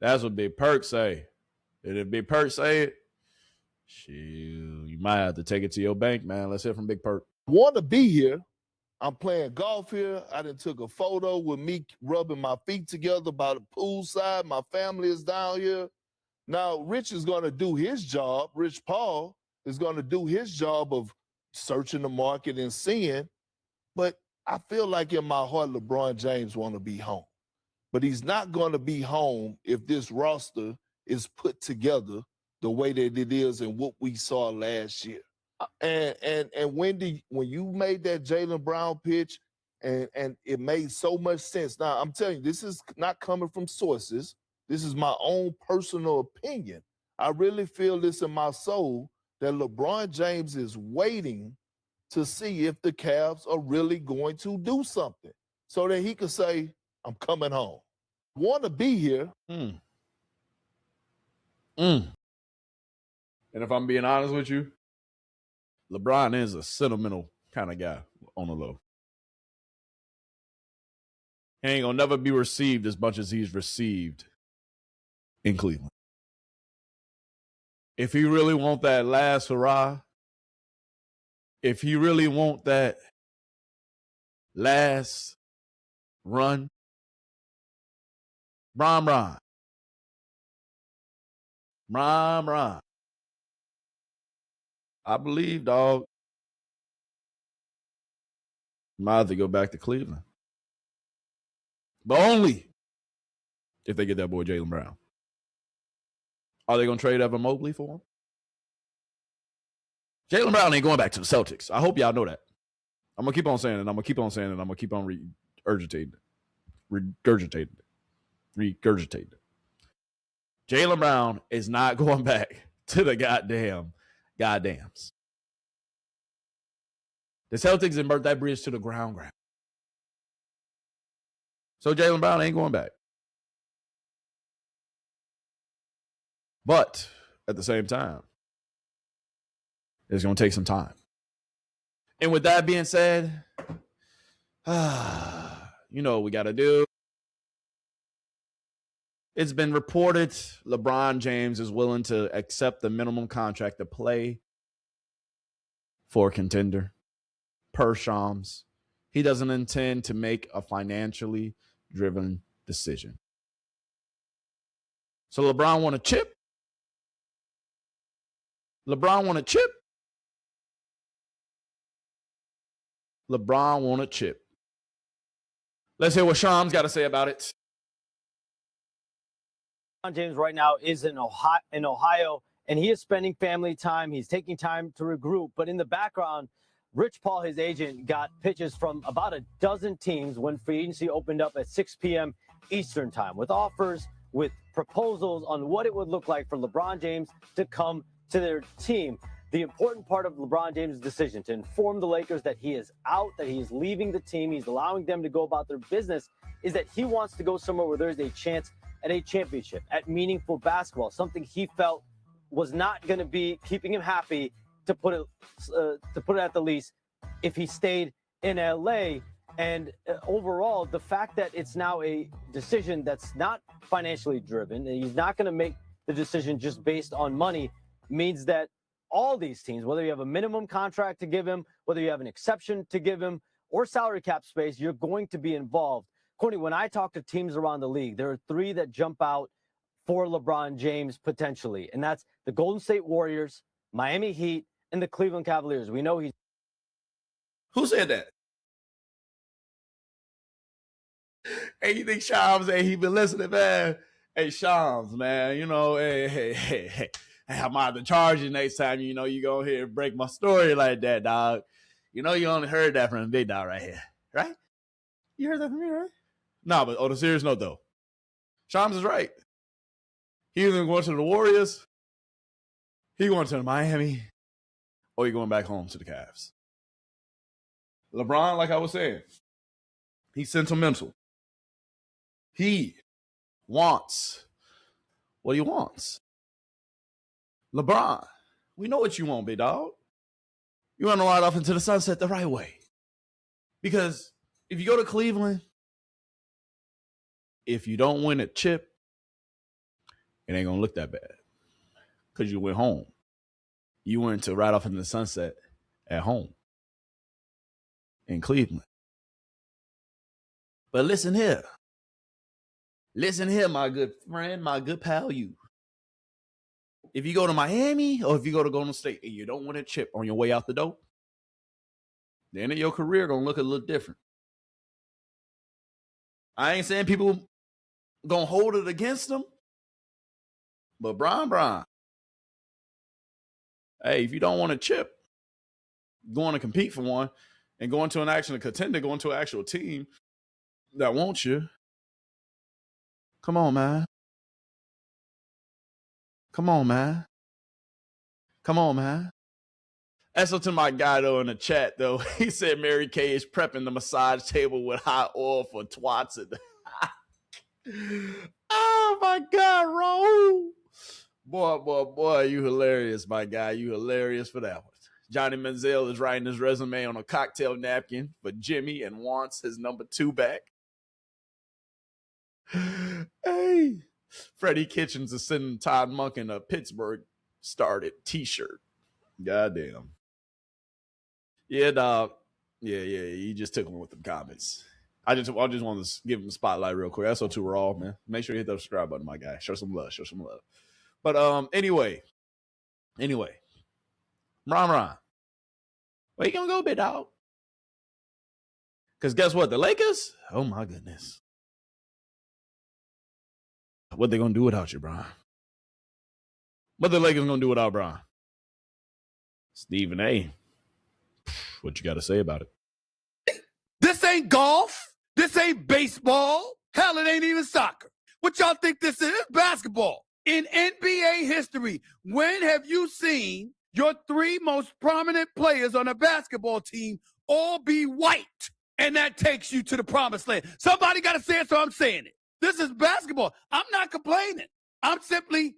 And if Big Perk say it, shoot, you might have to take it to your bank, man. Let's hear from Big Perk. Want to be here. I'm playing golf here. I done took a photo with me rubbing my feet together by the poolside. My family is down here. Now, Rich is going to do his job. Rich Paul is going to do his job of searching the market and seeing. But I feel like in my heart, LeBron James want to be home. But he's not going to be home if this roster is put together the way that it is and what we saw last year. And when you made that Jaylen Brown pitch, and it made so much sense. Now, I'm telling you, this is not coming from sources. This is my own personal opinion. I really feel this in my soul that LeBron James is waiting to see if the Cavs are really going to do something so that he could say, I'm coming home. Want to be here. And if I'm being honest with you, LeBron is a sentimental kind of guy on the low. He ain't gonna never be received as much as he's received in Cleveland. If he really want that last hurrah, if he really want that last run, Bron. I believe, dog. Might have to go back to Cleveland. But only if they get that boy Jaylen Brown. Are they going to trade Evan Mobley for him? Jaylen Brown ain't going back to the Celtics. I hope y'all know that. I'm going to keep on saying it. I'm going to keep on saying it. I'm going to keep on regurgitating it. Jaylen Brown is not going back to the goddams. The Celtics have burnt that bridge to the ground. So Jaylen Brown ain't going back. But at the same time, it's going to take some time. And with that being said, you know what we got to do. It's been reported LeBron James is willing to accept the minimum contract to play for a contender. Per Shams, he doesn't intend to make a financially driven decision. So LeBron want a chip? LeBron want a chip? LeBron want a chip. Let's hear what Shams got to say about it. LeBron James right now is in Ohio, and he is spending family time. He's taking time to regroup. But in the background, Rich Paul, his agent, got pitches from about a dozen teams when free agency opened up at 6 p.m. Eastern time, with offers, with proposals on what it would look like for LeBron James to come to their team. The important part of LeBron James' decision to inform the Lakers that he is out, that he is leaving the team, he's allowing them to go about their business, is that he wants to go somewhere where there's a chance at a championship, at meaningful basketball, something he felt was not going to be keeping him happy, to put it at the least, if he stayed in LA. And overall, the fact that it's now a decision that's not financially driven, and he's not going to make the decision just based on money, means that all these teams, whether you have a minimum contract to give him, whether you have an exception to give him, or salary cap space, you're going to be involved. Courtney, when I talk to teams around the league, there are three that jump out for LeBron James potentially, and that's the Golden State Warriors, Miami Heat, and the Cleveland Cavaliers. We know he's... Who said that? Hey, you think Shams, hey, he been listening, man? Hey, Shams, man, you know, hey, I might have to charge you next time, you know, you go here and break my story like that, dog. You know, you only heard that from the big dog right here, right? You heard that from me, right? No, but on a serious note, though, Shams is right. He either going to the Warriors, he going to Miami, or he going back home to the Cavs. LeBron, like I was saying, he's sentimental. He wants what he wants. LeBron, we know what you want, big dog. You want to ride off into the sunset the right way. Because if you go to Cleveland, if you don't win a chip, it ain't going to look that bad. Because you went home. You went to ride off into the sunset at home in Cleveland. But listen here. Listen here, my good friend, my good pal, you. If you go to Miami or if you go to Golden State and you don't win a chip on your way out the door, the end of your career going to look a little different. I ain't saying people going to hold it against them, but Brian, hey, if you don't want a chip, going to compete for one and going to an actual contender, going to an actual team that wants you, come on, man. Come on, man. Come on, man. That's up to my guy, though, in the chat, though. He said Mary Kay is prepping the massage table with hot oil for twats. Oh, my God, Raul. Boy, you hilarious, my guy. You hilarious for that one. Johnny Manziel is writing his resume on a cocktail napkin for Jimmy and wants his number 2 back. Hey. Freddie Kitchens is sending Todd Monken a Pittsburgh started t-shirt. Goddamn. Yeah, dog. Yeah. He just took one with the comments. I just want to give him a spotlight real quick. That's so too raw, man. Make sure you hit that subscribe button, my guy. Show some love. But anyway. Ron. Where you gonna go, big dog? Because guess what? The Lakers? Oh, my goodness. What they gonna do without you, Brian? What the Lakers gonna do without Brian? Stephen A. What you got to say about it? This ain't golf. This ain't baseball. Hell, it ain't even soccer. What y'all think this is? It's basketball. In NBA history, when have you seen your three most prominent players on a basketball team all be white? And that takes you to the promised land. Somebody got to say it, so I'm saying it. This is basketball. I'm not complaining. I'm simply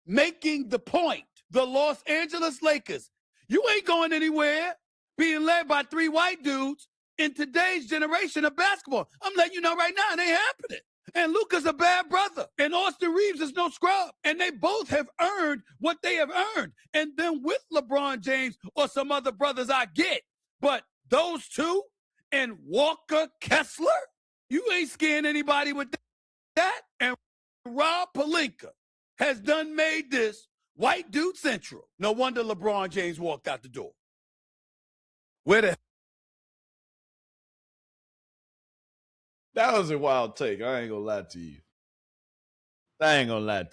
making the point. The Los Angeles Lakers, you ain't going anywhere being led by three white dudes in today's generation of basketball. I'm letting you know right now, it ain't happening. And Luka's a bad brother. And Austin Reeves is no scrub. And they both have earned what they have earned. And then with LeBron James or some other brothers, I get. But those two and Walker Kessler, you ain't scaring anybody with that. And Rob Pelinka has done made this white dude central. No wonder LeBron James walked out the door. Where the That was a wild take. I ain't gonna lie to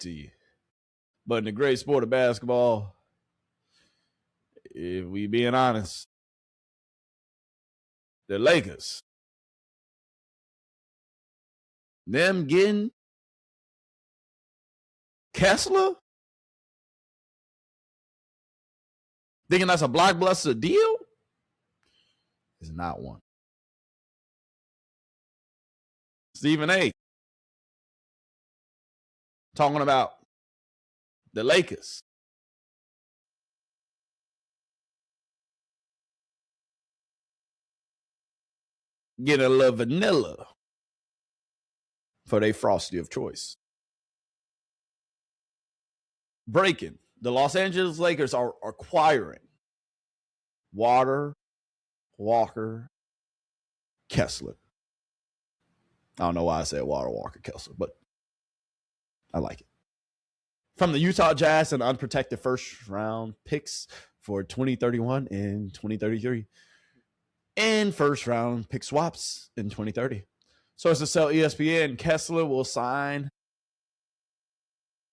you. But in the great sport of basketball, if we being honest, the Lakers, them getting Kessler, thinking that's a blockbuster deal, is not one. Stephen A. talking about the Lakers. Get a little vanilla for their frosty of choice. Breaking. The Los Angeles Lakers are acquiring Walker Kessler. I don't know why I said Walker Kessler, but I like it. From the Utah Jazz and unprotected first round picks for 2031 and 2033. And first round pick swaps in 2030. Sources tell ESPN Kessler will sign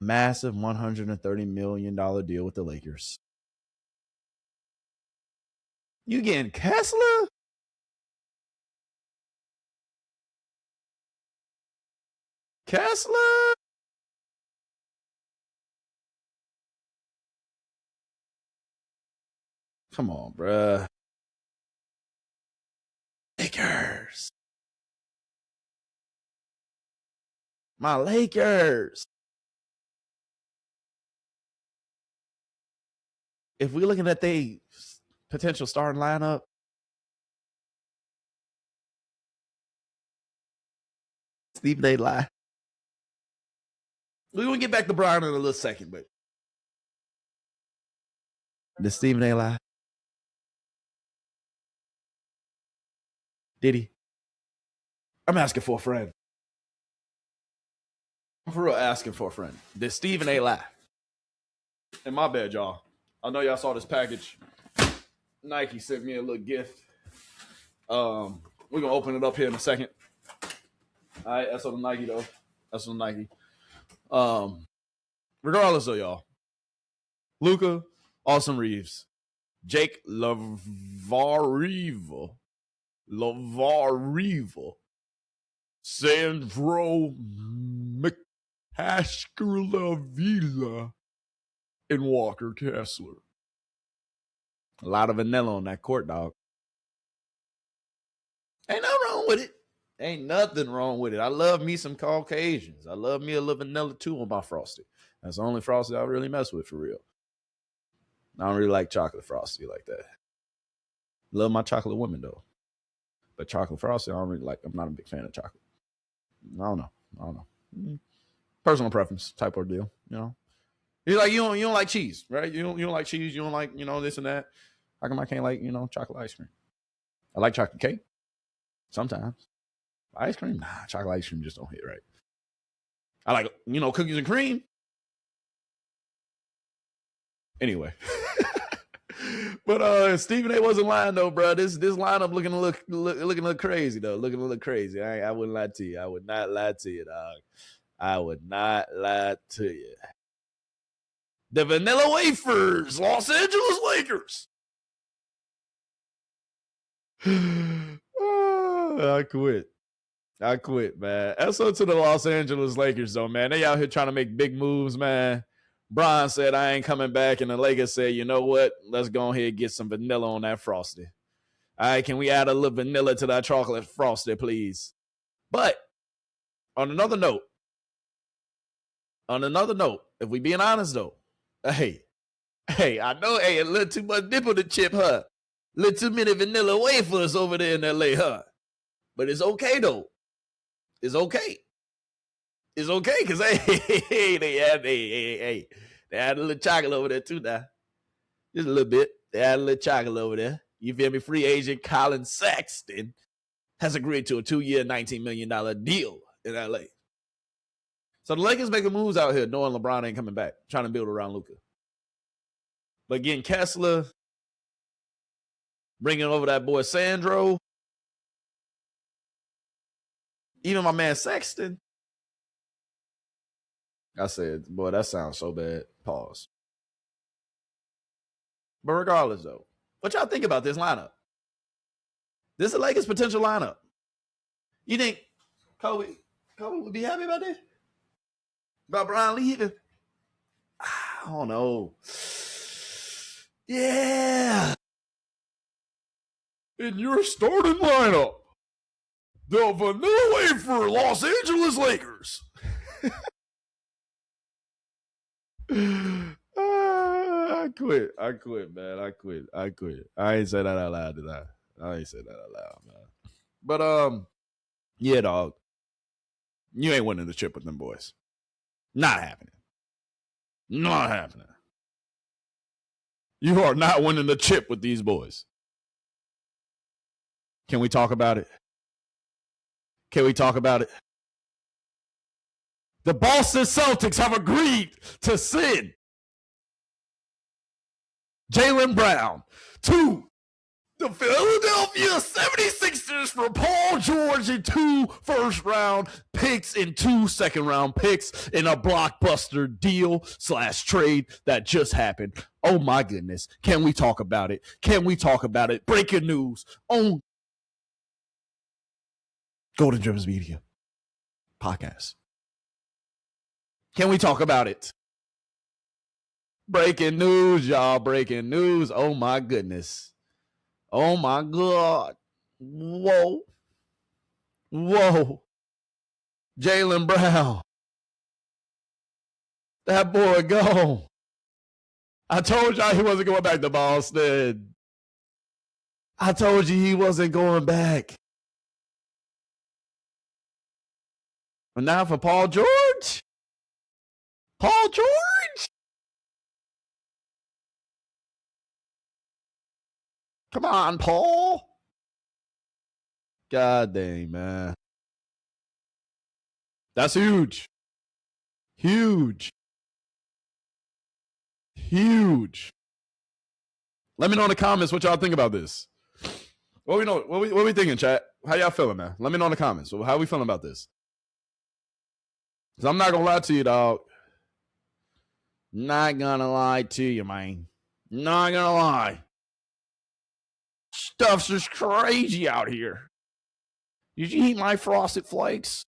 a massive $130 million deal with the Lakers. You getting Kessler? Kessler? Come on, bruh. Lakers. My Lakers. If we're looking at the potential starting lineup, Stephen A. lie. We're going to get back to Brian in a little second, but did Stephen A. lie? Did he? I'm asking for a friend. I'm for real asking for a friend. Did Stephen A. lie? And my bad, y'all. I know y'all saw this package. Nike sent me a little gift. We're going to open it up here in a second. All right, that's on the Nike, though. That's on Nike. Regardless though, y'all. Luka, Austin Reeves, Jake Lavariva, Sandro McCaskill-Villa, and Walker Kessler. A lot of vanilla on that court, dog. Ain't nothing wrong with it. Ain't nothing wrong with it. I love me some Caucasians. I love me a little vanilla too on my Frosty. That's the only Frosty I really mess with for real. I don't really like chocolate Frosty like that. Love my chocolate women though. But chocolate Frosty, I don't really like. I'm not a big fan of chocolate. I don't know. Personal preference type of deal, you know. You're like, you don't like cheese, right? You don't like cheese, you don't like, this and that. How come I can't like, chocolate ice cream? I like chocolate cake. Sometimes. Ice cream? Nah, chocolate ice cream just don't hit right. I like, cookies and cream. Anyway. But Stephen A wasn't lying though, bro. This lineup looking a little crazy though. Looking a little crazy. I wouldn't lie to you. I would not lie to you, dog. I would not lie to you. The Vanilla Wafers, Los Angeles Lakers. I quit, man. That's up to the Los Angeles Lakers, though, man. They out here trying to make big moves, man. Bron said, I ain't coming back. And the Lakers said, you know what? Let's go ahead and get some vanilla on that frosty. All right, can we add a little vanilla to that chocolate frosty, please? But on another note, if we being honest, though, hey, I know, a little too much dip on the chip, huh? A little too many vanilla wafers over there in L.A., huh? But it's okay, though. It's okay. It's okay, because, hey, they had a little chocolate over there, too, now. Just a little bit. They had a little chocolate over there. You feel me? Free agent Colin Sexton has agreed to a 2-year, $19 million deal in L.A. So the Lakers making moves out here knowing LeBron ain't coming back, trying to build around Luka. But getting Kessler, bringing over that boy Sandro, even my man Sexton. I said, boy, that sounds so bad. Pause. But regardless, though, what y'all think about this lineup? This is the Lakers' potential lineup. You think Kobe would be happy about this? About Brian leaving? I don't know. Yeah. In your starting lineup, the Vanilla Wafer Los Angeles Lakers. I quit, man. I quit. I ain't say that out loud, did I? I ain't say that out loud, man. But yeah, dog. You ain't winning the chip with them boys. Not happening. Not happening. You are not winning the chip with these boys. Can we talk about it? Can we talk about it? The Boston Celtics have agreed to send Jaylen Brown to the Philadelphia 76ers for Paul George and 2 first-round picks and 2 second-round picks in a blockbuster deal / trade that just happened. Oh, my goodness. Can we talk about it? Can we talk about it? Breaking news on Golden Gemz Media podcast. Can we talk about it? Breaking news, y'all. Breaking news. Oh, my goodness. Oh, my God. Whoa. Whoa. Jaylen Brown. That boy gone. I told y'all he wasn't going back to Boston. I told you he wasn't going back. And now for Paul George? Paul George? Come on, Paul. God dang, man. That's huge. Huge. Huge. Let me know in the comments what y'all think about this. What we thinking, chat? How y'all feeling, man? Let me know in the comments. How we feeling about this? Because I'm not going to lie to you, dog. Not going to lie to you, man. Not going to lie. Stuff's just crazy out here. Did you eat my Frosted Flakes?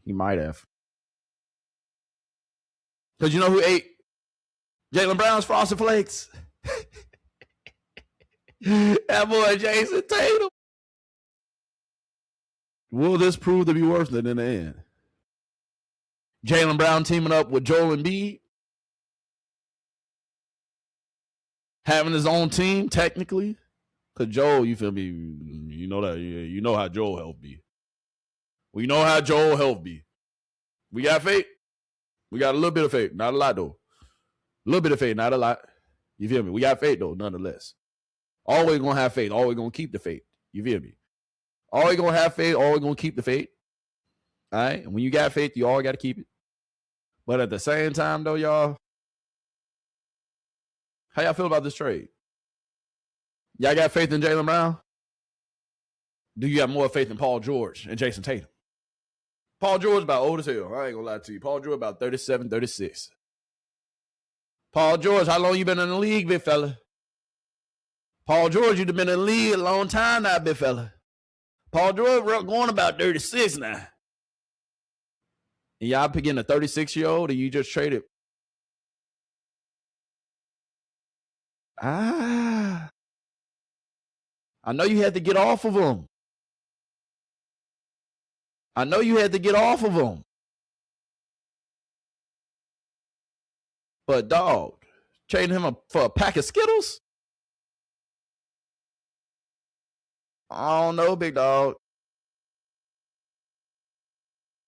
You might have. Because you know who ate Jaylen Brown's Frosted Flakes? That boy Jason Tatum. Will this prove to be worth it in the end? Jaylen Brown teaming up with Joel Embiid. Having his own team, technically. Because Joel, you feel me? You know that. You know how Joel health be. We know how Joel health be. We got faith. We got a little bit of faith. Not a lot, though. A little bit of faith, not a lot. You feel me? We got faith, though, nonetheless. Always going to have faith. Always going to keep the faith. You feel me? Always going to have faith. Always going to keep the faith. All right? And when you got faith, you always got to keep it. But at the same time, though, y'all, How y'all feel about this trade? Y'all got faith in Jaylen Brown? Do you have more faith in Paul George and Jason Tatum? Paul George about old as hell. I ain't gonna lie to you. Paul George about 37, 36. Paul George, how long you been in the league, big fella? Paul George, you've been in the league a long time now, big fella. Paul George going about 36 now. And y'all picking a 36-year-old and you just traded. I know you had to get off of him. I know you had to get off of him. But, dog, trading him for a pack of Skittles? I don't know, big dog.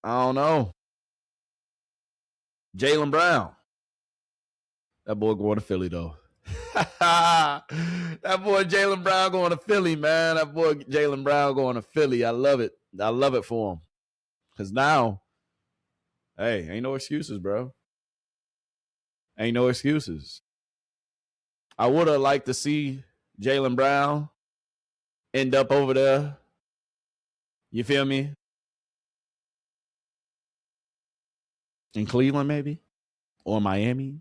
I don't know. Jaylen Brown. That boy going to Philly, though. That boy Jaylen Brown going to Philly, man. That boy Jaylen Brown going to Philly. I love it. I love it for him. Because now, hey, ain't no excuses, bro. Ain't no excuses. I would have liked to see Jaylen Brown end up over there. You feel me? In Cleveland, maybe? Or Miami.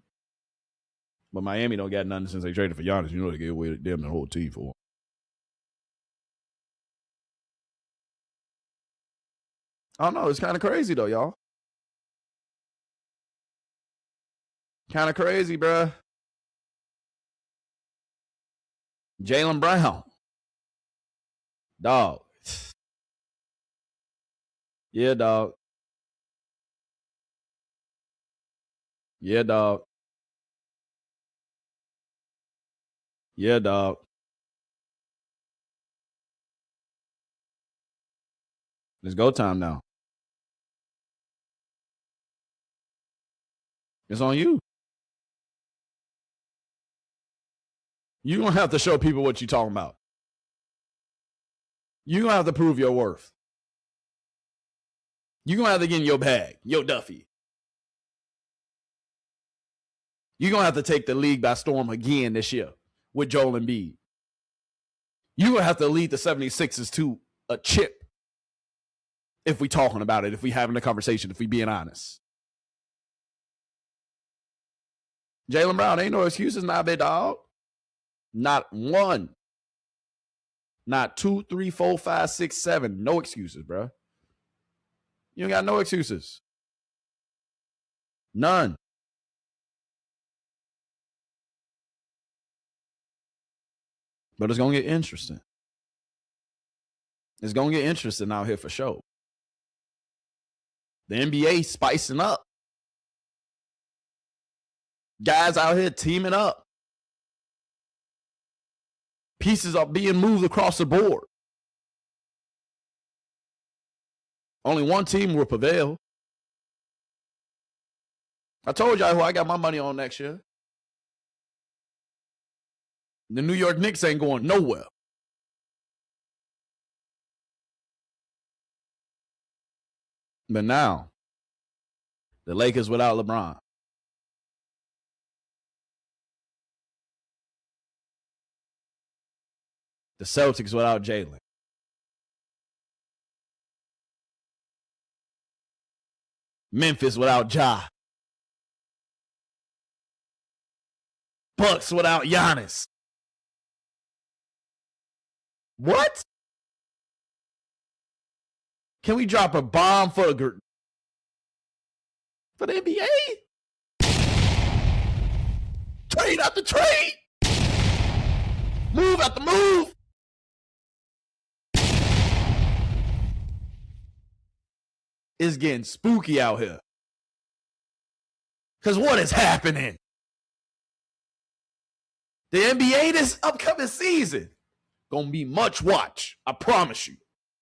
But Miami don't got nothing since they traded for Giannis. You know they gave away them the whole team for him. I don't know. It's kind of crazy, though, y'all. Kind of crazy, bruh. Jaylen Brown. Dog. Yeah, dog. Yeah, dog. Yeah, dog. It's go time now. It's on you. You're going to have to show people what you're talking about. You're going to have to prove your worth. You're going to have to get in your bag, your Duffy. You're going to have to take the league by storm again this year with Joel Embiid. You're going to have to lead the 76ers to a chip if we talking about it, if we having a conversation, if we being honest. Jaylen Brown, ain't no excuses now, big dog. Not one. Not 2, 3, 4, 5, 6, 7. No excuses, bro. You ain't got no excuses. None. But it's going to get interesting. It's going to get interesting out here for sure. The NBA spicing up. Guys out here teaming up. Pieces are being moved across the board. Only one team will prevail. I told y'all who I got my money on next year. The New York Knicks ain't going nowhere. But now, the Lakers without LeBron. The Celtics without Jaylen. Memphis without Ja. Bucks without Giannis. What? Can we drop a bomb for the NBA? Trade after trade. Move after move. It's getting spooky out here. Because what is happening? The NBA this upcoming season gonna be much watch. I promise you.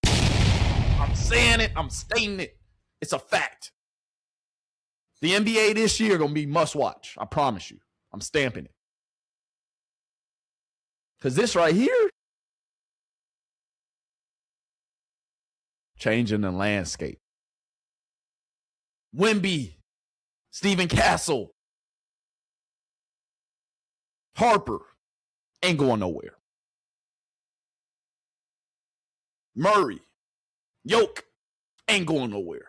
I'm saying it. I'm stating it. It's a fact. The NBA this year gonna be must watch. I promise you. I'm stamping it. Because this right here, changing the landscape. Wemby, Stephen Castle, Harper ain't going nowhere. Murray, Yoke ain't going nowhere.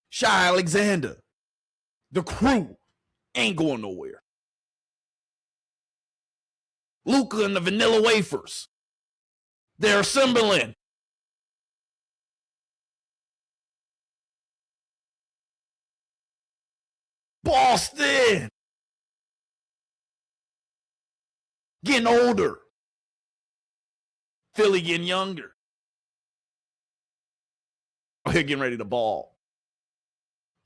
Shai Alexander, the crew ain't going nowhere. Luka and the Vanilla Wafers, they're assembling. Boston getting older. Philly getting younger. They're getting ready to ball.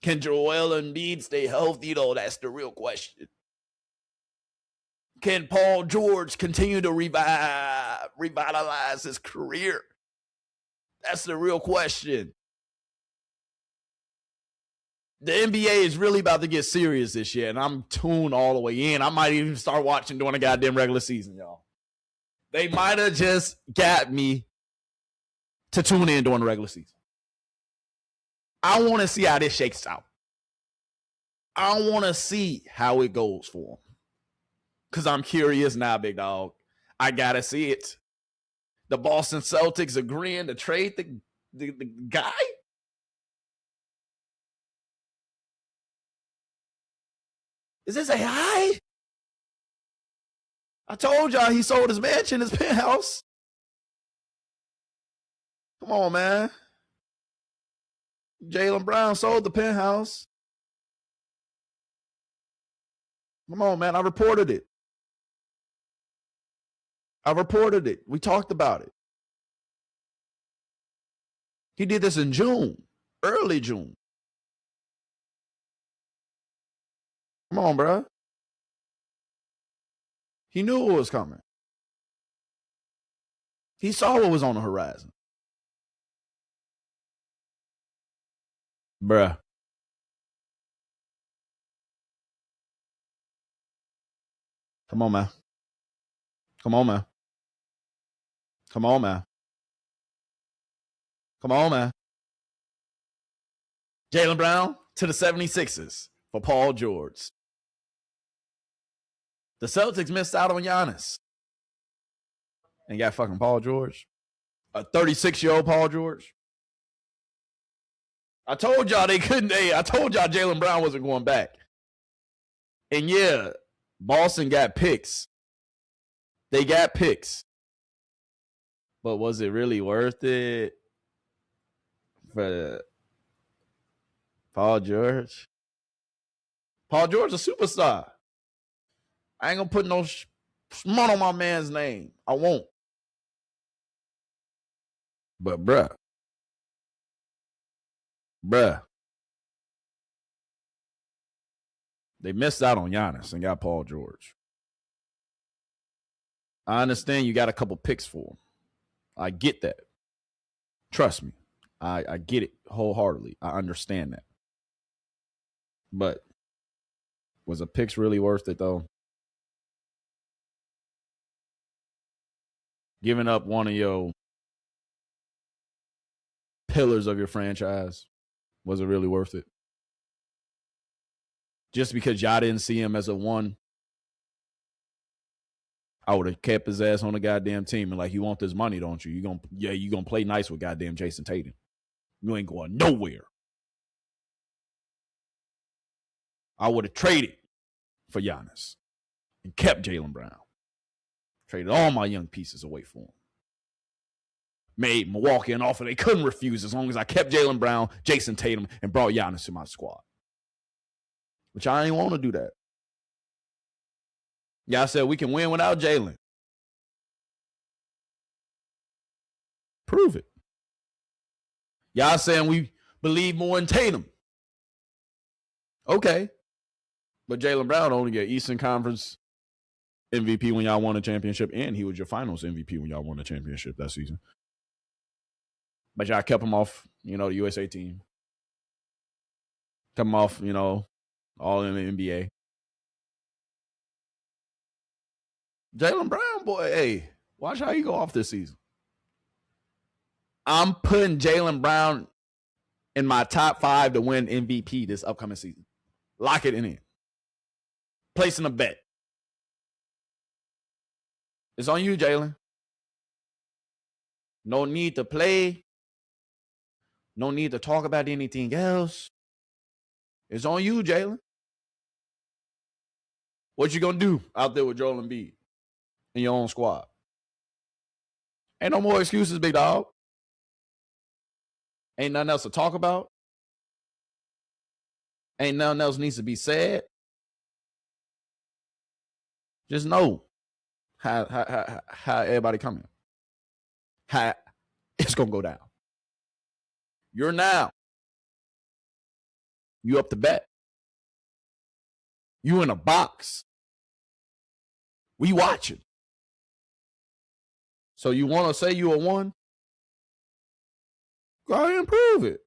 Can Joel Embiid stay healthy, though? That's the real question. Can Paul George continue to revitalize his career? That's the real question. The NBA is really about to get serious this year, and I'm tuned all the way in. I might even start watching during the goddamn regular season, y'all. They might have just got me to tune in during the regular season. I want to see how this shakes out. I want to see how it goes for them. Because I'm curious now, big dog. I got to see it. The Boston Celtics agreeing to trade the guy? Is this AI? I told y'all he sold his mansion, his penthouse. Come on, man. Jaylen Brown sold the penthouse. Come on, man. I reported it. We talked about it. He did this in June, early June. Come on, bro. He knew it was coming. He saw what was on the horizon. Bruh. Come on, man. Come on, man. Come on, man. Come on, man. Jaylen Brown to the 76ers for Paul George. The Celtics missed out on Giannis and got fucking Paul George, a 36-year-old Paul George. I told y'all they couldn't. I told y'all Jaylen Brown wasn't going back. And yeah, Boston got picks. They got picks. But was it really worth it for Paul George? Paul George a superstar. I ain't gonna put no smut on my man's name. I won't. But bruh. They missed out on Giannis and got Paul George. I understand you got a couple picks for him. I get that. Trust me. I get it wholeheartedly. I understand that. But was a picks really worth it, though? Giving up one of your pillars of your franchise, was it really worth it? Just because y'all didn't see him as a one, I would have kept his ass on the goddamn team and like, you want this money, don't you? You gonna play nice with goddamn Jason Tatum. You ain't going nowhere. I would have traded for Giannis and kept Jaylen Brown. Traded all my young pieces away for him. Made Milwaukee an offer they couldn't refuse as long as I kept Jaylen Brown, Jason Tatum, and brought Giannis to my squad. Which I ain't want to do that. Y'all said we can win without Jaylen. Prove it. Y'all saying we believe more in Tatum. Okay. But Jaylen Brown only get Eastern Conference MVP when y'all won a championship, and he was your finals MVP when y'all won a championship that season. But y'all kept him off, the USA team. Kept him off, all in the NBA. Jaylen Brown, boy, hey, watch how you go off this season. I'm putting Jaylen Brown in my top 5 to win MVP this upcoming season. Lock it in. Placing a bet. It's on you, Jaylen. No need to play. No need to talk about anything else. It's on you, Jaylen. What you gonna do out there with Joel Embiid in your own squad? Ain't no more excuses, big dog. Ain't nothing else to talk about. Ain't nothing else needs to be said. Just know how everybody coming. How it's gonna go down. You're now. You up to bet. You in a box. We watching. So you want to say you a 1? Go out here and prove it.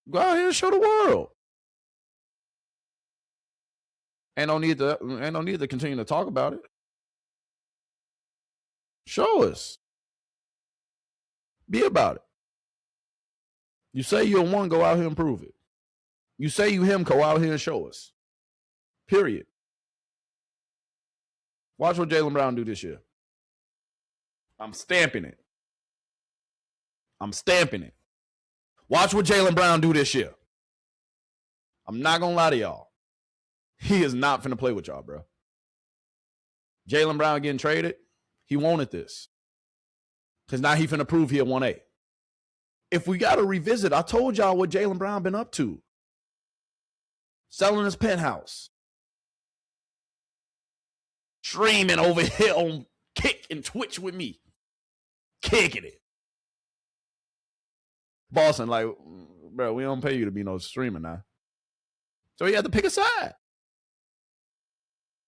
Go out here and show the world. Ain't no need to continue to talk about it. Show us. Be about it. You say you're a 1, go out here and prove it. You say you him, go out here and show us. Period. Watch what Jaylen Brown do this year. I'm stamping it. I'm stamping it. Watch what Jaylen Brown do this year. I'm not going to lie to y'all. He is not finna play with y'all, bro. Jaylen Brown getting traded, he wanted this. Because now he finna prove he a 1A. If we got to revisit, I told y'all what Jaylen Brown been up to. Selling his penthouse. Streaming over here on Kick and Twitch with me. Kicking it. Boston, like, bro, we don't pay you to be no streamer now. So he had to pick a side.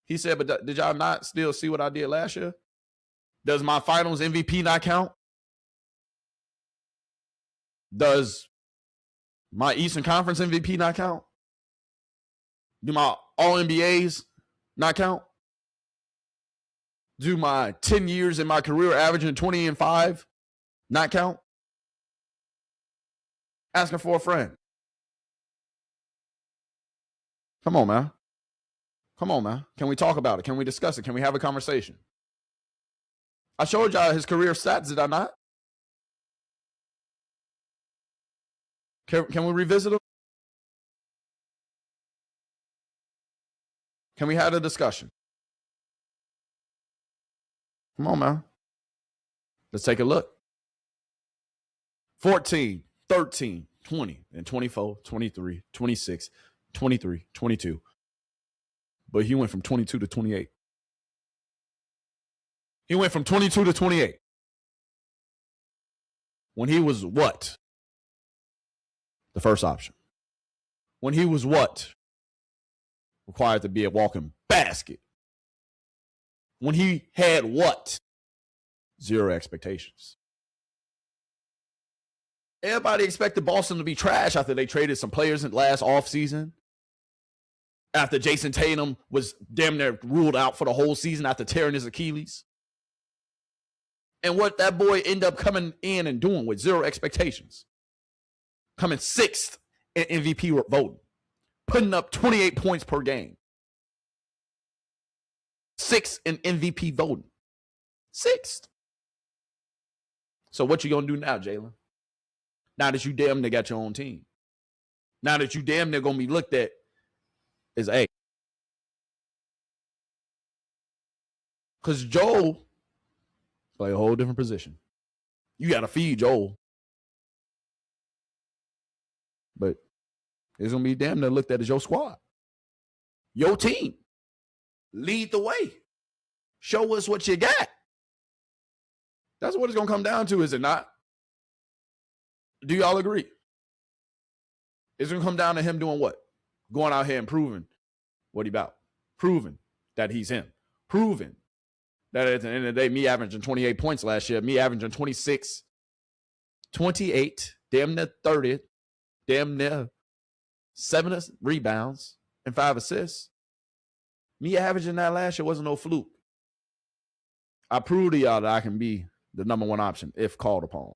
He said, but did y'all not still see what I did last year? Does my finals MVP not count? Does my Eastern Conference MVP not count? Do my All-NBAs not count? Do my 10 years in my career averaging 20 and 5 not count? Asking for a friend. Come on, man. Come on, man. Can we talk about it? Can we discuss it? Can we have a conversation? I showed y'all his career stats, did I not? Can we revisit them? Can we have a discussion? Come on, man. Let's take a look. 14, 13, 20, and 24, 23, 26, 23, 22. But he went from 22 to 28. He went from 22 to 28. When he was what? The first option. When he was what? Required to be a walking basket. When he had what? Zero expectations. Everybody expected Boston to be trash after they traded some players in last offseason. After Jason Tatum was damn near ruled out for the whole season after tearing his Achilles. And what that boy ended up coming in and doing with zero expectations. Coming 6th in MVP voting. Putting up 28 points per game. 6th in MVP voting. 6th. So what you gonna do now, Jaylen? Now that you damn near got your own team. Now that you damn near gonna be looked at as A. Because Joel play a whole different position. You got to feed Joel. But it's going to be damn near looked at as your squad. Your team. Lead the way. Show us what you got. That's what it's going to come down to, is it not? Do y'all agree? It's going to come down to him doing what? Going out here and proving what he about. Proving that he's him. Proving that at the end of the day, me averaging 28 points last year, me averaging 26, 28, damn near 30, damn near 7 rebounds and 5 assists. Me averaging that last year wasn't no fluke. I proved to y'all that I can be the number 1 option if called upon.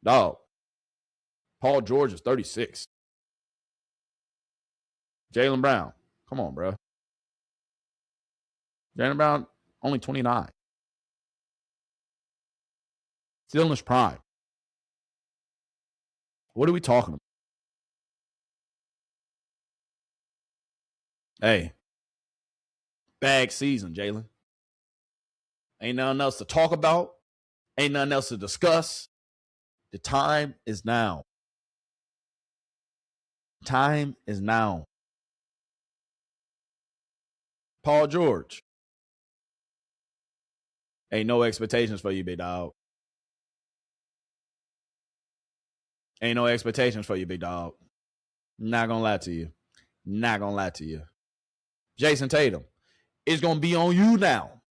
Dog. Paul George is 36. Jaylen Brown. Come on, bro. Jaylen Brown, only 29. Still in his prime. What are we talking about? Hey, bag season, Jaylen. Ain't nothing else to talk about. Ain't nothing else to discuss. The time is now. Time is now. Paul George. Ain't no expectations for you, big dog. Ain't no expectations for you, big dog. Not gonna lie to you. Not gonna lie to you. Jason Tatum, it's gonna be on you now.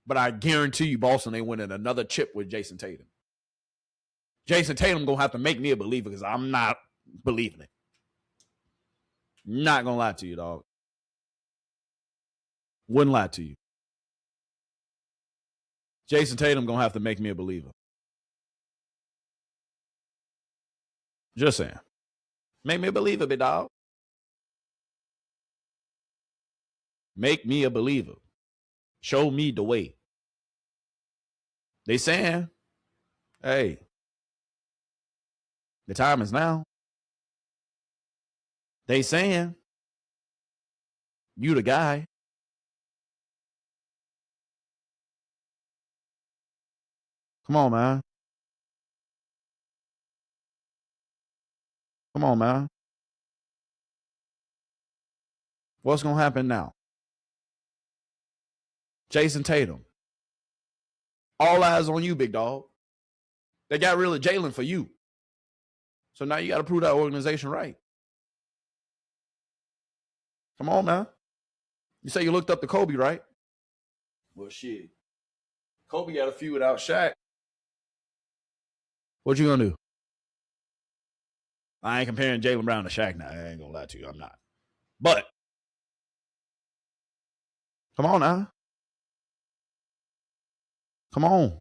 But I guarantee you, Boston ain't winning another chip with Jason Tatum. Jason Tatum gonna have to make me a believer because I'm not believing it. Not gonna lie to you, dog. Wouldn't lie to you. Jason Tatum gonna have to make me a believer. Just saying. Make me a believer, big dog. Make me a believer. Show me the way. They saying, hey, the time is now. They saying, you the guy. Come on, man. Come on, man. What's going to happen now? Jason Tatum. All eyes on you, big dog. They got rid of Jaylen for you. So now you got to prove that organization right. Come on, man. You say you looked up to Kobe, right? Well, shit. Kobe got a few without Shaq. What you gonna do? I ain't comparing Jaylen Brown to Shaq now. I ain't gonna lie to you. I'm not. But come on now. Come on.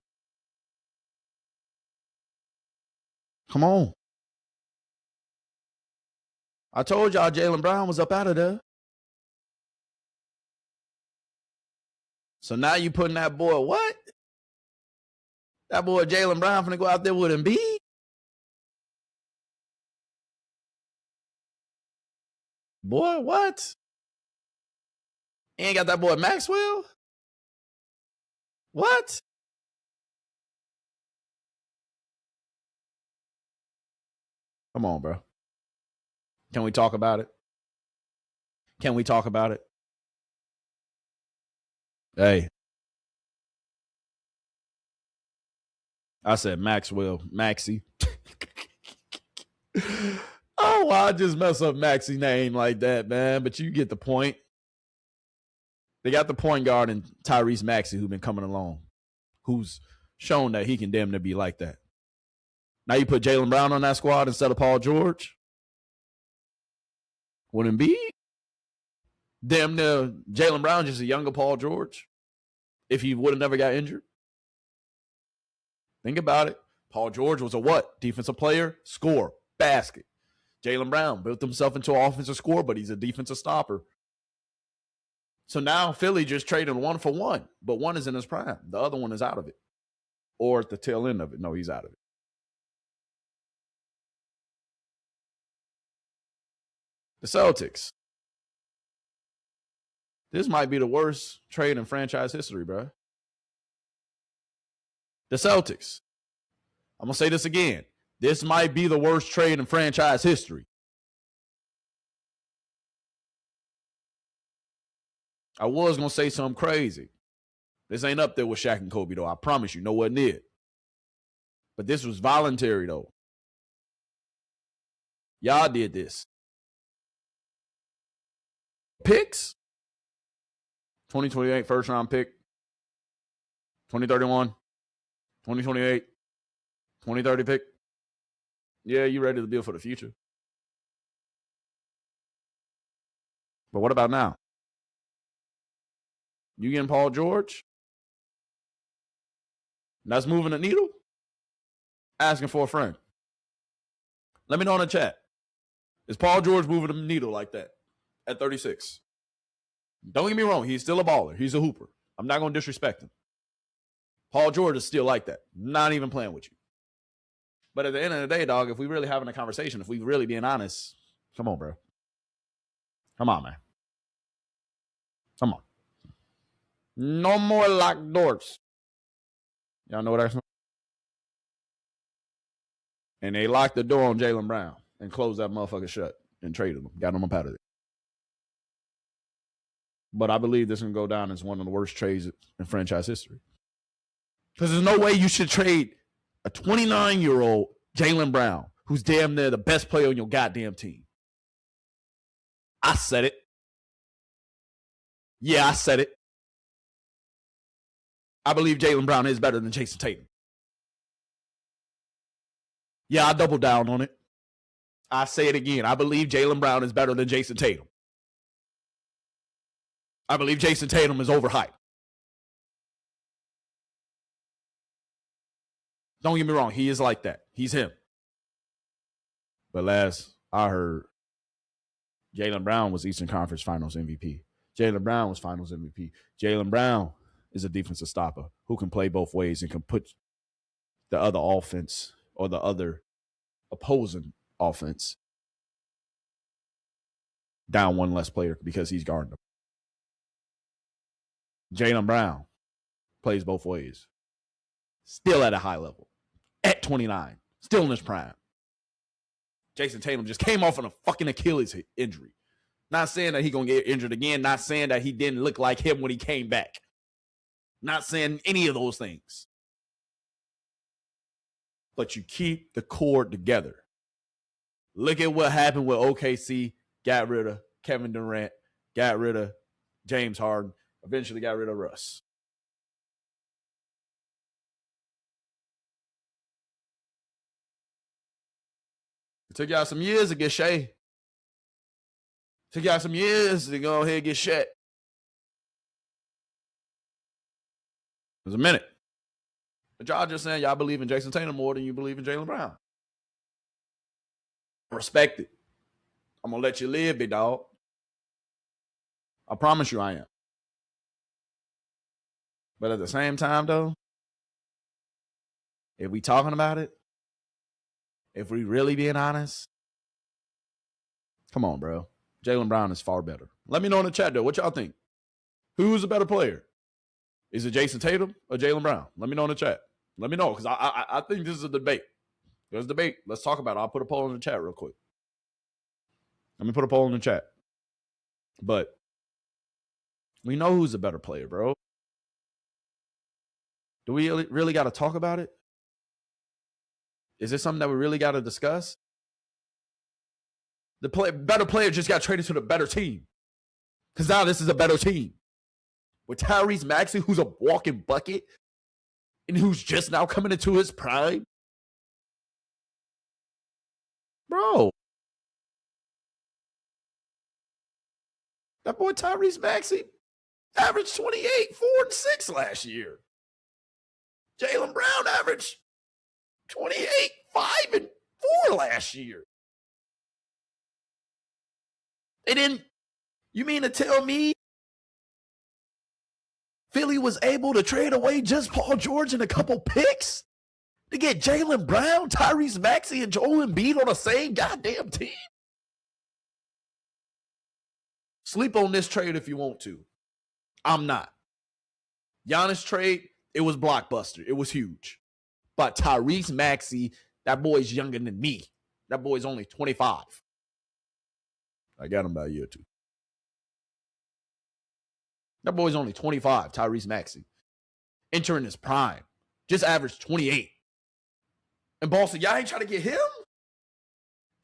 Come on. I told y'all Jaylen Brown was up out of there. So now you putting that boy what? That boy Jaylen Brown finna go out there with Embiid? Boy, what? He ain't got that boy Maxwell? What? Come on, bro. Can we talk about it? Can we talk about it? Hey. I said Maxwell, Maxie. Oh, I just mess up Maxie's name like that, man. But you get the point. They got the point guard in Tyrese Maxey who's been coming along, who's shown that he can damn near be like that. Now you put Jaylen Brown on that squad instead of Paul George. Wouldn't be damn near Jaylen Brown just a younger Paul George if he would have never got injured. Think about it. Paul George was a what? Defensive player, score, basket. Jaylen Brown built himself into an offensive scorer, but he's a defensive stopper. So now Philly just traded 1 for 1, but one is in his prime. The other one is out of it. Or at the tail end of it. No, he's out of it. The Celtics. This might be the worst trade in franchise history, bro. The Celtics. I'm going to say this again. This might be the worst trade in franchise history. I was going to say something crazy. This ain't up there with Shaq and Kobe, though. I promise you, nowhere near. But this was voluntary, though. Y'all did this. Picks. 2028 first round pick. 2031. 2028. 2030 pick. Yeah, you ready to build for the future. But what about now? You getting Paul George? That's moving the needle? Asking for a friend. Let me know in the chat. Is Paul George moving the needle like that at 36? Don't get me wrong. He's still a baller. He's a hooper. I'm not going to disrespect him. Paul George is still like that. Not even playing with you. But at the end of the day, dog, if we really having a conversation, if we really being honest, come on, bro. Come on, man. Come on. No more locked doors. Y'all know what I'm saying? And they locked the door on Jaylen Brown and closed that motherfucker shut and traded him. Got him up out of it. But I believe this is going to go down as one of the worst trades in franchise history. Because there's no way you should trade a 29-year-old Jaylen Brown, who's damn near the best player on your goddamn team. I said it. Yeah, I said it. I believe Jaylen Brown is better than Jason Tatum. Yeah, I double down on it. I say it again. I believe Jaylen Brown is better than Jason Tatum. I believe Jason Tatum is overhyped. Don't get me wrong. He is like that. He's him. But last I heard, Jaylen Brown was Eastern Conference Finals MVP. Jaylen Brown was Finals MVP. Jaylen Brown is a defensive stopper who can play both ways and can put the other offense or the other opposing offense down one less player because he's guarding them. Jaylen Brown plays both ways. Still at a high level. At 29. Still in his prime. Jason Tatum just came off on a fucking Achilles injury. Not saying that he's going to get injured again. Not saying that he didn't look like him when he came back. Not saying any of those things. But you keep the core together. Look at what happened with OKC. Got rid of Kevin Durant. Got rid of James Harden. Eventually got rid of Russ. It took y'all some years to get Shea. It took y'all some years to go ahead and get Shaq. It was a minute. But y'all just saying y'all believe in Jason Tatum more than you believe in Jaylen Brown. Respect it. I'm going to let you live, big dog. I promise you I am. But at the same time, though, if we talking about it, if we really being honest, come on, bro. Jaylen Brown is far better. Let me know in the chat, though. What y'all think? Who's a better player? Is it Jason Tatum or Jaylen Brown? Let me know in the chat. Let me know, because I think this is a debate. There's a debate. Let's talk about it. I'll put a poll in the chat real quick. Let me put a poll in the chat. But we know who's a better player, bro. Do we really got to talk about it? Is this something that we really got to discuss? The better player just got traded to the better team. Because now this is a better team. With Tyrese Maxey, who's a walking bucket, and who's just now coming into his prime. Bro. That boy Tyrese Maxey averaged 28, 4, and 6 last year. Jaylen Brown averaged 28, 5, and 4 last year. And then, you mean to tell me Philly was able to trade away just Paul George and a couple picks to get Jaylen Brown, Tyrese Maxey, and Joel Embiid on the same goddamn team? Sleep on this trade if you want to. I'm not. Giannis trade, it was blockbuster. It was huge. But Tyrese Maxey, that boy's younger than me. That boy's only 25. I got him by a year or two. That boy's only 25, Tyrese Maxey. Entering his prime. Just averaged 28. And Boston, y'all ain't trying to get him?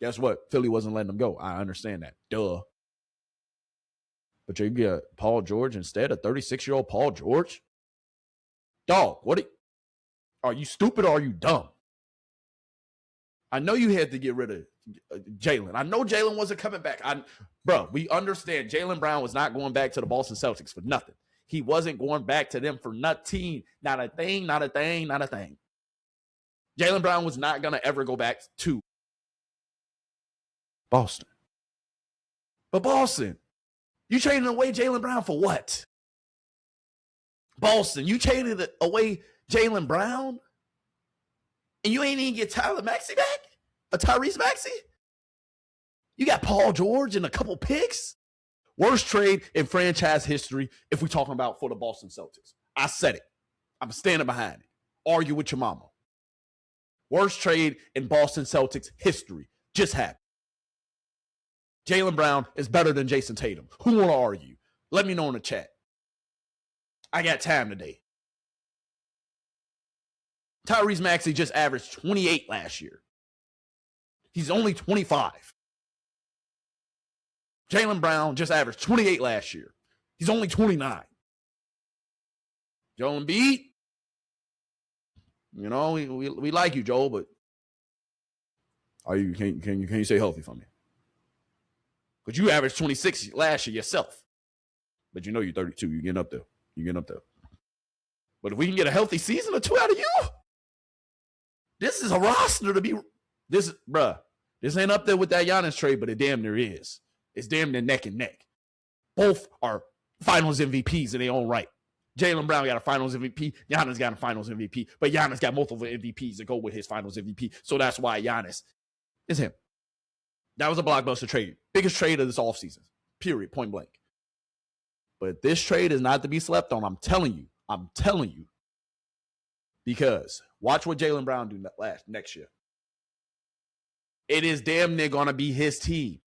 Guess what? Philly wasn't letting him go. I understand that. Duh. But you get Paul George instead, a 36-year-old Paul George? Dog, are you stupid or are you dumb? I know you had to get rid of Jaylen. I know Jaylen wasn't coming back. Bro, we understand Jaylen Brown was not going back to the Boston Celtics for nothing. He wasn't going back to them for nothing. Not a thing, not a thing, not a thing. Jaylen Brown was not going to ever go back to Boston. But Boston, You traded away Jaylen Brown for what? Boston, you traded away Jaylen Brown? And you ain't even get Tyler Maxey back? Or Tyrese Maxey? You got Paul George and a couple picks? Worst trade in franchise history if we're talking about for the Boston Celtics. I said it. I'm standing behind it. Argue with your mama. Worst trade in Boston Celtics history. Just happened. Jaylen Brown is better than Jason Tatum. Who want to argue? Let me know in the chat. I got time today. Tyrese Maxey just averaged 28 last year. He's only 25. Jaylen Brown just averaged 28 last year. He's only 29. Joel Embiid, you know, we like you, Joel, but can you stay healthy for me? Because you averaged 26 last year yourself. But you know you're 32. You're getting up there. But if we can get a healthy season or two out of you, this is a roster to be. This ain't up there with that Giannis trade, but it damn near is. It's damn near neck and neck. Both are finals MVPs in their own right. Jaylen Brown got a finals MVP. Giannis got a finals MVP. But Giannis got multiple MVPs to go with his finals MVP. So that's why Giannis is him. That was a blockbuster trade. Biggest trade of this offseason. Period. Point blank. But this trade is not to be slept on. I'm telling you. Because watch what Jaylen Brown do next year. It is damn near going to be his team.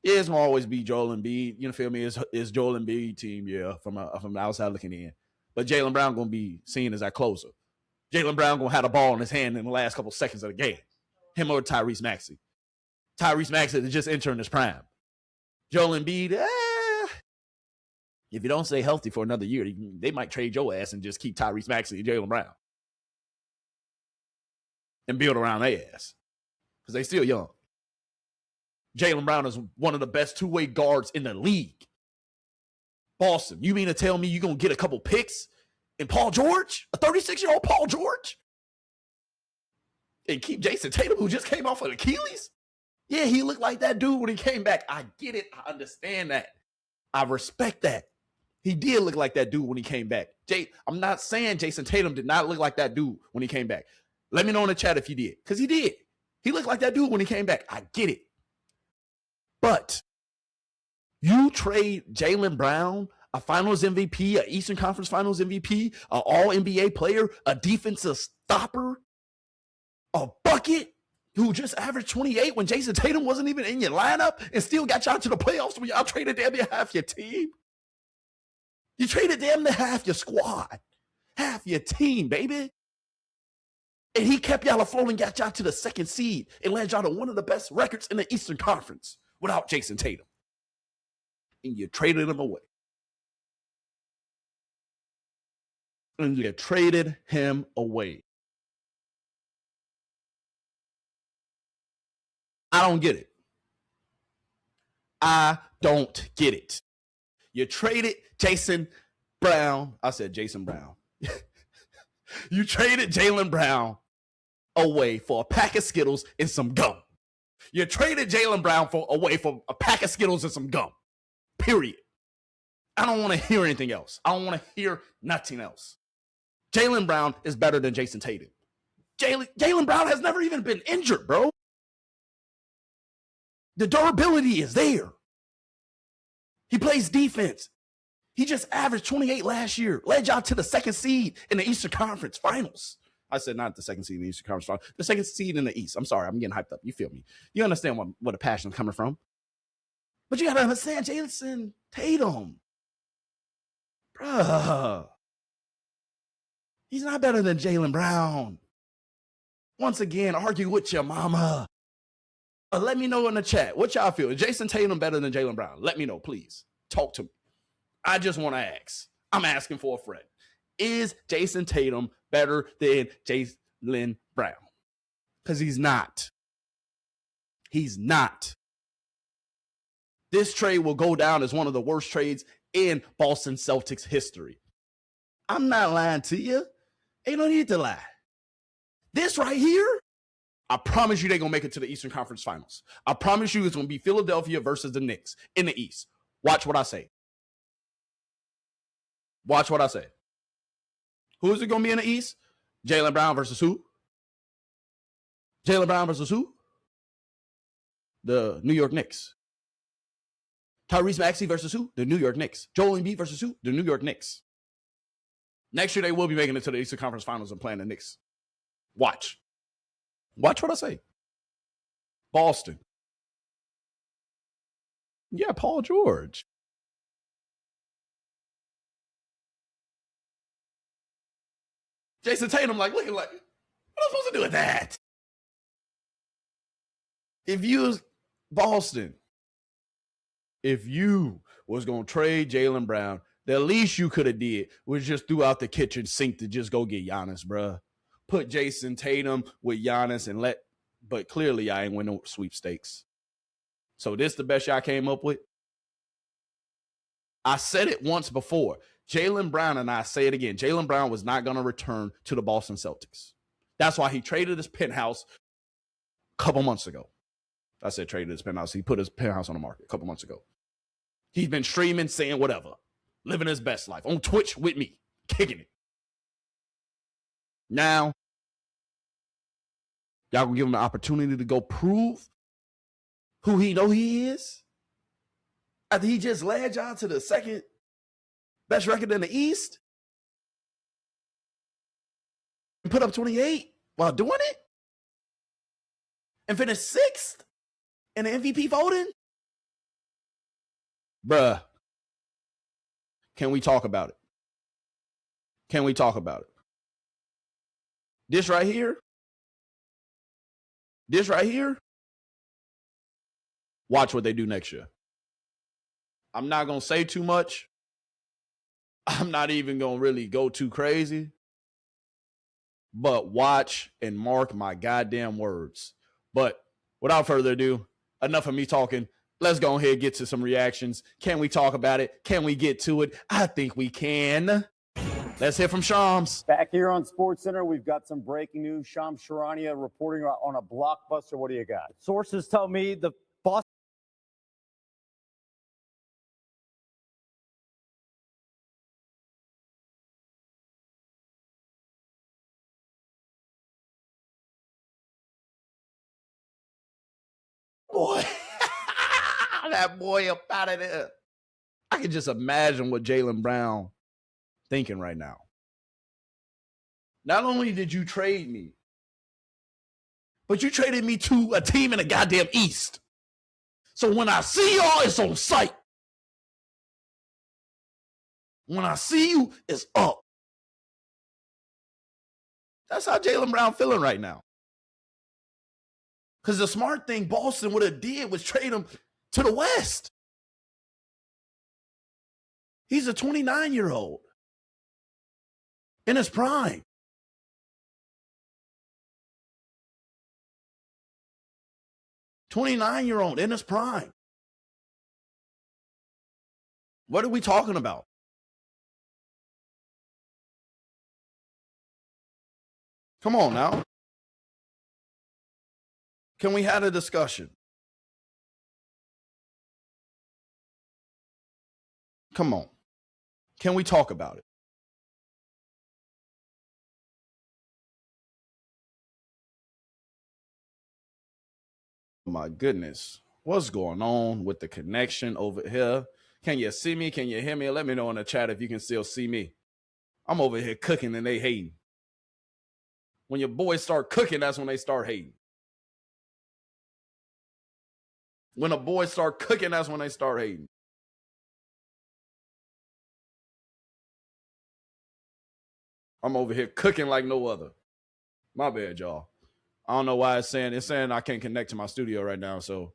Yeah, it's going to always be Joel Embiid. You know, feel me? It's Joel Embiid team, yeah, from the outside looking in. But Jaylen Brown going to be seen as that closer. Jaylen Brown going to have the ball in his hand in the last couple seconds of the game. Him or Tyrese Maxey. Tyrese Maxey is just entering his prime. Joel Embiid, if you don't stay healthy for another year, they might trade your ass and just keep Tyrese Maxey and Jaylen Brown. And build around their ass. Because they still young. Jaylen Brown is one of the best two-way guards in the league. Boston, you mean to tell me you're going to get a couple picks in Paul George? A 36-year-old Paul George? And keep Jason Tatum, who just came off of Achilles? Yeah, he looked like that dude when he came back. I get it. I understand that. I respect that. He did look like that dude when he came back. I'm not saying Jason Tatum did not look like that dude when he came back. Let me know in the chat if he did. Because he did. He looked like that dude when he came back. I get it. But you trade Jaylen Brown, a finals MVP, a Eastern Conference Finals MVP, an all-NBA player, a defensive stopper, a bucket who just averaged 28 when Jason Tatum wasn't even in your lineup and still got y'all to the playoffs when y'all traded damn near half your team. You traded damn near half your squad, half your team, baby. And he kept y'all afloat and got y'all to the second seed and led y'all to one of the best records in the Eastern Conference without Jason Tatum. And you traded him away. And you traded him away. I don't get it. I don't get it. You traded Jason Brown. I said Jason Brown. You traded Jaylen Brown away for a pack of Skittles and some gum. You traded Jaylen Brown away for a pack of Skittles and some gum. Period. I don't want to hear anything else. I don't want to hear nothing else. Jaylen Brown is better than Jason Tatum. Jaylen Brown has never even been injured, bro. The durability is there. He plays defense. He just averaged 28 last year. Led y'all to the second seed in the Eastern Conference Finals. I said not the second seed in the Eastern Conference Finals. The second seed in the East. I'm sorry. I'm getting hyped up. You feel me? You understand where the passion is coming from. But you got to understand Jason Tatum. Bruh. He's not better than Jaylen Brown. Once again, argue with your mama. Let me know in the chat. What y'all feel? Is Jason Tatum better than Jaylen Brown? Let me know, please. Talk to me. I just want to ask. I'm asking for a friend. Is Jason Tatum better than Jaylen Brown? Because he's not. He's not. This trade will go down as one of the worst trades in Boston Celtics history. I'm not lying to you. Ain't no need to lie. This right here, I promise you they're going to make it to the Eastern Conference Finals. I promise you it's going to be Philadelphia versus the Knicks in the East. Watch what I say. Watch what I say. Who is it going to be in the East? Jaylen Brown versus who? Jaylen Brown versus who? The New York Knicks. Tyrese Maxey versus who? The New York Knicks. Joel Embiid versus who? The New York Knicks. Next year, they will be making it to the Eastern Conference Finals and playing the Knicks. Watch. Watch what I say. Boston. Yeah, Paul George. Jason Tatum, like, looking like, what am I supposed to do with that? If you was Boston, if you was going to trade Jaylen Brown, the least you could have did was just threw out the kitchen sink to just go get Giannis, bruh. Put Jason Tatum with Giannis and but clearly I ain't win no sweepstakes. So this the best y'all came up with? I said it once before. Jaylen Brown, and I say it again, Jaylen Brown was not going to return to the Boston Celtics. That's why he traded his penthouse a couple months ago. I said traded his penthouse. He put his penthouse on the market a couple months ago. He's been streaming, saying whatever, living his best life on Twitch with me, kicking it. Now, y'all gonna give him the opportunity to go prove who he know he is? After he just led y'all to the second best record in the East and put up 28 while doing it and finished 6th in the MVP voting? Bruh, can we talk about it? Can we talk about it? This right here, watch what they do next year. I'm not going to say too much. I'm not even going to really go too crazy. But watch and mark my goddamn words. But without further ado, enough of me talking. Let's go ahead and get to some reactions. Can we talk about it? Can we get to it? I think we can. Let's hear from Shams. Back here on SportsCenter, we've got some breaking news. Shams Charania reporting on a blockbuster. What do you got? Sources tell me the Boston Boy, that boy up out of there. I can just imagine what Jaylen Brown thinking right now. Not only did you trade me, but you traded me to a team in the goddamn East. So when I see y'all, it's on sight. When I see you, it's up. That's how Jaylen Brown feeling right now. Because the smart thing Boston would have did was trade him to the West. He's a 29-year-old in his prime. $29-year-old in his prime. What are we talking about? Come on now. Can we have a discussion? Come on. Can we talk about it? My goodness. What's going on with the connection over here? Can you see me? Can you hear me? Let me know in the chat if you can still see me. I'm over here cooking and they hating. When your boys start cooking, that's when they start hating. When the boys start cooking, that's when they start hating. I'm over here cooking like no other. My bad, y'all. I don't know why it's saying I can't connect to my studio right now, so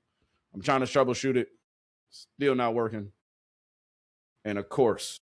I'm trying to troubleshoot it. Still not working. And of course,